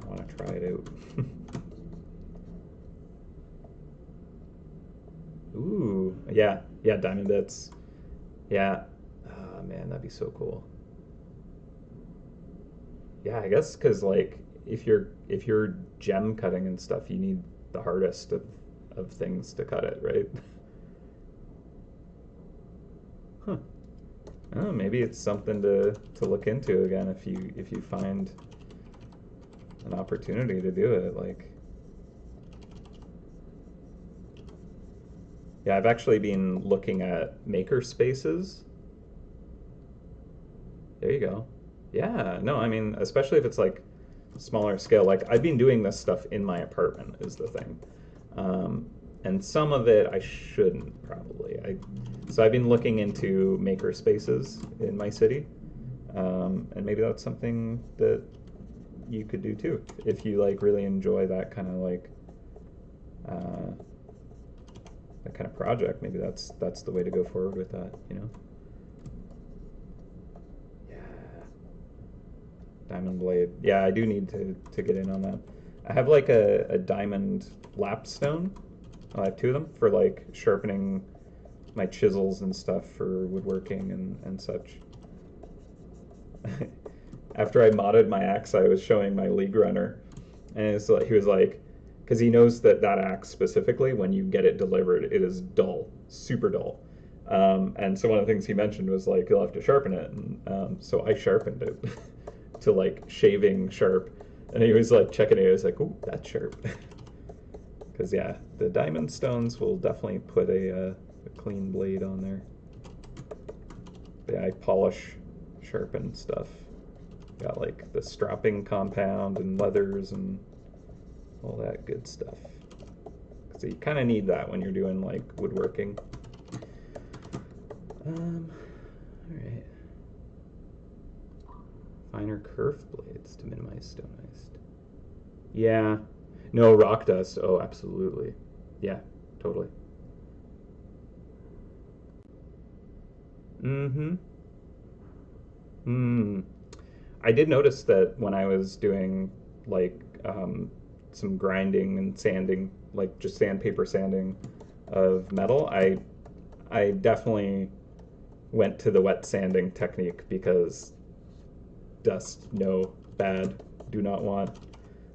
I want to try it out. Ooh, yeah. Yeah, diamond bits. Yeah. Oh, man, that'd be so cool. Yeah, I guess because like if you're gem cutting and stuff, you need the hardest of things to cut it, right? Huh. Oh, maybe it's something to look into again if you find an opportunity to do it. Like, yeah, I've actually been looking at maker spaces. There you go. Yeah, no, I mean, especially if it's like smaller scale. Like I've been doing this stuff in my apartment is the thing, and some of it I shouldn't probably. So I've been looking into maker spaces in my city, and maybe that's something that you could do too if you like really enjoy that kind of like uh, that kind of project. Maybe that's the way to go forward with that. You know. Yeah. Diamond blade. Yeah, I do need to get in on that. I have like a diamond lapse stone. I have two of them for like sharpening my chisels and stuff for woodworking and such. After I modded my axe, I was showing my league runner, and it's like, he was like, because he knows that that axe specifically, when you get it delivered, it is dull, super dull. And so one of the things he mentioned was like, you'll have to sharpen it. And so I sharpened it to like shaving sharp. And he was like checking it. He was like, ooh, that's sharp. Because yeah, the diamond stones will definitely put a clean blade on there. Yeah, I polish, sharpen stuff. Got like the strapping compound and leathers and all that good stuff. So you kind of need that when you're doing like woodworking. All right. Finer kerf blades to minimize stone ice. Yeah. No, rock dust. Oh, absolutely. Yeah, totally. Mm-hmm. Hmm. I did notice that when I was doing like some grinding and sanding, like just sandpaper sanding of metal, I definitely went to the wet sanding technique because dust, no, bad, do not want.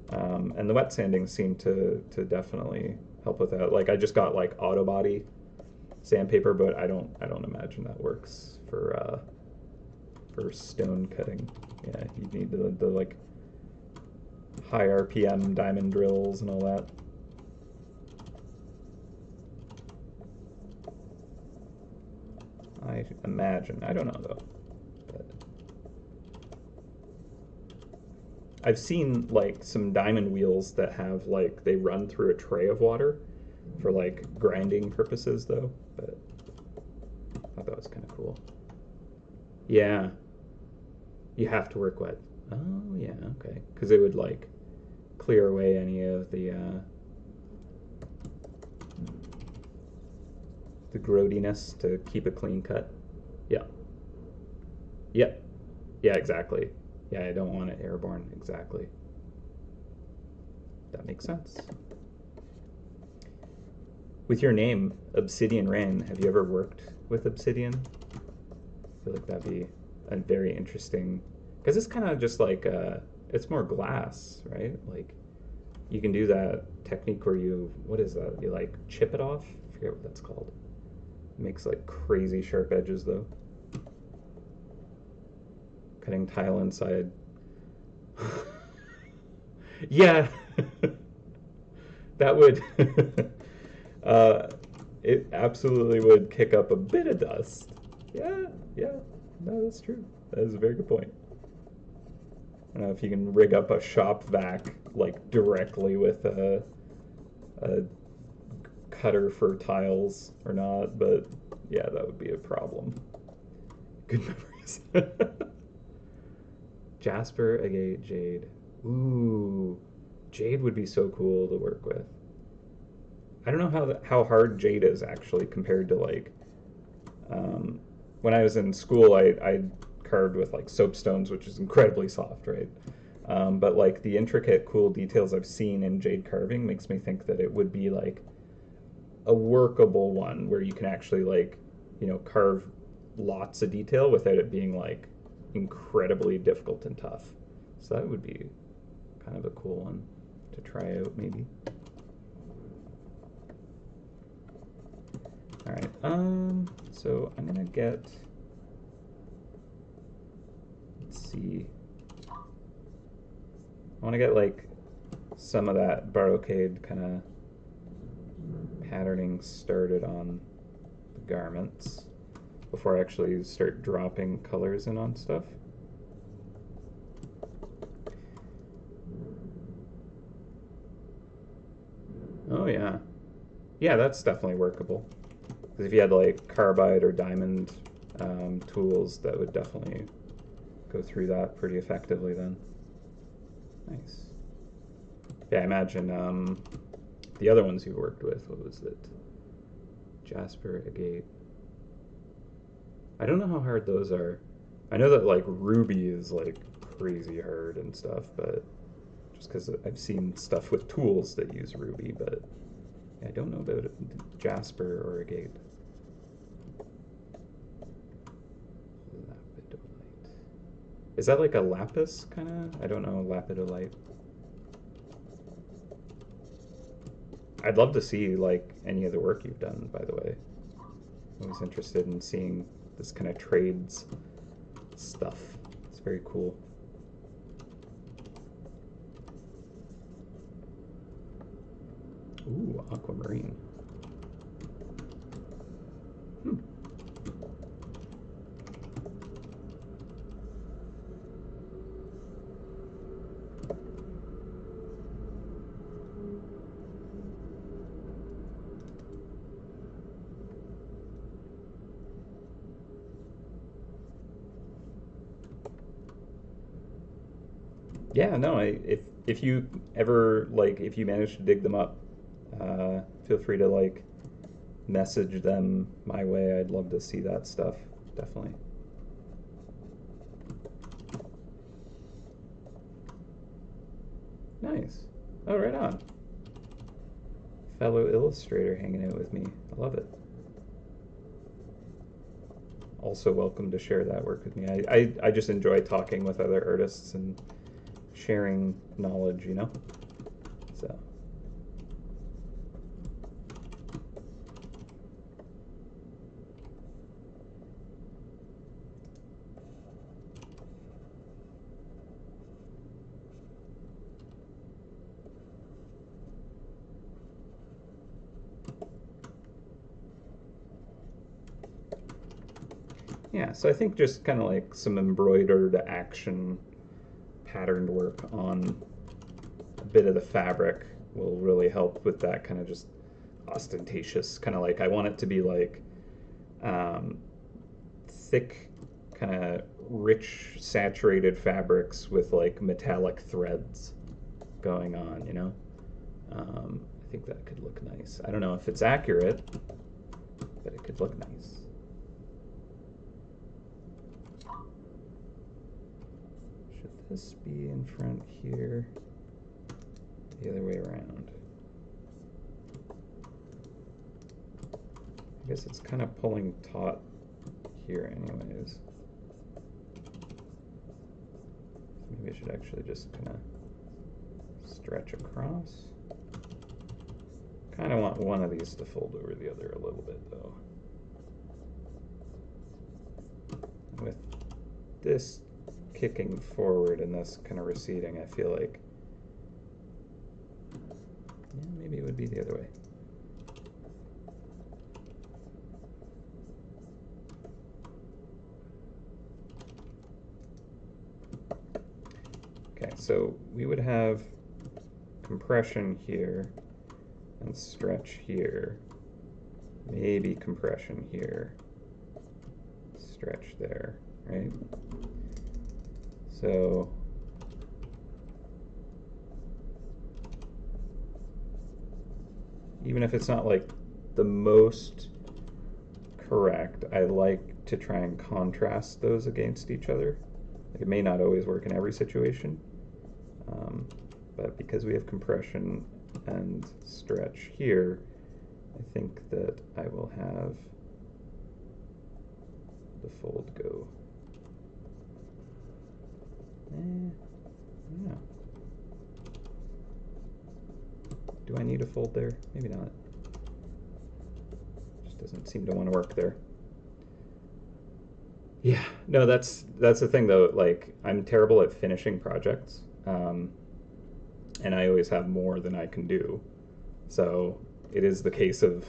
And the wet sanding seemed to definitely help with that. Like I just got like auto body sandpaper, but I don't imagine that works for stone cutting. Yeah, you need the like high RPM diamond drills and all that. I imagine. I don't know though. But I've seen like some diamond wheels that have like they run through a tray of water for like grinding purposes though. But I thought that was kind of cool. Yeah, you have to work wet. Oh yeah, okay. Because it would like clear away any of the growdiness to keep a clean cut. Yeah. Yep. Yeah, exactly. Yeah, I don't want it airborne. Exactly. That makes sense. With your name, Obsidian Rain, have you ever worked with Obsidian? I feel like that'd be a very interesting, because it's kind of just like it's more glass, right? Like you can do that technique where what is that? You like chip it off? I forget what that's called. It makes like crazy sharp edges though. Cutting tile inside. Yeah, that would. uh, it absolutely would kick up a bit of dust. Yeah, yeah, no, that's true. That is a very good point. I don't know if you can rig up a shop vac like directly with a cutter for tiles or not, but yeah, that would be a problem. Good memories. Jasper, agate, jade. Ooh, jade would be so cool to work with. I don't know how hard jade is actually compared to like when I was in school. I carved with like soapstones, which is incredibly soft, right? But like the intricate, cool details I've seen in jade carving makes me think that it would be like a workable one where you can actually like, you know, carve lots of detail without it being like incredibly difficult and tough. So that would be kind of a cool one to try out maybe. All right, so I'm gonna get, let's see, I wanna get like some of that barricade kind of patterning started on the garments before I actually start dropping colors in on stuff. Oh yeah. Yeah, that's definitely workable. Because if you had like carbide or diamond tools, that would definitely go through that pretty effectively then. Nice. Yeah, I imagine the other ones you worked with, what was it? Jasper, agate. I don't know how hard those are. I know that like ruby is like crazy hard and stuff, but just because I've seen stuff with tools that use ruby, but I don't know about jasper or agate. Lapidolite. Is that like a lapis kind of? I don't know, lapidolite. I'd love to see like any of the work you've done, by the way. I was interested in seeing this kind of trades stuff. It's very cool. Ooh, aquamarine. Yeah, no, if you ever like if you manage to dig them up, feel free to like message them my way. I'd love to see that stuff, definitely. Nice. Oh, right on. Fellow illustrator hanging out with me. I love it. Also welcome to share that work with me. I just enjoy talking with other artists and sharing knowledge, you know? So. Yeah, so I think just kind of like some embroidered action patterned work on a bit of the fabric will really help with that kind of just ostentatious kind of like I want it to be like thick kind of rich saturated fabrics with like metallic threads going on, you know. I think that could look nice. I don't know if it's accurate, but it could look nice. Should this be in front here? The other way around. I guess it's kind of pulling taut here anyways. Maybe I should actually just kind of stretch across. Kind of want one of these to fold over the other a little bit though. With this kicking forward and this kind of receding, I feel like maybe it would be the other way. Okay, so we would have compression here and stretch here, maybe compression here, stretch there, right? So even if it's not like the most correct, I like to try and contrast those against each other. Like it may not always work in every situation, but because we have compression and stretch here, I think that I will have the fold go. Yeah. Do I need a fold there? Maybe not. Just doesn't seem to want to work there. Yeah, no, that's the thing though. Like, I'm terrible at finishing projects, and I always have more than I can do. So it is the case of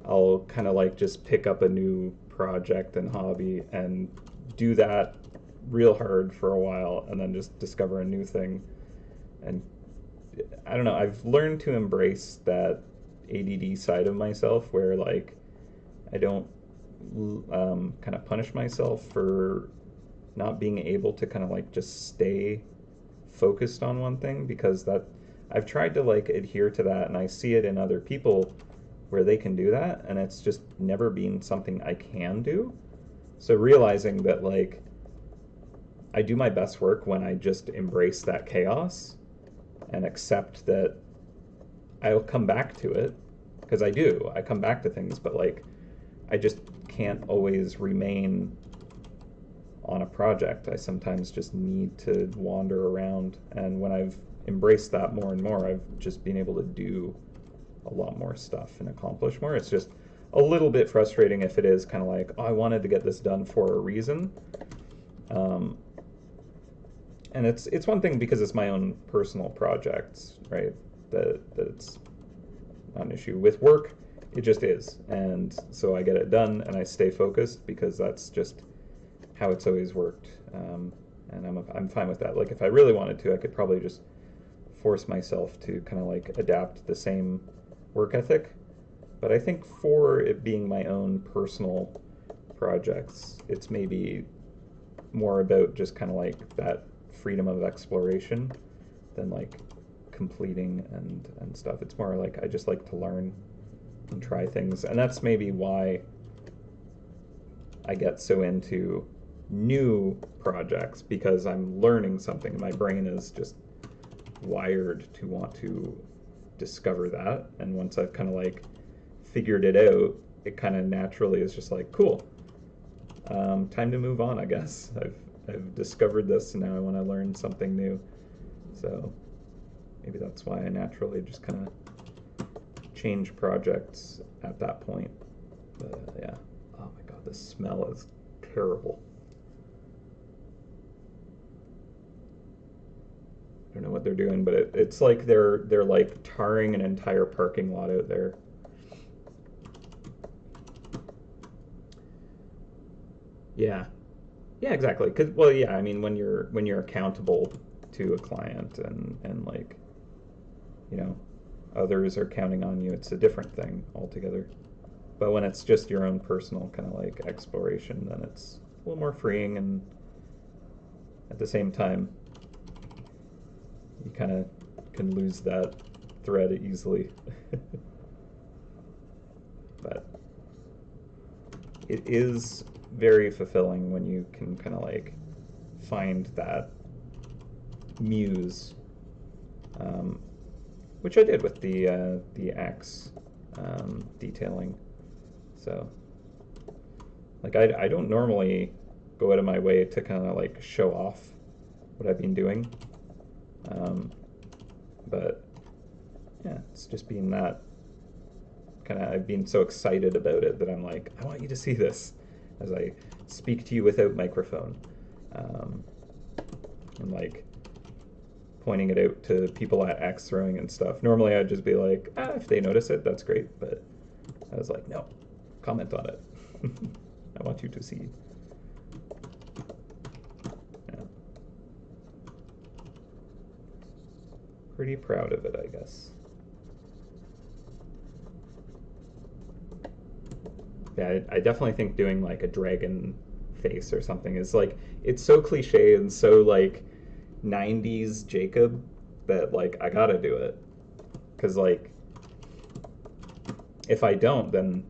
I'll kind of like just pick up a new project and hobby and do that real hard for a while, and then just discover a new thing. And I don't know, I've learned to embrace that ADD side of myself where like I don't kind of punish myself for not being able to kind of like just stay focused on one thing, because that I've tried to like adhere to that, and I see it in other people where they can do that, and it's just never been something I can do. So realizing that like I do my best work when I just embrace that chaos and accept that I'll come back to it, because I come back to things, but like I just can't always remain on a project. I sometimes just need to wander around, and when I've embraced that more and more, I've just been able to do a lot more stuff and accomplish more. It's just a little bit frustrating if it is kind of like, oh, I wanted to get this done for a reason. And it's one thing because it's my own personal projects, right? That it's not an issue. With work, it just is. And so I get it done and I stay focused because that's just how it's always worked. And I'm fine with that. Like if I really wanted to, I could probably just force myself to kind of like adapt the same work ethic. But I think for it being my own personal projects, it's maybe more about just kind of like that freedom of exploration than like completing and stuff. It's more like I just like to learn and try things, and that's maybe why I get so into new projects, because I'm learning something. My brain is just wired to want to discover that, and once I've kind of like figured it out, it kind of naturally is just like, cool, time to move on, I guess. I've discovered this, and now I want to learn something new. So maybe that's why I naturally just kind of change projects at that point. But yeah, oh my god, the smell is terrible. I don't know what they're doing, but it's like they're like tarring an entire parking lot out there. Yeah. Yeah, exactly. 'Cause, well, yeah, I mean, when you're accountable to a client and like, you know, others are counting on you, it's a different thing altogether. But when it's just your own personal kind of like exploration, then it's a little more freeing, and at the same time, you kind of can lose that thread easily. But it is very fulfilling when you can kind of like find that muse, which I did with the axe detailing. So like I don't normally go out of my way to kind of like show off what I've been doing, but yeah, it's just been that kind of, I've been so excited about it that I'm like, I want you to see this as I speak to you without microphone, and like pointing it out to people at axe throwing and stuff. Normally I'd just be like, if they notice it, that's great, but I was like, no, comment on it. I want you to see. Yeah. Pretty proud of it, I guess. Yeah, I definitely think doing like a dragon face or something is like, it's so cliche and so like 90s Jacob that like I gotta do it, because like if I don't, then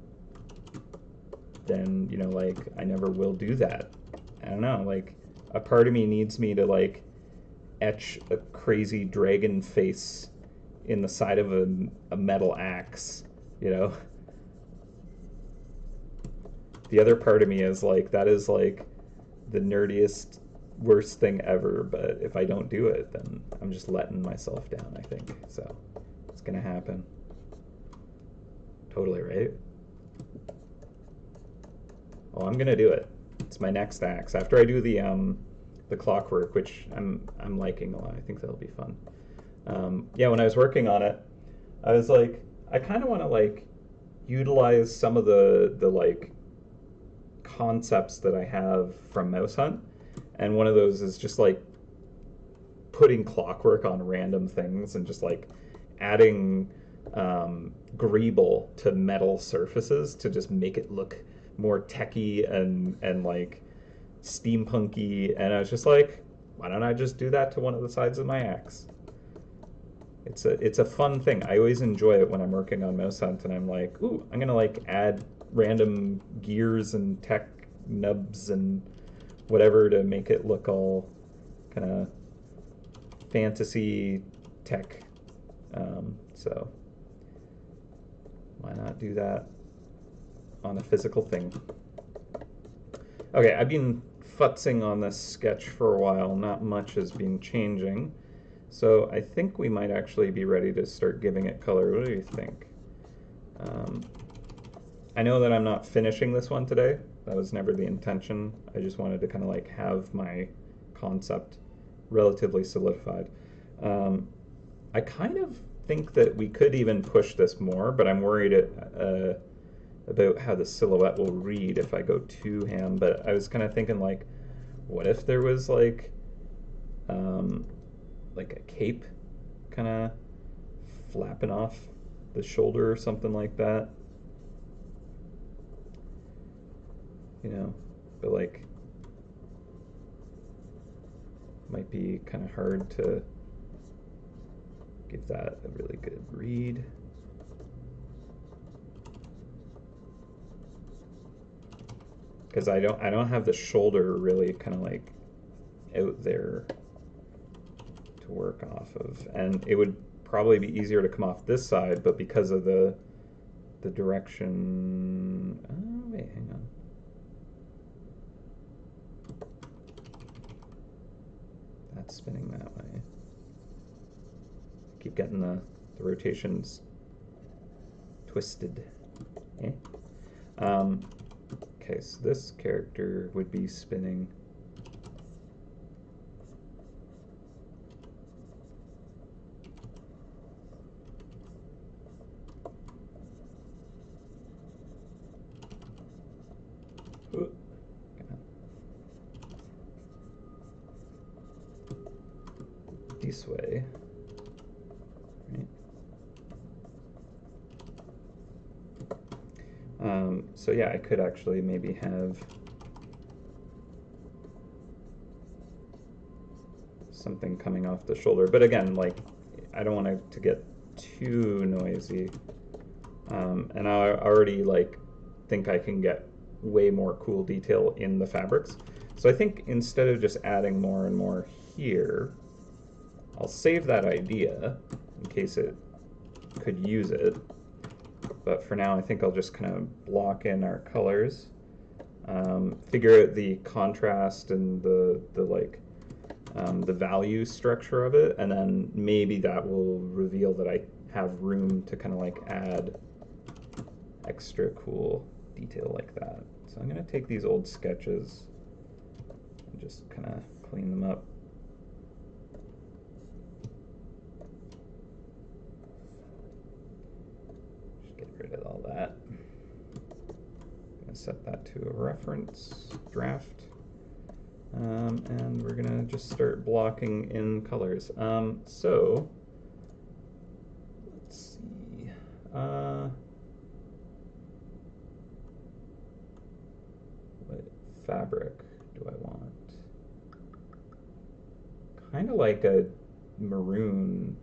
you know, like I never will do that. I don't know, like a part of me needs me to like etch a crazy dragon face in the side of a metal axe you know? The other part of me is like, that is like the nerdiest, worst thing ever, but if I don't do it, then I'm just letting myself down, I think. So it's gonna happen. Totally, right? Well, I'm gonna do it. It's my next axe. After I do the clockwork, which I'm liking a lot. I think that'll be fun. Yeah, when I was working on it, I was like, I kind of want to like utilize some of the like concepts that I have from MouseHunt, and one of those is just like putting clockwork on random things and just like adding greeble to metal surfaces to just make it look more techy and like steampunky. And I was just like, why don't I just do that to one of the sides of my axe? It's a fun thing. I always enjoy it when I'm working on MouseHunt and I'm like, ooh, I'm gonna like add random gears and tech nubs and whatever to make it look all kind of fantasy tech. So why not do that on a physical thing? Okay, I've been futzing on this sketch for a while. Not much has been changing. So I think we might actually be ready to start giving it color. What do you think? I know that I'm not finishing this one today. That was never the intention. I just wanted to kind of like have my concept relatively solidified. I kind of think that we could even push this more, but I'm worried about how the silhouette will read if I go too ham. But I was kind of thinking like, what if there was like a cape kind of flapping off the shoulder or something like that, you know, but like might be kind of hard to give that a really good read. Because I don't have the shoulder really kind of like out there to work off of, and it would probably be easier to come off this side, but because of the direction, oh wait, hang on. That's spinning that way. Keep getting the rotations twisted. Eh? Okay, so this character would be spinning this way, right? So yeah, I could actually maybe have something coming off the shoulder, but again, like I don't want it to get too noisy, and I already like think I can get way more cool detail in the fabrics. So I think instead of just adding more and more here, I'll save that idea in case it could use it. But for now, I think I'll just kind of block in our colors, figure out the contrast and the value structure of it, and then maybe that will reveal that I have room to kind of like add extra cool detail like that. So I'm going to take these old sketches and just kind of clean them up. Get rid of all that. I'm going to set that to a reference draft. And we're going to just start blocking in colors. So, let's see. What fabric do I want? Kind of like a maroon.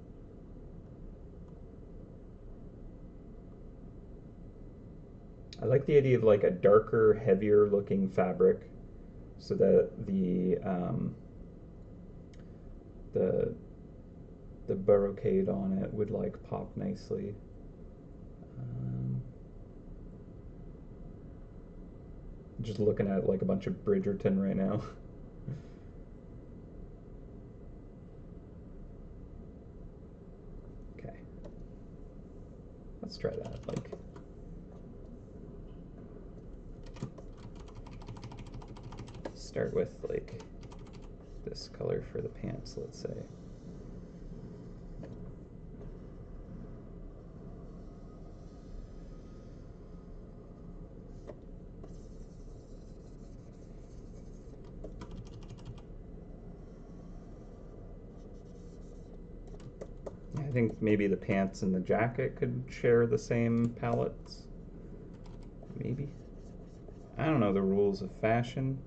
I like the idea of like a darker, heavier looking fabric, so that the brocade on it would like pop nicely. Just looking at like a bunch of Bridgerton right now. Okay. Let's try that. Like, start with like this color for the pants, let's say. I think maybe the pants and the jacket could share the same palettes. Maybe. I don't know the rules of fashion.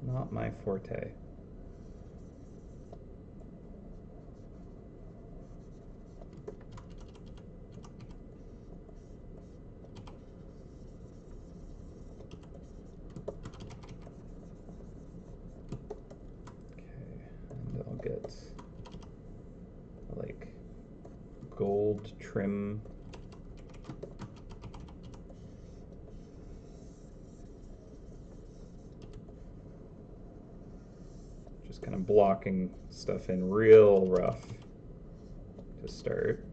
Not my forte. Get like gold trim. Just kind of blocking stuff in real rough to start.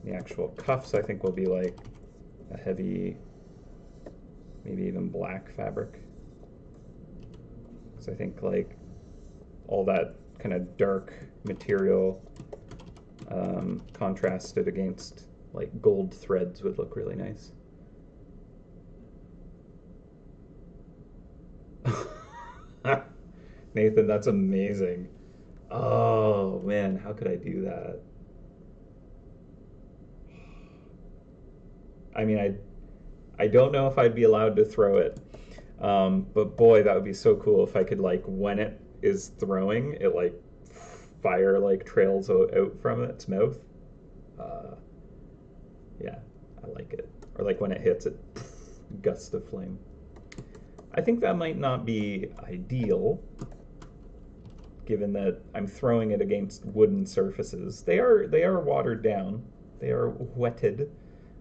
The actual cuffs I think will be like a heavy, maybe even black fabric. I think like all that kind of dark material contrasted against like gold threads would look really nice. Nathan, that's amazing. Oh man, how could I do that? I mean, I don't know if I'd be allowed to throw it. But boy, that would be so cool if I could, like, when it is throwing, it, like, fire, like, trails out from its mouth. Yeah, I like it. Or, like, when it hits it, gust of flame. I think that might not be ideal, given that I'm throwing it against wooden surfaces. They are watered down. They are wetted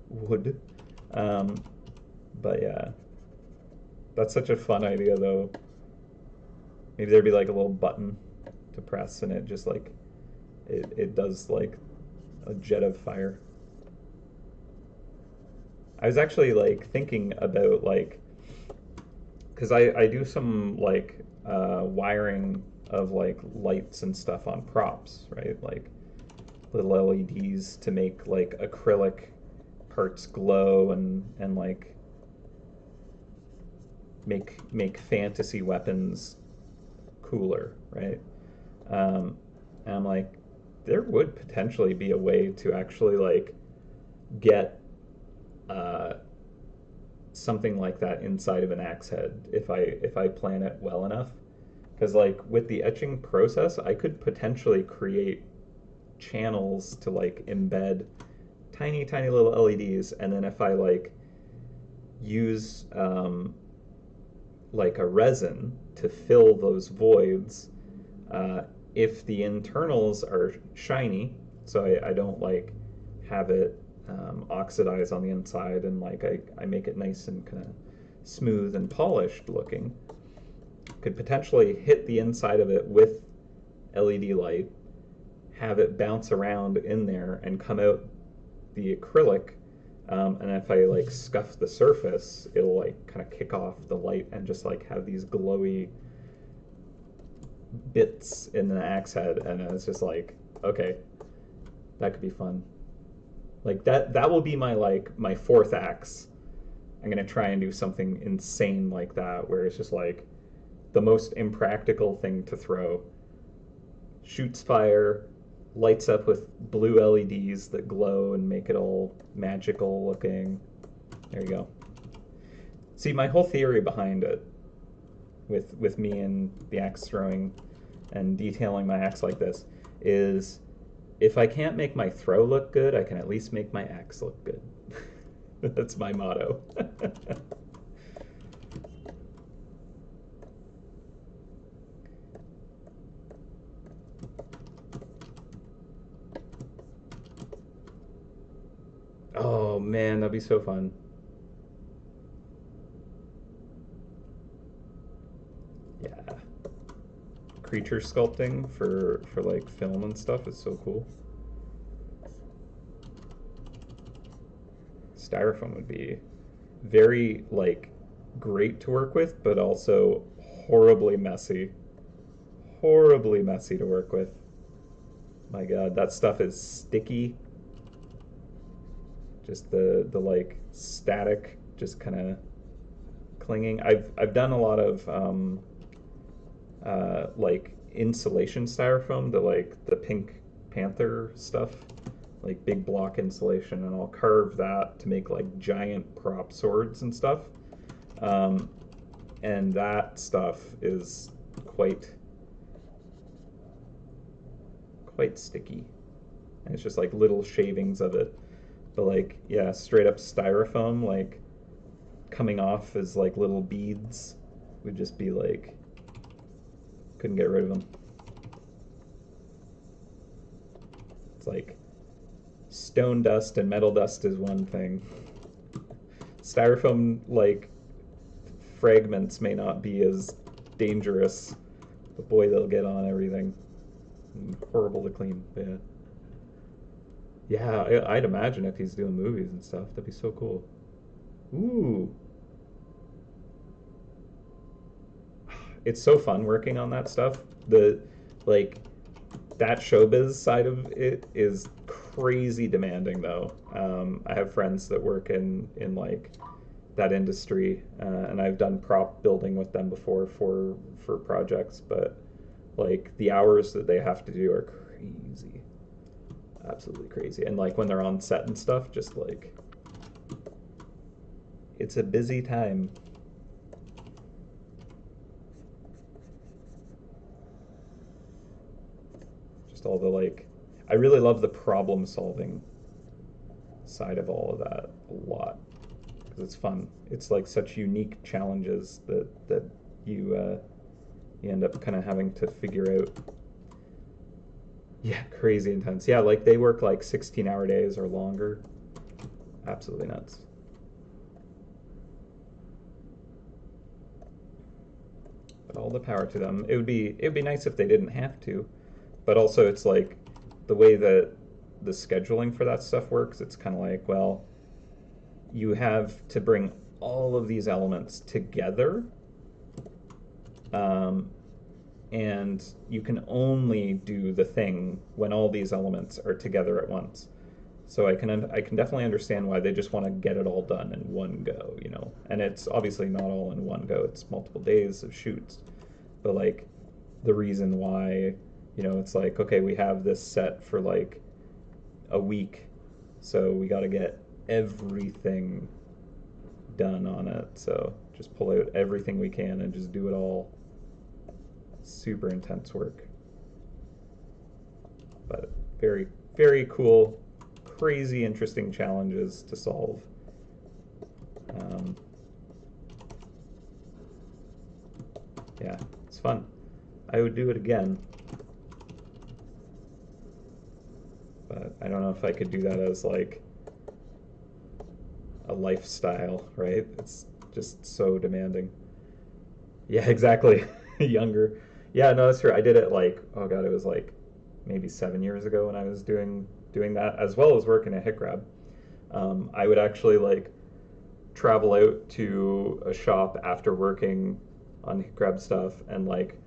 wood. But yeah. That's such a fun idea, though. Maybe there'd be like a little button to press, and it just like it does like a jet of fire. I was actually like thinking about like, because I do some like wiring of like lights and stuff on props, right? Like little LEDs to make like acrylic parts glow and like make fantasy weapons cooler, right? And I'm like, there would potentially be a way to actually like get something like that inside of an axe head if I plan it well enough. Because like with the etching process, I could potentially create channels to like embed tiny little LEDs, and then if I like use like a resin to fill those voids, if the internals are shiny, so I don't like have it oxidize on the inside, and like I make it nice and kind of smooth and polished looking, could potentially hit the inside of it with LED light, have it bounce around in there and come out the acrylic, and if I like scuff the surface, it'll like kind of kick off the light and just like have these glowy bits in the axe head, and it's just like, okay, that could be fun. Like that will be my like my fourth axe. I'm gonna try and do something insane like that, where it's just like the most impractical thing to throw. Shoots fire, lights up with blue LEDs that glow and make it all magical looking. There you go. See, my whole theory behind it, with me and the axe throwing and detailing my axe like this, is if I can't make my throw look good, I can at least make my axe look good. That's my motto. man, that'd be so fun. Yeah. Creature sculpting for like film and stuff is so cool. Styrofoam would be very like great to work with, but also horribly messy. Horribly messy to work with. My God, that stuff is sticky. Just the like static, just kind of clinging. I've done a lot of like insulation styrofoam, the Pink Panther stuff, like big block insulation, and I'll carve that to make like giant prop swords and stuff. And that stuff is quite sticky, and it's just like little shavings of it. But like, yeah, straight up styrofoam, like coming off as like little beads, would just be like, couldn't get rid of them. It's like stone dust and metal dust is one thing. Styrofoam like fragments may not be as dangerous, but boy, they'll get on everything. And horrible to clean. Yeah. Yeah, I'd imagine if he's doing movies and stuff, that'd be so cool. Ooh. It's so fun working on that stuff. Like that showbiz side of it is crazy demanding though. I have friends that work in like that industry, and I've done prop building with them before for projects, but like the hours that they have to do are crazy. Absolutely crazy. And like when they're on set and stuff, just like it's a busy time. Just all the like, I really love the problem solving side of all of that a lot because it's fun. It's like such unique challenges that you end up kind of having to figure out. Yeah, crazy intense. Yeah, like they work like 16-hour days or longer. Absolutely nuts. But all the power to them. It would be nice if they didn't have to, but also it's like the way that the scheduling for that stuff works, it's kind of like, well, you have to bring all of these elements together, and you can only do the thing when all these elements are together at once. So I can definitely understand why they just want to get it all done in one go, you know. And it's obviously not all in one go. It's multiple days of shoots. But like the reason why, you know, it's like, okay, we have this set for like a week, so we got to get everything done on it. So just pull out everything we can and just do it all. Super intense work, but very, very cool, crazy interesting challenges to solve. Yeah, it's fun. I would do it again, but I don't know if I could do that as like a lifestyle, right? It's just so demanding. Yeah, exactly. Younger. Yeah, no, that's true. I did it like, oh god, it was like maybe 7 years ago when I was doing that, as well as working at HitGrab. I would actually like travel out to a shop after working on HitGrab stuff and like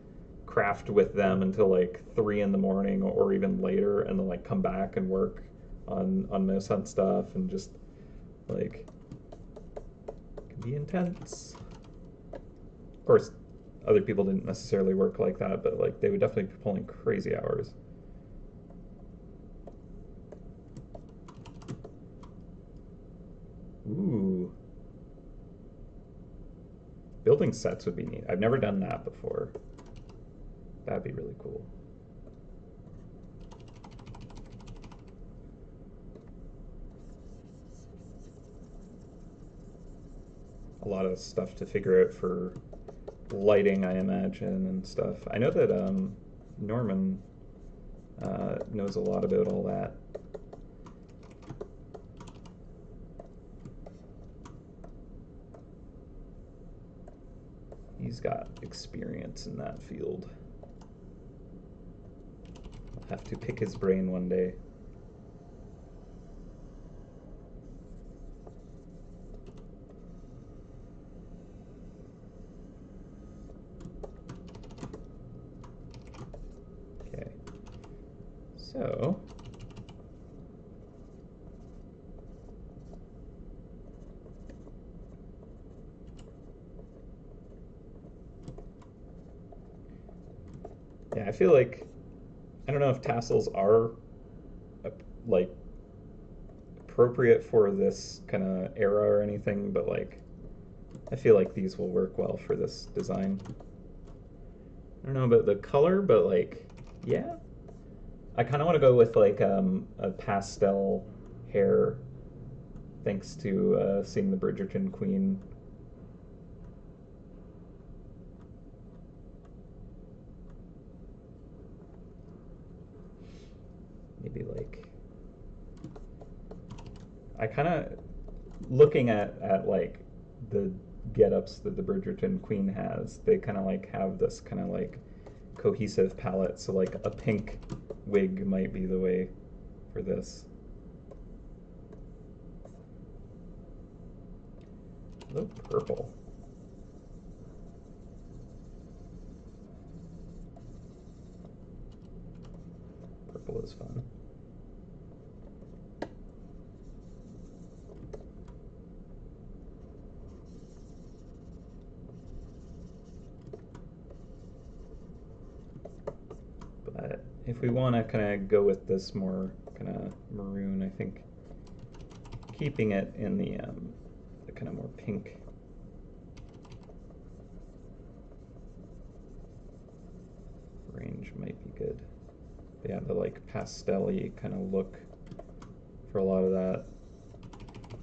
craft with them until like 3 in the morning or even later, and then like come back and work on MouseHunt stuff, and just like it can be intense. Of course, other people didn't necessarily work like that, but like they would definitely be pulling crazy hours. Ooh. Building sets would be neat. I've never done that before. That'd be really cool. A lot of stuff to figure out for lighting, I imagine, and stuff. I know that Norman knows a lot about all that. He's got experience in that field. I'll have to pick his brain one day. Okay. So yeah, I feel like, I don't know if tassels are like appropriate for this kind of era or anything, but like I feel like these will work well for this design. I don't know about the color, but like, yeah. I kind of want to go with like a pastel hair, thanks to seeing the Bridgerton Queen. Maybe like, I kind of, looking at like the get-ups that the Bridgerton Queen has, they kind of like have this kind of like cohesive palette, so like a pink wig might be the way for this. A little purple. Purple is fun. But if we want to kind of go with this more kind of maroon, I think keeping it in the kind of more pink range might be good. But yeah, the like pastel-y kind of look for a lot of that.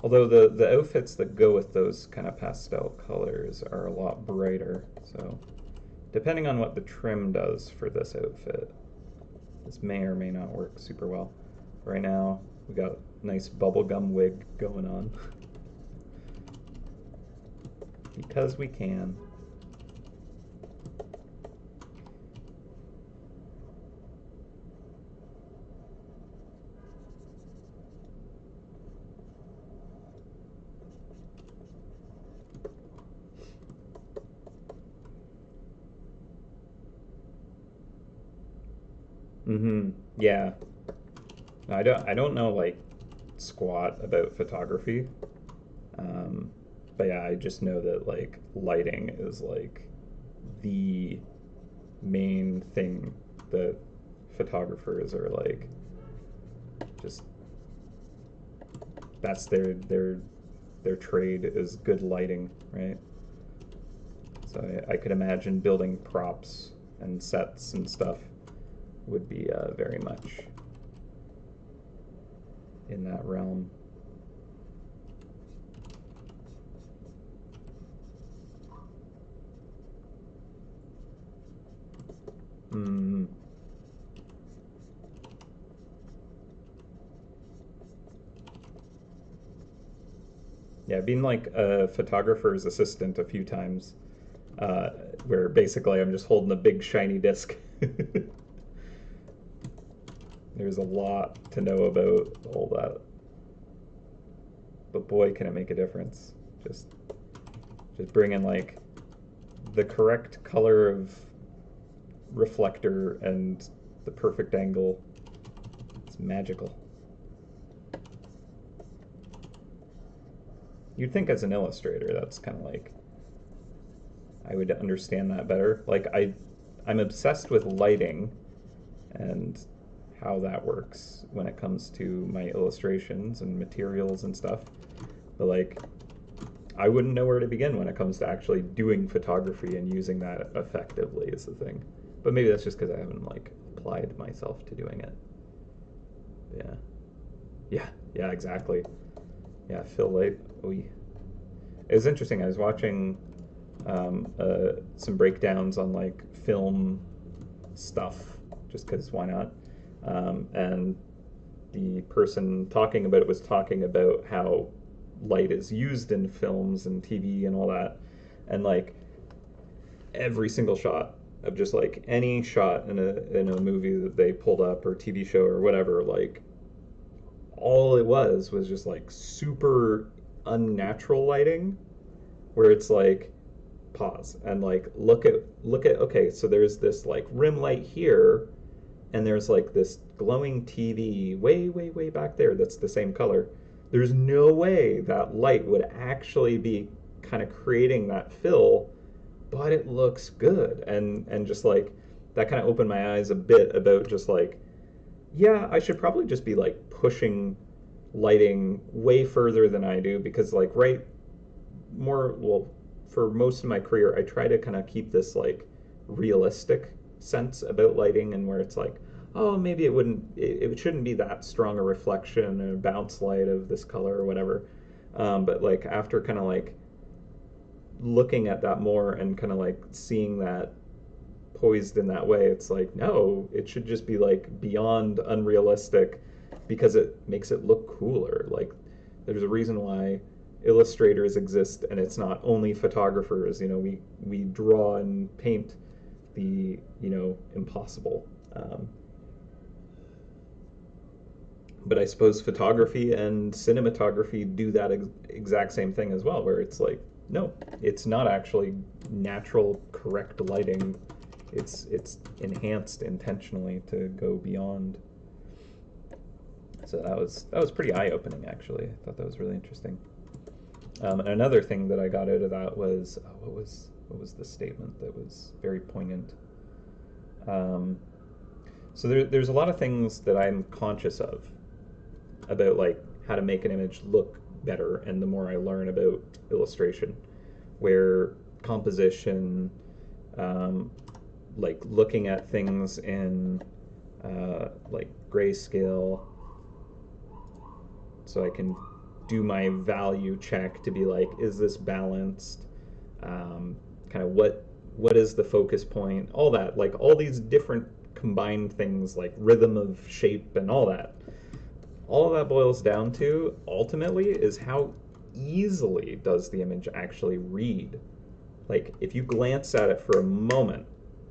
Although the outfits that go with those kind of pastel colors are a lot brighter, so depending on what the trim does for this outfit, this may or may not work super well. Right now, we got a nice bubblegum wig going on. Because we can. Yeah. I don't know like squat about photography. But yeah, I just know that like lighting is like the main thing that photographers are like, just that's their trade is good lighting, right? So I could imagine building props and sets and stuff would be very much in that realm. Yeah, being like a photographer's assistant a few times, where basically I'm just holding a big shiny disc. There's a lot to know about all that. But boy, can it make a difference. Just bring in like the correct color of reflector and the perfect angle. It's magical. You'd think as an illustrator that's kind of like, I would understand that better. Like I'm obsessed with lighting and how that works when it comes to my illustrations and materials and stuff. But like, I wouldn't know where to begin when it comes to actually doing photography and using that effectively is the thing. But maybe that's just because I haven't like applied myself to doing it. Yeah, exactly. Yeah, fill light. It was interesting. I was watching some breakdowns on like film stuff, just because why not? And the person talking about it was talking about how light is used in films and TV and all that, and like every single shot of just like any shot in a movie that they pulled up or TV show or whatever, like all it was just like super unnatural lighting where it's like pause and like look at okay, so there's this like rim light here and there's like this glowing TV way back there that's the same color. There's no way that light would actually be kind of creating that fill, but it looks good. And just like that kind of opened my eyes a bit about just like, yeah, I should probably just be like pushing lighting way further than I do because like for most of my career I try to kind of keep this like realistic sense about lighting and where it's like, oh, maybe it shouldn't be that strong a reflection or bounce light of this color or whatever. But like after kind of like looking at that more and kind of like seeing that poised in that way, it's like, no, it should just be like beyond unrealistic because it makes it look cooler. Like there's a reason why illustrators exist and it's not only photographers. You know, we draw and paint the, you know, impossible. But I suppose photography and cinematography do that exact same thing as well, where it's like, no, it's not actually natural, correct lighting. It's enhanced intentionally to go beyond. So that was pretty eye-opening, actually. I thought that was really interesting. And another thing that I got out of that was what was the statement that was very poignant? So there's a lot of things that I'm conscious of about like how to make an image look better, and the more I learn about illustration, where composition, like looking at things in like grayscale, so I can do my value check to be like, is this balanced? Kind of what is the focus point? All that, like all these different combined things, like rhythm of shape and all that. All of that boils down to ultimately is how easily does the image actually read. Like if you glance at it for a moment,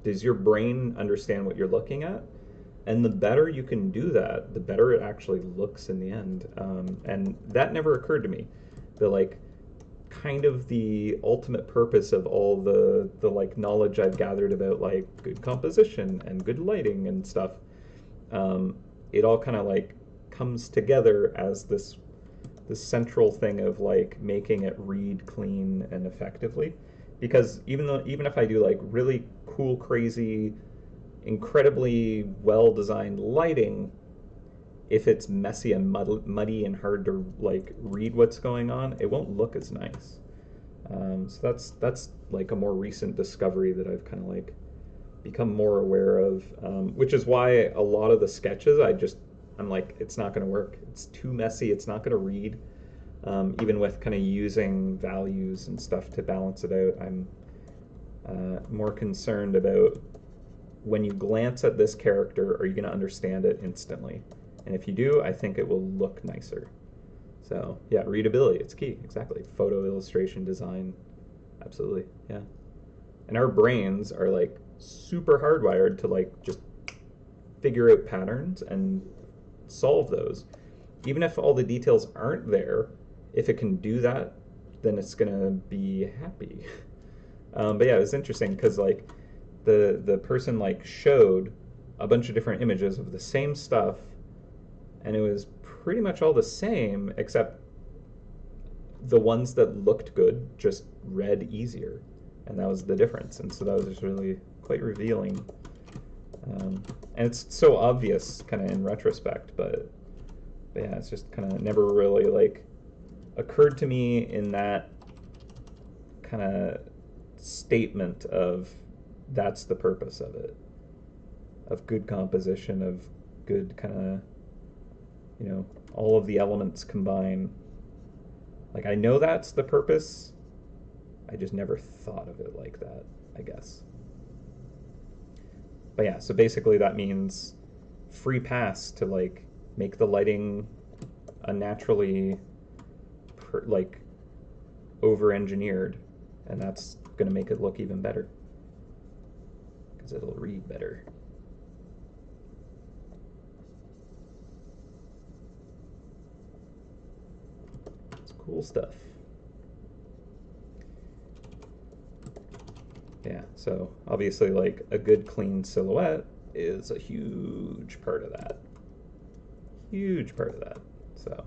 does your brain understand what you're looking at? And the better you can do that, the better it actually looks in the end. And that never occurred to me. The like kind of the ultimate purpose of all the like knowledge I've gathered about like good composition and good lighting and stuff, it all kind of like comes together as this central thing of like making it read clean and effectively. Because even if I do like really cool, crazy, incredibly well designed lighting, if it's messy and muddy and hard to like read what's going on, it won't look as nice. So that's like a more recent discovery that I've kind of like become more aware of, which is why a lot of the sketches I'm like, it's not going to work. It's too messy. It's not going to read. Even with kind of using values and stuff to balance it out, I'm more concerned about when you glance at this character, are you going to understand it instantly? And if you do, I think it will look nicer. So yeah, readability, it's key. Exactly. Photo, illustration, design. Absolutely. Yeah. And our brains are like super hardwired to like just figure out patterns and solve those. Even if all the details aren't there, if it can do that, then it's gonna be happy. But yeah, it was interesting because like the person like showed a bunch of different images of the same stuff, and it was pretty much all the same except the ones that looked good just read easier, and that was the difference. And so that was just really quite revealing. And it's so obvious kind of in retrospect, but yeah, it's just kind of never really like occurred to me in that kind of statement of that's the purpose of it, of good composition, of good kind of, you know, all of the elements combine. Like I know that's the purpose, I just never thought of it like that, I guess. But yeah, so basically that means free pass to like make the lighting unnaturally like over-engineered, and that's going to make it look even better. because it'll read better. It's cool stuff. Yeah, so obviously like a good clean silhouette is a huge part of that. Huge part of that. So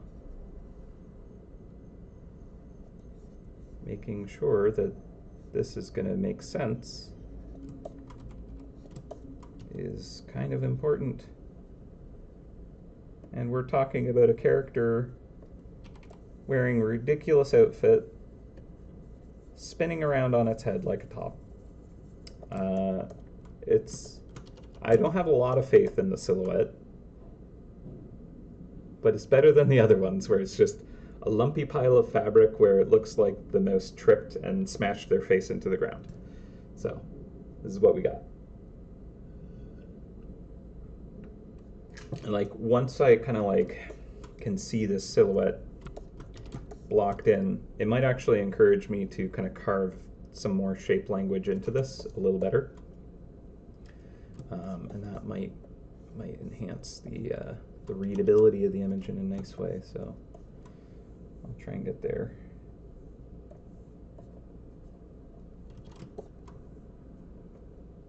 making sure that this is going to make sense is kind of important. And we're talking about a character wearing a ridiculous outfit, spinning around on its head like a top. I don't have a lot of faith in the silhouette, but it's better than the other ones where it's just a lumpy pile of fabric where it looks like the mouse tripped and smashed their face into the ground. So this is what we got. And like once I kind of like can see this silhouette blocked in, it might actually encourage me to kind of carve some more shape language into this a little better. And that might enhance the readability of the image in a nice way. So I'll try and get there.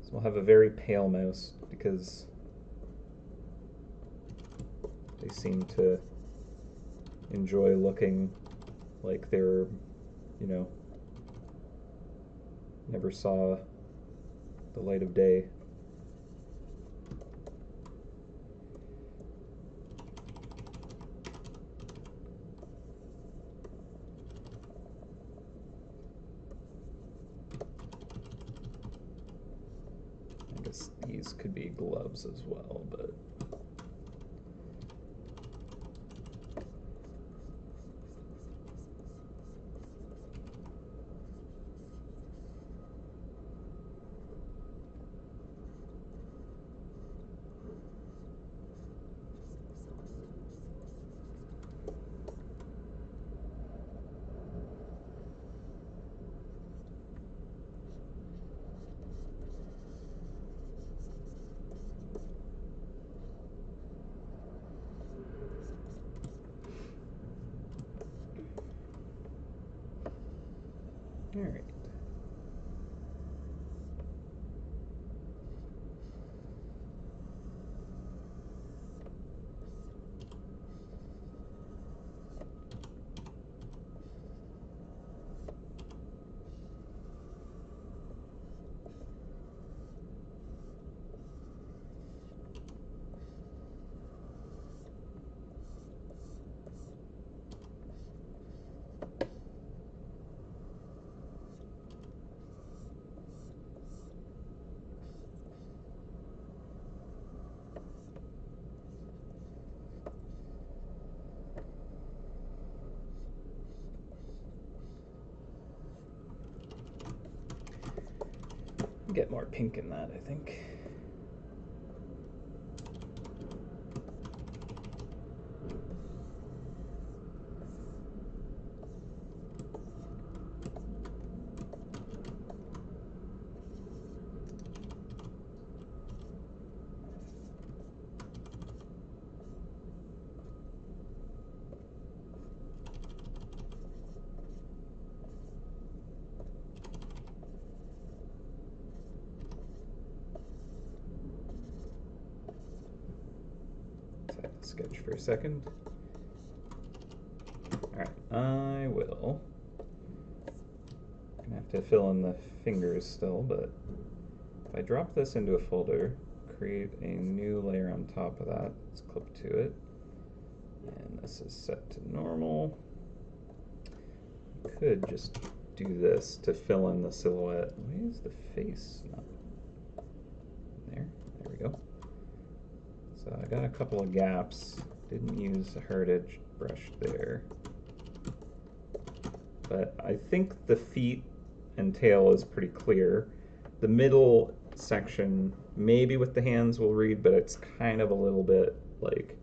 So we'll have a very pale mouse because they seem to enjoy looking like they're, you know, never saw the light of day. I guess these could be gloves as well, but all right. Get more pink in that, I think. Sketch for a second. Alright, I will. I'm gonna have to fill in the fingers still, but if I drop this into a folder, create a new layer on top of that, let's clip to it, and this is set to normal. Could just do this to fill in the silhouette. Why is the face not there? There we go. So I got a couple of gaps, didn't use a hard edge brush there. But I think the feet and tail is pretty clear. The middle section, maybe with the hands will read, but it's kind of a little bit like,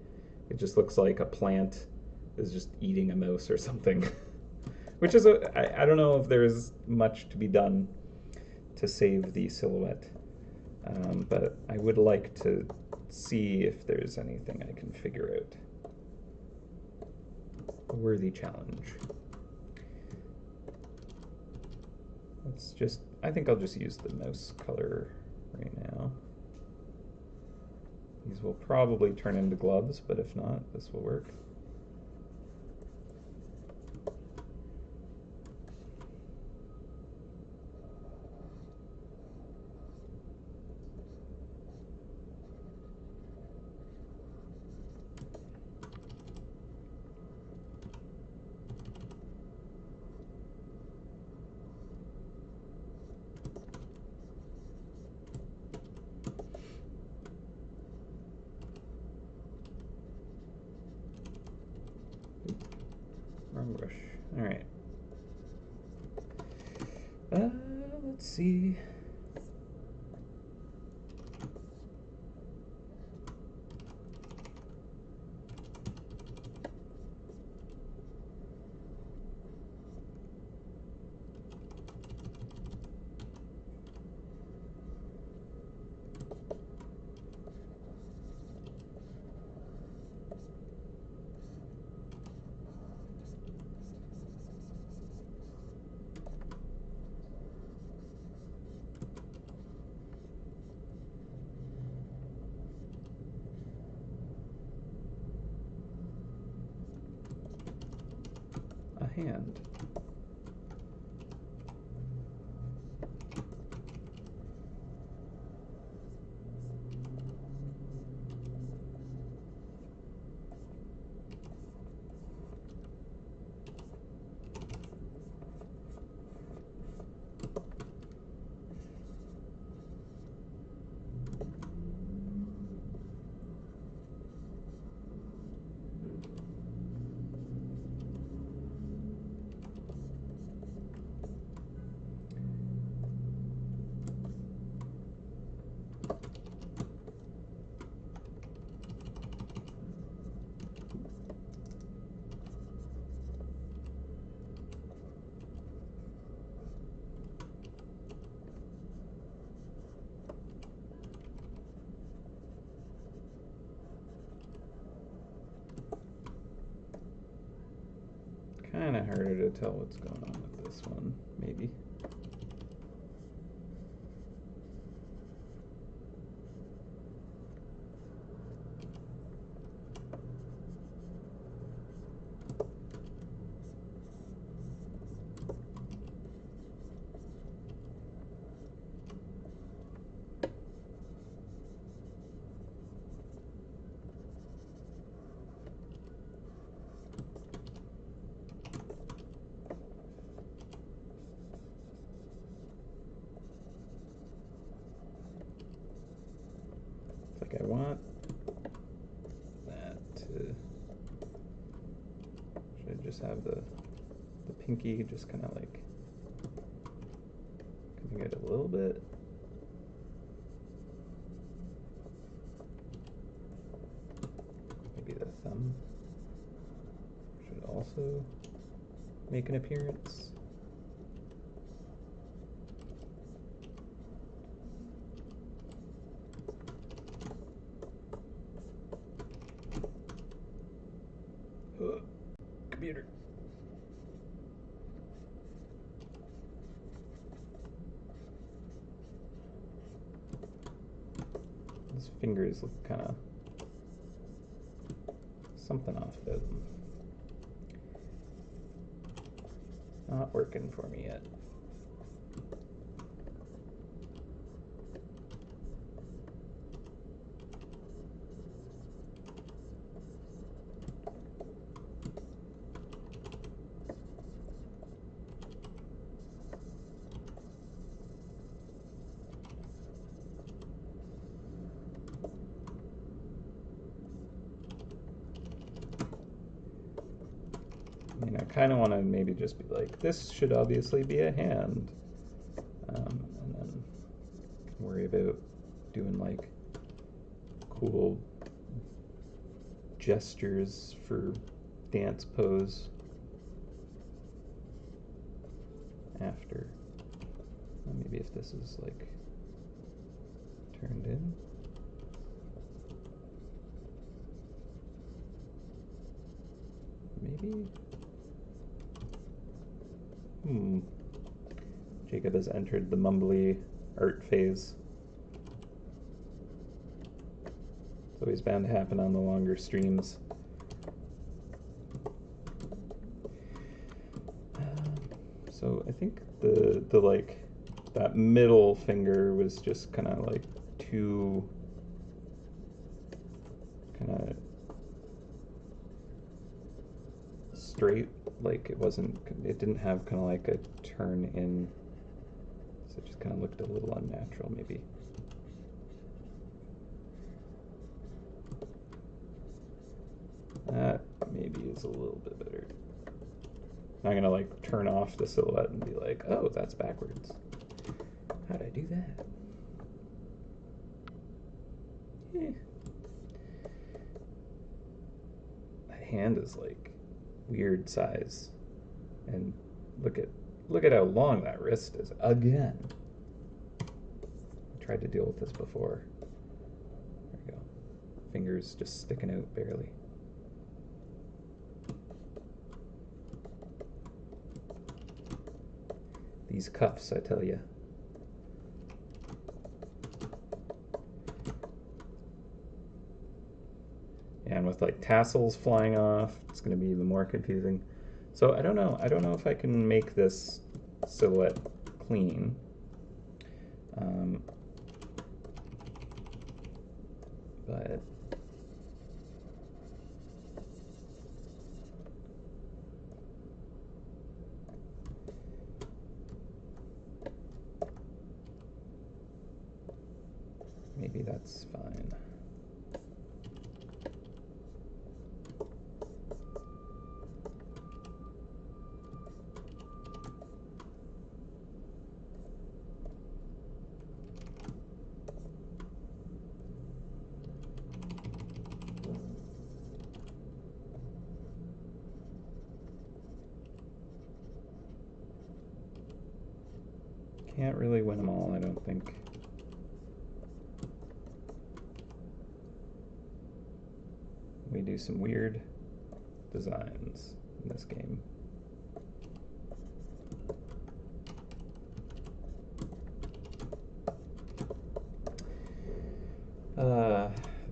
it just looks like a plant is just eating a mouse or something. Which is, I don't know if there's much to be done to save the silhouette. but I would like to see if there's anything I can figure out. A worthy challenge. Let's just, I think I'll just use the mouse color right now. These will probably turn into gloves, but if not, this will work. Wrong brush. All right. Let's see. A hand. Kind of harder to tell what's going on with this one, maybe. Like I want that to, should I just have the pinky just kind of like coming out a little bit? Maybe the thumb should also make an appearance. Computer. His fingers look kind of something off about them. Not working for me yet. I mean, I kind of want to maybe just be like, this should obviously be a hand. And then worry about doing like cool gestures for dance pose after. Maybe if this is like turned in. Maybe. Jacob has entered the mumbly art phase. It's always bound to happen on the longer streams. So I think the like that middle finger was just kind of like too kind of straight, like it didn't have kind of like a turn in, so it just kind of looked a little unnatural maybe. That maybe is a little bit better. I'm gonna like turn off the silhouette and be like, oh, that's backwards. How'd I do that? That hand is like weird size, and look at how long that wrist is. Again, I tried to deal with this before. There we go. Fingers just sticking out barely. These cuffs, I tell you. And with like tassels flying off, it's going to be even more confusing. So I don't know if I can make this silhouette clean. But maybe that's fine. Can't really win them all, I don't think. We do some weird designs in this game.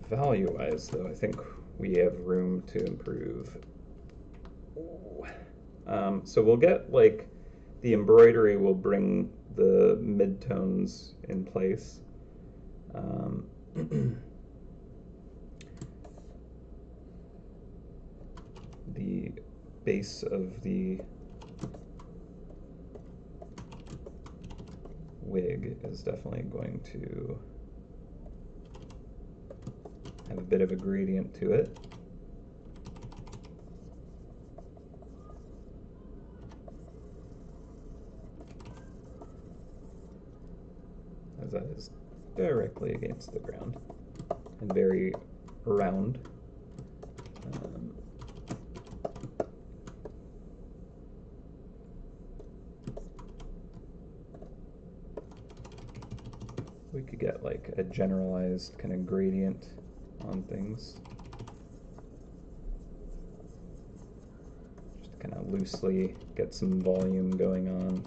Value-wise, though, I think we have room to improve. So we'll get, like, the embroidery will bring the midtones in place. The base of the wig is definitely going to have a bit of a gradient to it. As that is directly against the ground and very round. We could get like a generalized kind of gradient on things. Just kind of loosely get some volume going on.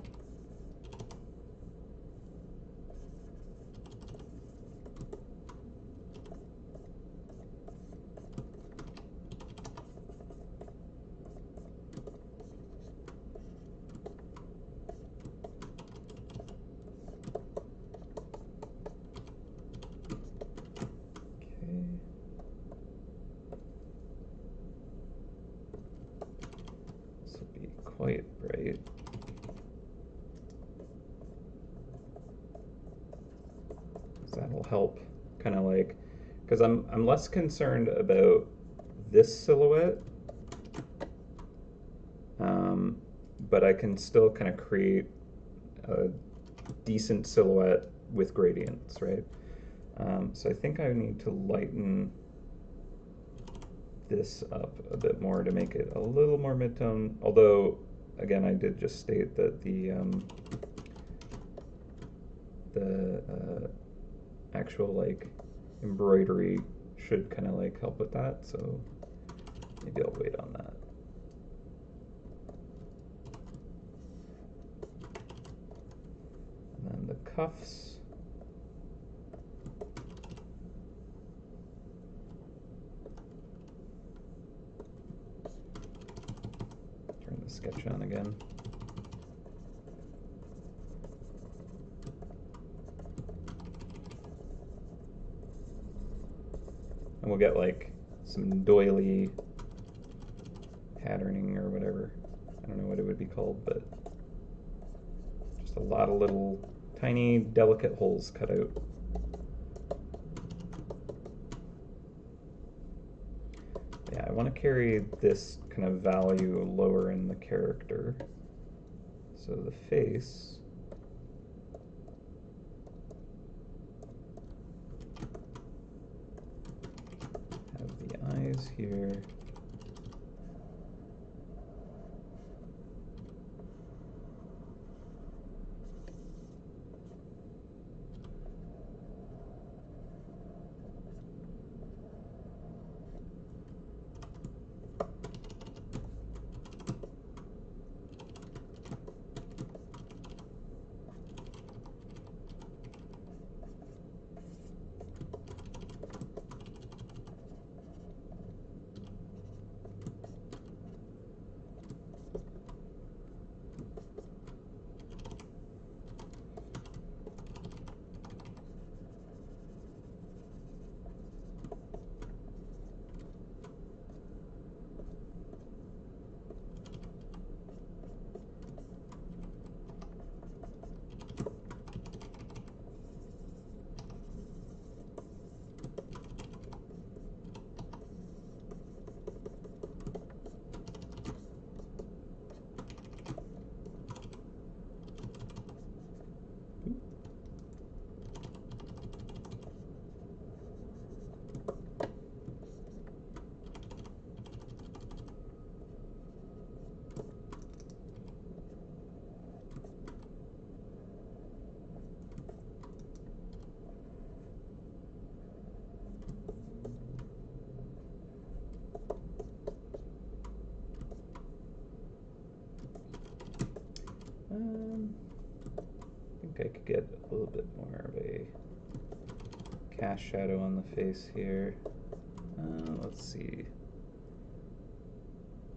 Quite bright. So that'll help kind of like, because I'm less concerned about this silhouette, but I can still kind of create a decent silhouette with gradients, right? So I think I need to lighten this up a bit more to make it a little more mid-tone, although again I did just state that the actual like embroidery should kind of like help with that, so maybe I'll wait on that. And then the cuffs. Turn the sketch on again. And we'll get like some doily patterning or whatever. I don't know what it would be called, but just a lot of little tiny delicate holes cut out. Yeah, I want to carry this kind of value lower in the character. So the face, have the eyes here. I think I could get a little bit more of a cast shadow on the face here. Let's see.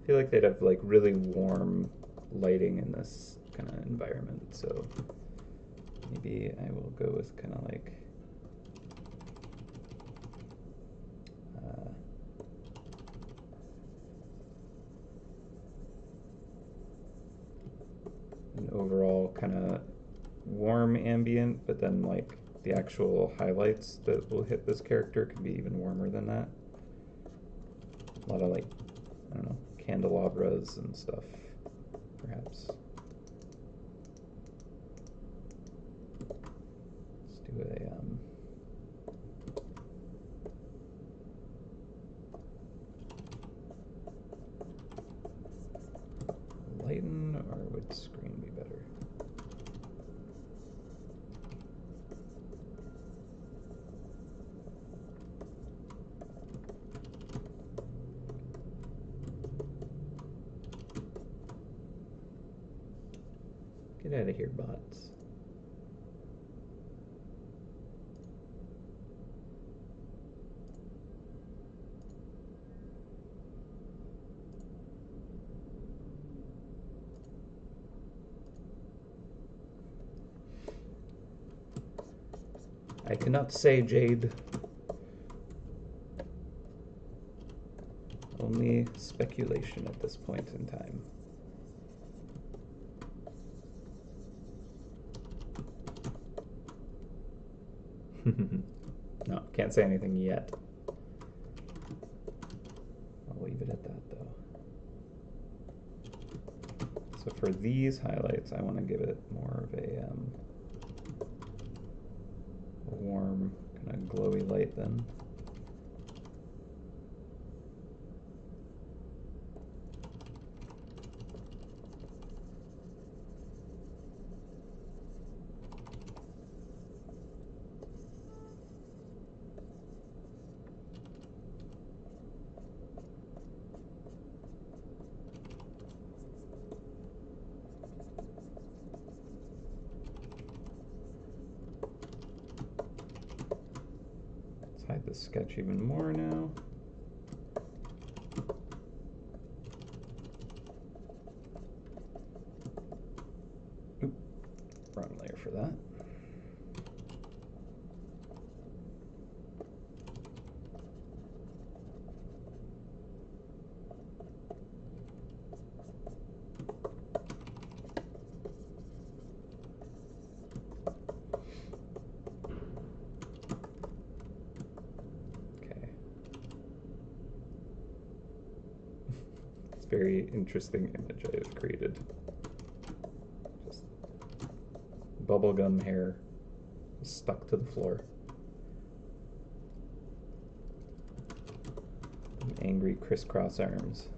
I feel like they'd have like really warm lighting in this kind of environment, so maybe I will go with kind of like an overall kind of warm ambient, but then like the actual highlights that will hit this character could be even warmer than that. A lot of like, I don't know, candelabras and stuff, perhaps. Let's do a lighten, or would screen be better? Get out of here, bots. I cannot say, Jade. Only speculation at this point in time. No, can't say anything yet. I'll leave it at that, though. So for these highlights, I want to give it more of a warm, kind of glowy light then. the sketch even more now. Oop, wrong layer for that. Very interesting image I've created. Just bubblegum hair stuck to the floor. And angry crisscross arms.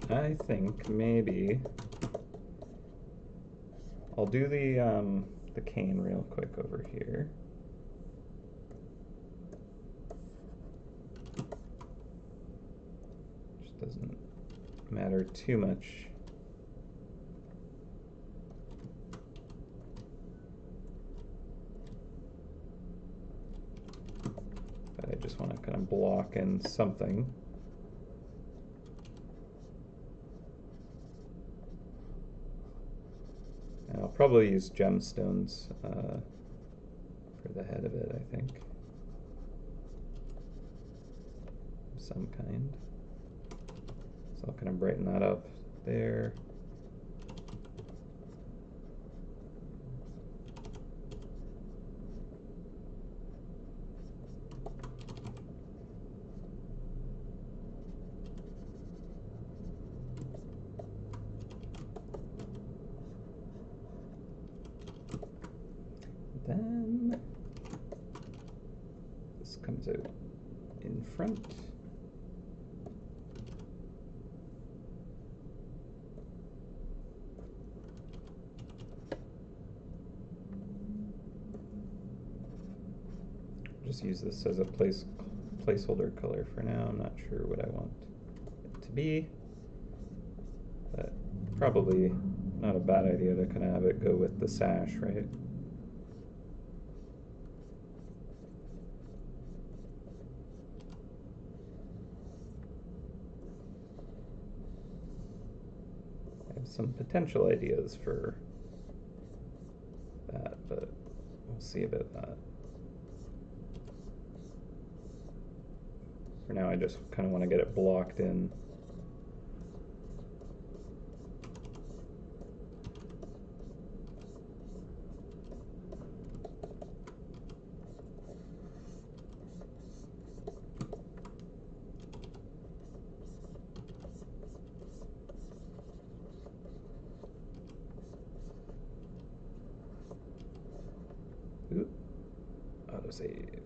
I think maybe I'll do the cane real quick over here. Just doesn't matter too much. But I just want to kind of block in something. I'll probably use gemstones for the head of it, I think. Of some kind. So I'll kind of brighten that up there. Then this comes out in front. Just use this as a placeholder color for now. I'm not sure what I want it to be, but probably not a bad idea to kind of have it go with the sash, right? Some potential ideas for that, but we'll see about that. For now, I just kind of want to get it blocked in. Ooh, autosave.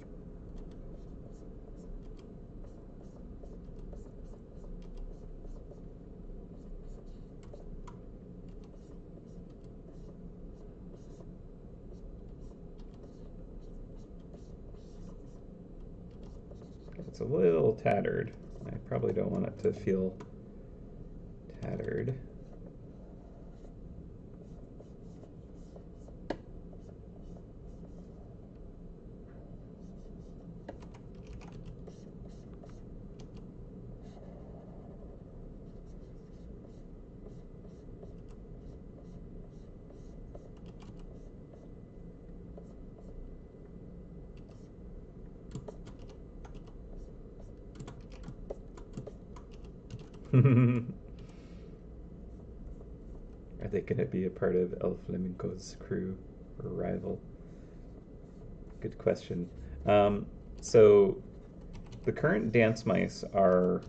It's a little tattered. I probably don't want it to feel tattered. Are they going to be a part of El Flamenco's crew or rival? Good question. So the current dance mice are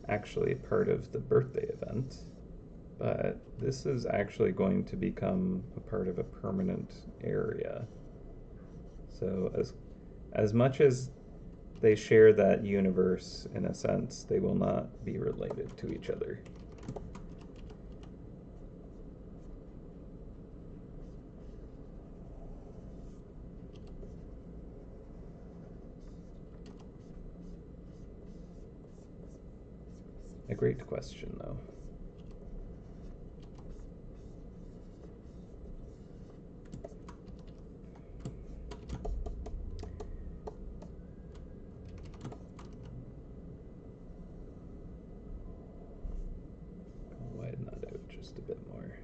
actually part of the birthday event, but this is actually going to become a part of a permanent area. So as much as they share that universe, in a sense, they will not be related to each other. A great question, though. Widen that out just a bit more.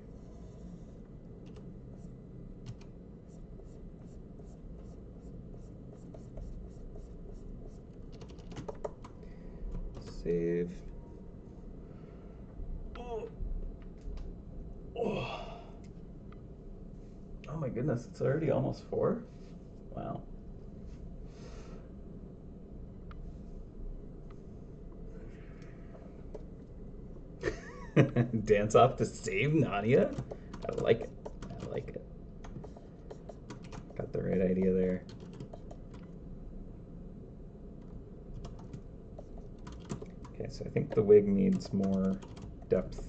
Save. Oh my goodness, it's already almost 4? Wow. Dance off to save Nadia? I like it. I like it. Got the right idea there. Okay, so I think the wig needs more depth.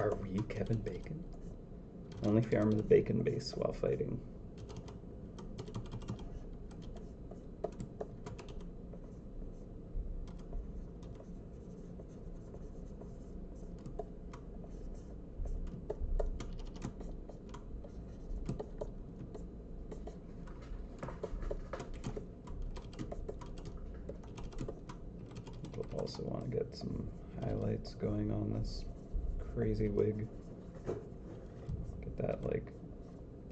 Are we Kevin Bacon? Only if you arm the bacon base while fighting. We'll also want to get some highlights going on this crazy wig. Get that like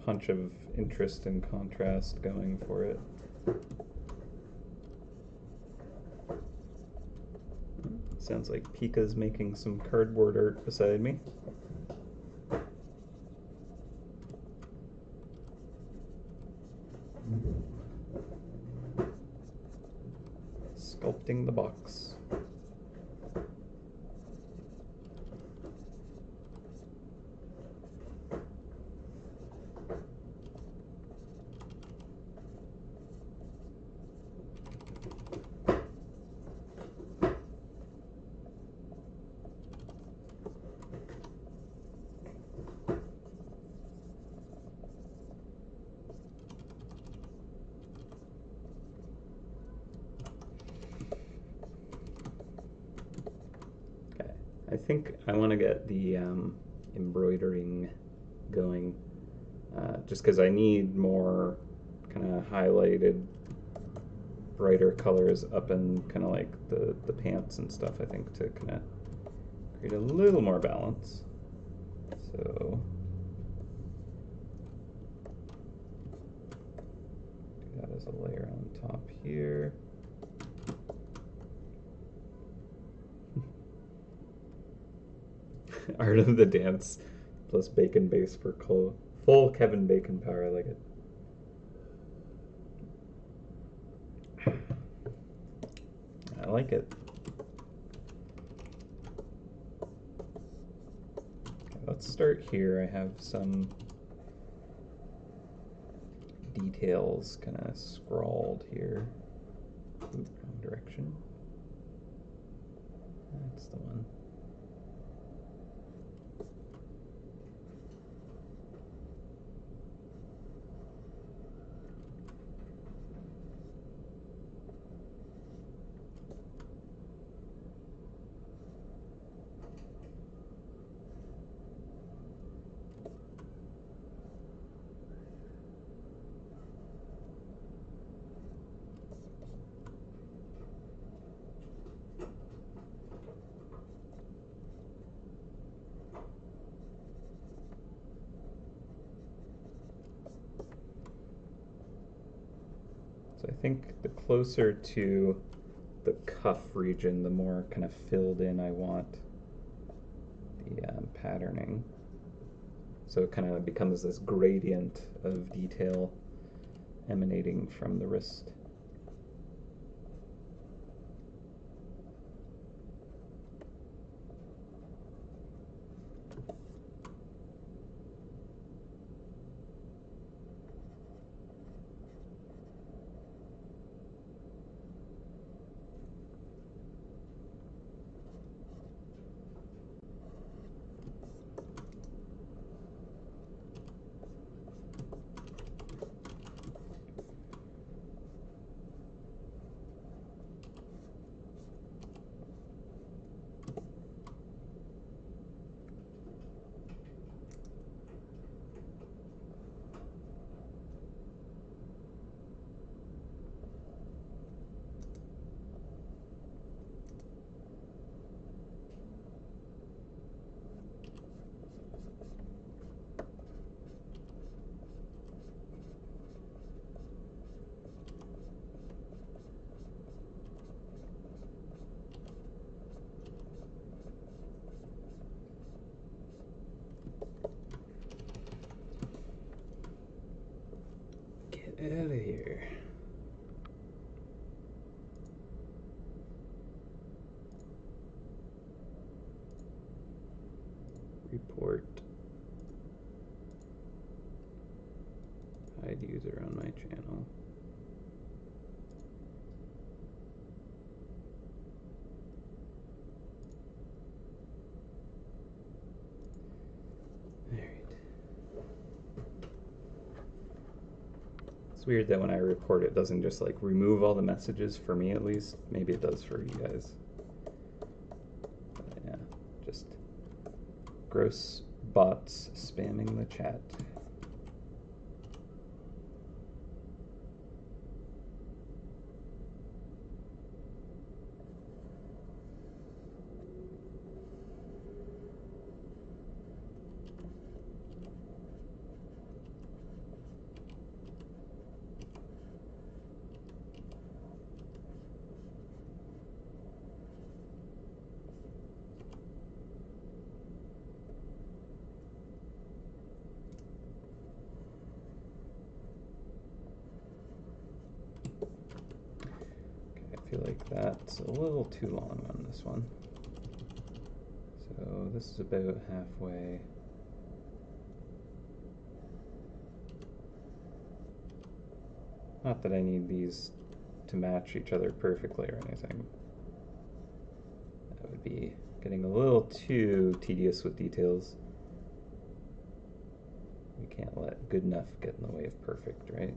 punch of interest and contrast going for it. Sounds like Pika's making some cardboard art beside me. Sculpting the box. I think I want to get the embroidering going, just because I need more kind of highlighted, brighter colors up in kind of like the pants and stuff, I think, to kind of create a little more balance. So do that as a layer on top here. Art of the Dance plus Bacon Base for full Kevin Bacon power. I like it. I like it. Okay, let's start here. I have some details kind of scrawled here. Ooh, wrong direction. That's the one. So I think the closer to the cuff region, the more kind of filled in I want the patterning. So it kind of becomes this gradient of detail emanating from the wrist. Out of here. Report. Hide user on my channel. It's weird that when I report it doesn't just like remove all the messages for me at least. Maybe it does for you guys. But yeah, just gross bots spamming the chat. I feel like that's a little too long on this one. So this is about halfway. Not that I need these to match each other perfectly or anything. That would be getting a little too tedious with details. We can't let good enough get in the way of perfect, right?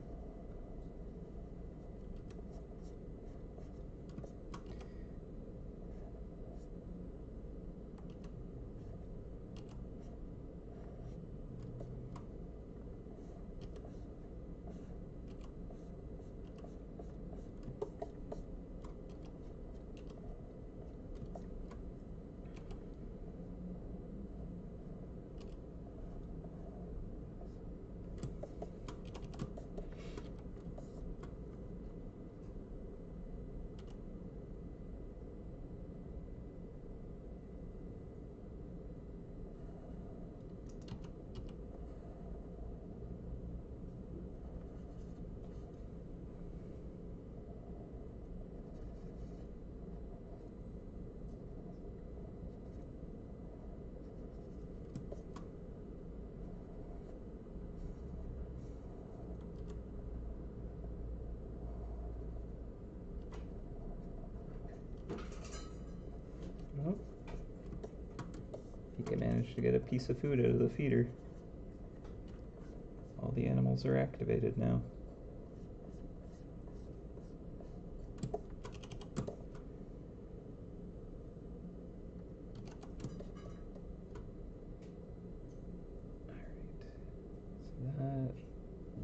managed to get a piece of food out of the feeder. All the animals are activated now. Alright, so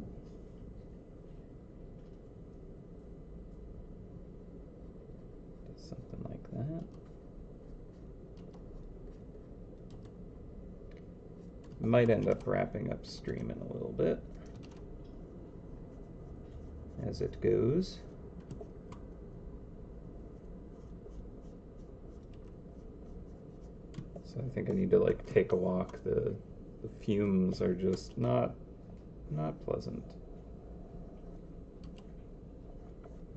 that does something like that. Might end up wrapping upstream in a little bit as it goes. So I think I need to like take a walk. The fumes are just not pleasant.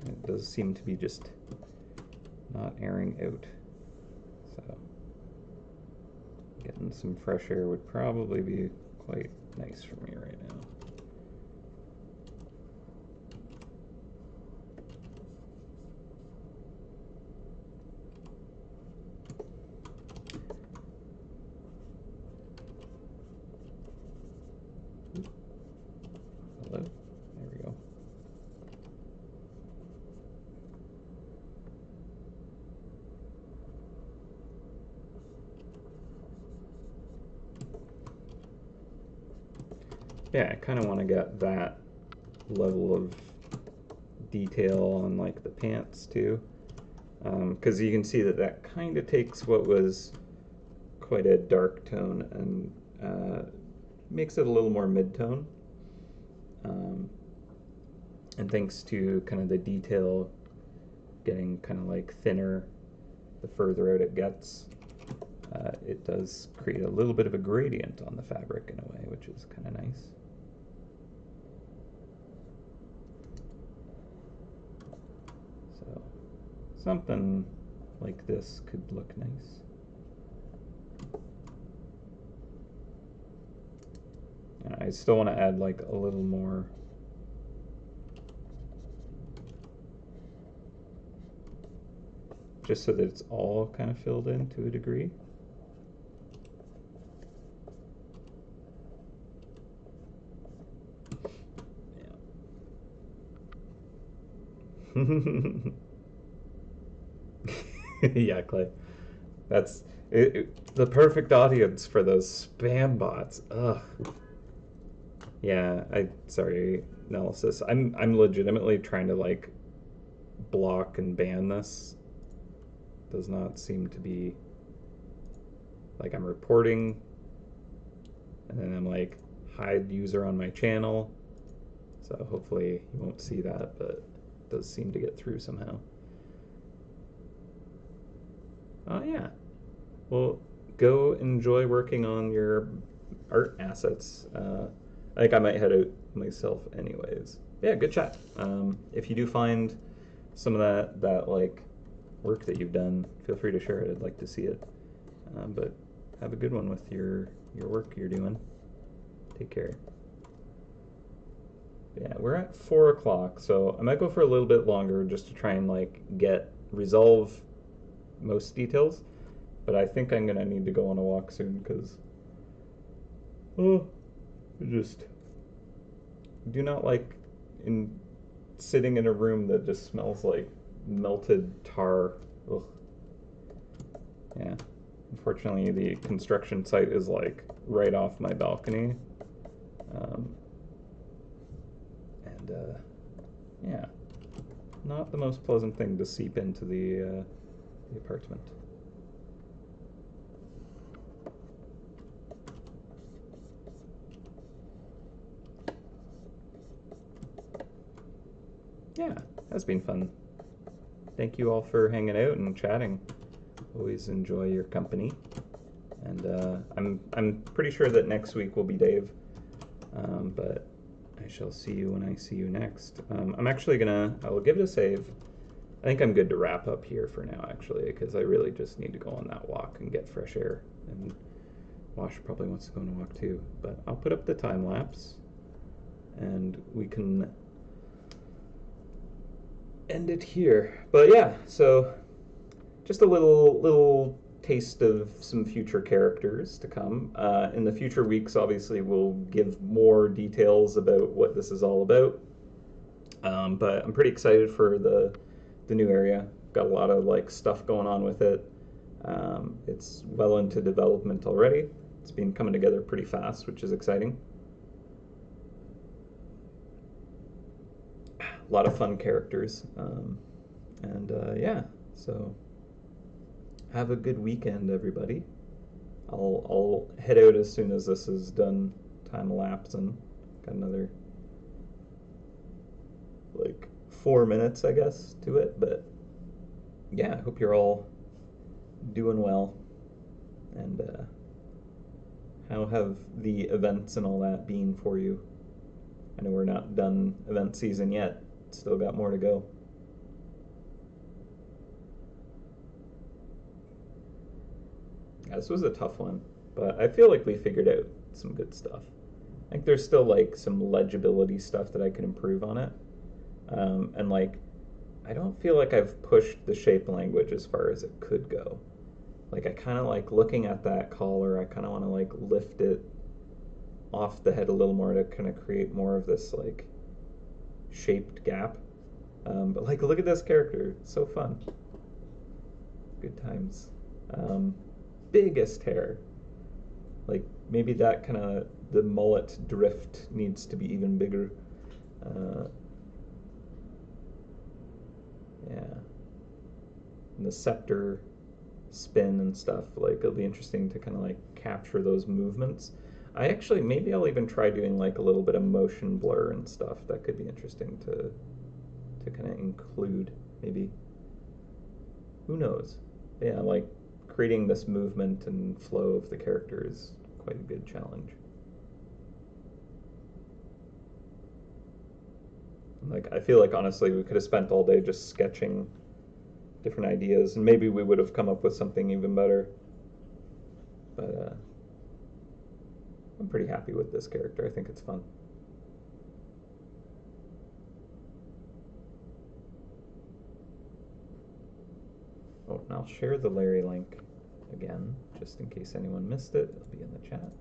It does seem to be just not airing out. So getting some fresh air would probably be quite nice for me right now. Hello? There we go. Yeah, I kind of want to get that level of detail on like the pants too, because you can see that that kind of takes what was quite a dark tone and makes it a little more mid-tone. And thanks to kind of the detail getting kind of like thinner the further out it gets, it does create a little bit of a gradient on the fabric in a way, which is kind of nice. So something like this could look nice. And I still want to add like a little more just so that it's all kind of filled in to a degree. Yeah. Yeah, Clay. That's the perfect audience for those spam bots. Ugh. Yeah, sorry, analysis. I'm legitimately trying to like block and ban this. Does not seem to be like I'm reporting and then I'm like hide user on my channel. So hopefully you won't see that, but it does seem to get through somehow. Oh yeah. Well, go enjoy working on your art assets. I think I might head out myself anyways. Yeah, good chat. If you do find some of that like work that you've done, feel free to share it. I'd like to see it. But have a good one with your work you're doing. Take care. Yeah, we're at 4 o'clock, so I might go for a little bit longer just to try and like resolve most details. But I think I'm gonna need to go on a walk soon because I just do not like sitting in a room that just smells like melted tar. Ugh. Yeah. Unfortunately, the construction site is like right off my balcony. Yeah, not the most pleasant thing to seep into the apartment. Yeah, that's been fun. Thank you all for hanging out and chatting. Always enjoy your company. And I'm pretty sure that next week will be Dave, but I shall see you when I see you next. I'm actually I will give it a save. I think I'm good to wrap up here for now, actually, because I really just need to go on that walk and get fresh air. And Wash probably wants to go on a walk too. But I'll put up the time lapse, and we can end it here. But yeah, so just a little taste of some future characters to come. In the future weeks, obviously, we'll give more details about what this is all about. But I'm pretty excited for the new area. Got a lot of like stuff going on with it. It's well into development already. It's been coming together pretty fast, which is exciting. A lot of fun characters. Yeah, so have a good weekend, everybody. I'll head out as soon as this is done time elapsing. Got another like 4 minutes, I guess, to it. But yeah, I hope you're all doing well. And how have the events and all that been for you? I know we're not done event season yet. Still got more to go. Yeah, this was a tough one, but I feel like we figured out some good stuff. I think there's still like some legibility stuff that I can improve on it. And like, I don't feel like I've pushed the shape language as far as it could go. Like, I kind of like looking at that collar, I kind of want to like lift it off the head a little more to kind of create more of this like shaped gap. But like, look at this character, it's so fun. Good times. Biggest hair. Like, maybe that kind of, the mullet drift needs to be even bigger. Yeah. And the scepter spin and stuff, like, it'll be interesting to kind of like capture those movements. I actually, maybe I'll even try doing like a little bit of motion blur and stuff. That could be interesting to kind of include, maybe. Who knows? Yeah, like creating this movement and flow of the character is quite a good challenge. Like, I feel like honestly we could have spent all day just sketching different ideas, and maybe we would have come up with something even better. But I'm pretty happy with this character. I think it's fun. Oh, and I'll share the Larry link again, just in case anyone missed it. It'll be in the chat.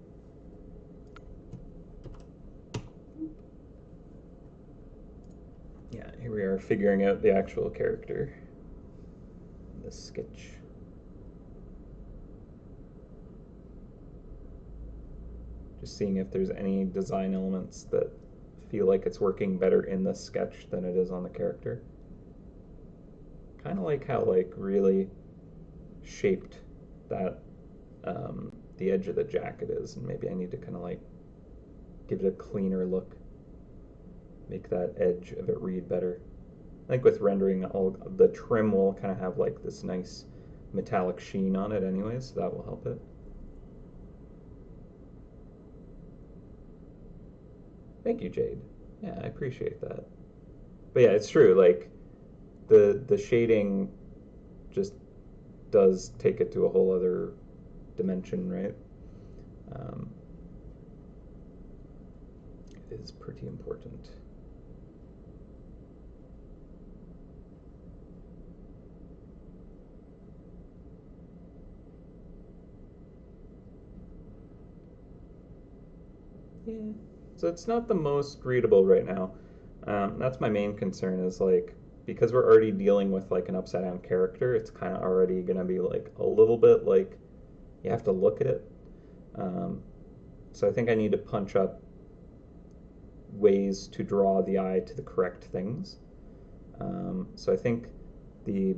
Yeah, here we are figuring out the actual character. The sketch. Just seeing if there's any design elements that feel like it's working better in the sketch than it is on the character. Kind of like how like really shaped that the edge of the jacket is, and maybe I need to kind of like give it a cleaner look, make that edge of it read better. I think with rendering, all the trim will kind of have like this nice metallic sheen on it anyways, so that will help it. Thank you, Jade. Yeah, I appreciate that. But yeah, it's true, like the shading just does take it to a whole other dimension, right? It is pretty important. Yeah. So it's not the most readable right now. That's my main concern, is like, because we're already dealing with like an upside down character, it's kind of already going to be like a little bit like you have to look at it. So I think I need to punch up ways to draw the eye to the correct things. So I think the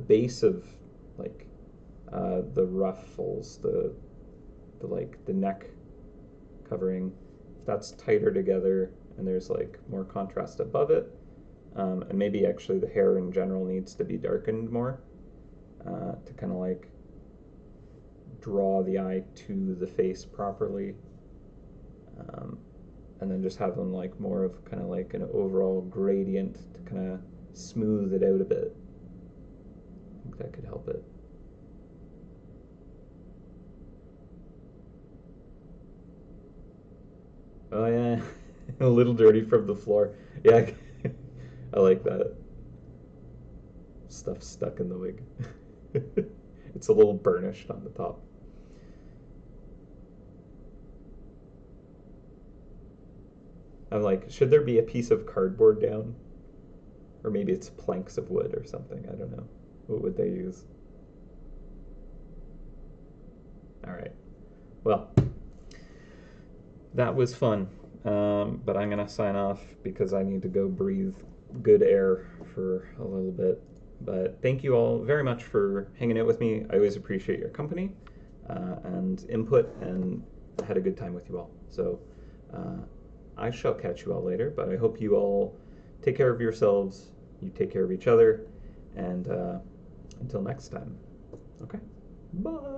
base of like the ruffles, the like the neck covering, that's tighter together and there's like more contrast above it, and maybe actually the hair in general needs to be darkened more to kind of like draw the eye to the face properly, and then just have them like more of kind of like an overall gradient to kind of smooth it out a bit. I think that could help it. Oh yeah, a little dirty from the floor. Yeah, I like that. Stuff stuck in the wig. It's a little burnished on the top. I'm like, should there be a piece of cardboard down? Or maybe it's planks of wood or something. I don't know. What would they use? All right. Well, that was fun. But I'm going to sign off because I need to go breathe good air for a little bit. But thank you all very much for hanging out with me. I always appreciate your company and input, and had a good time with you all. So I shall catch you all later, but I hope you all take care of yourselves, you take care of each other, and until next time. Okay? Bye!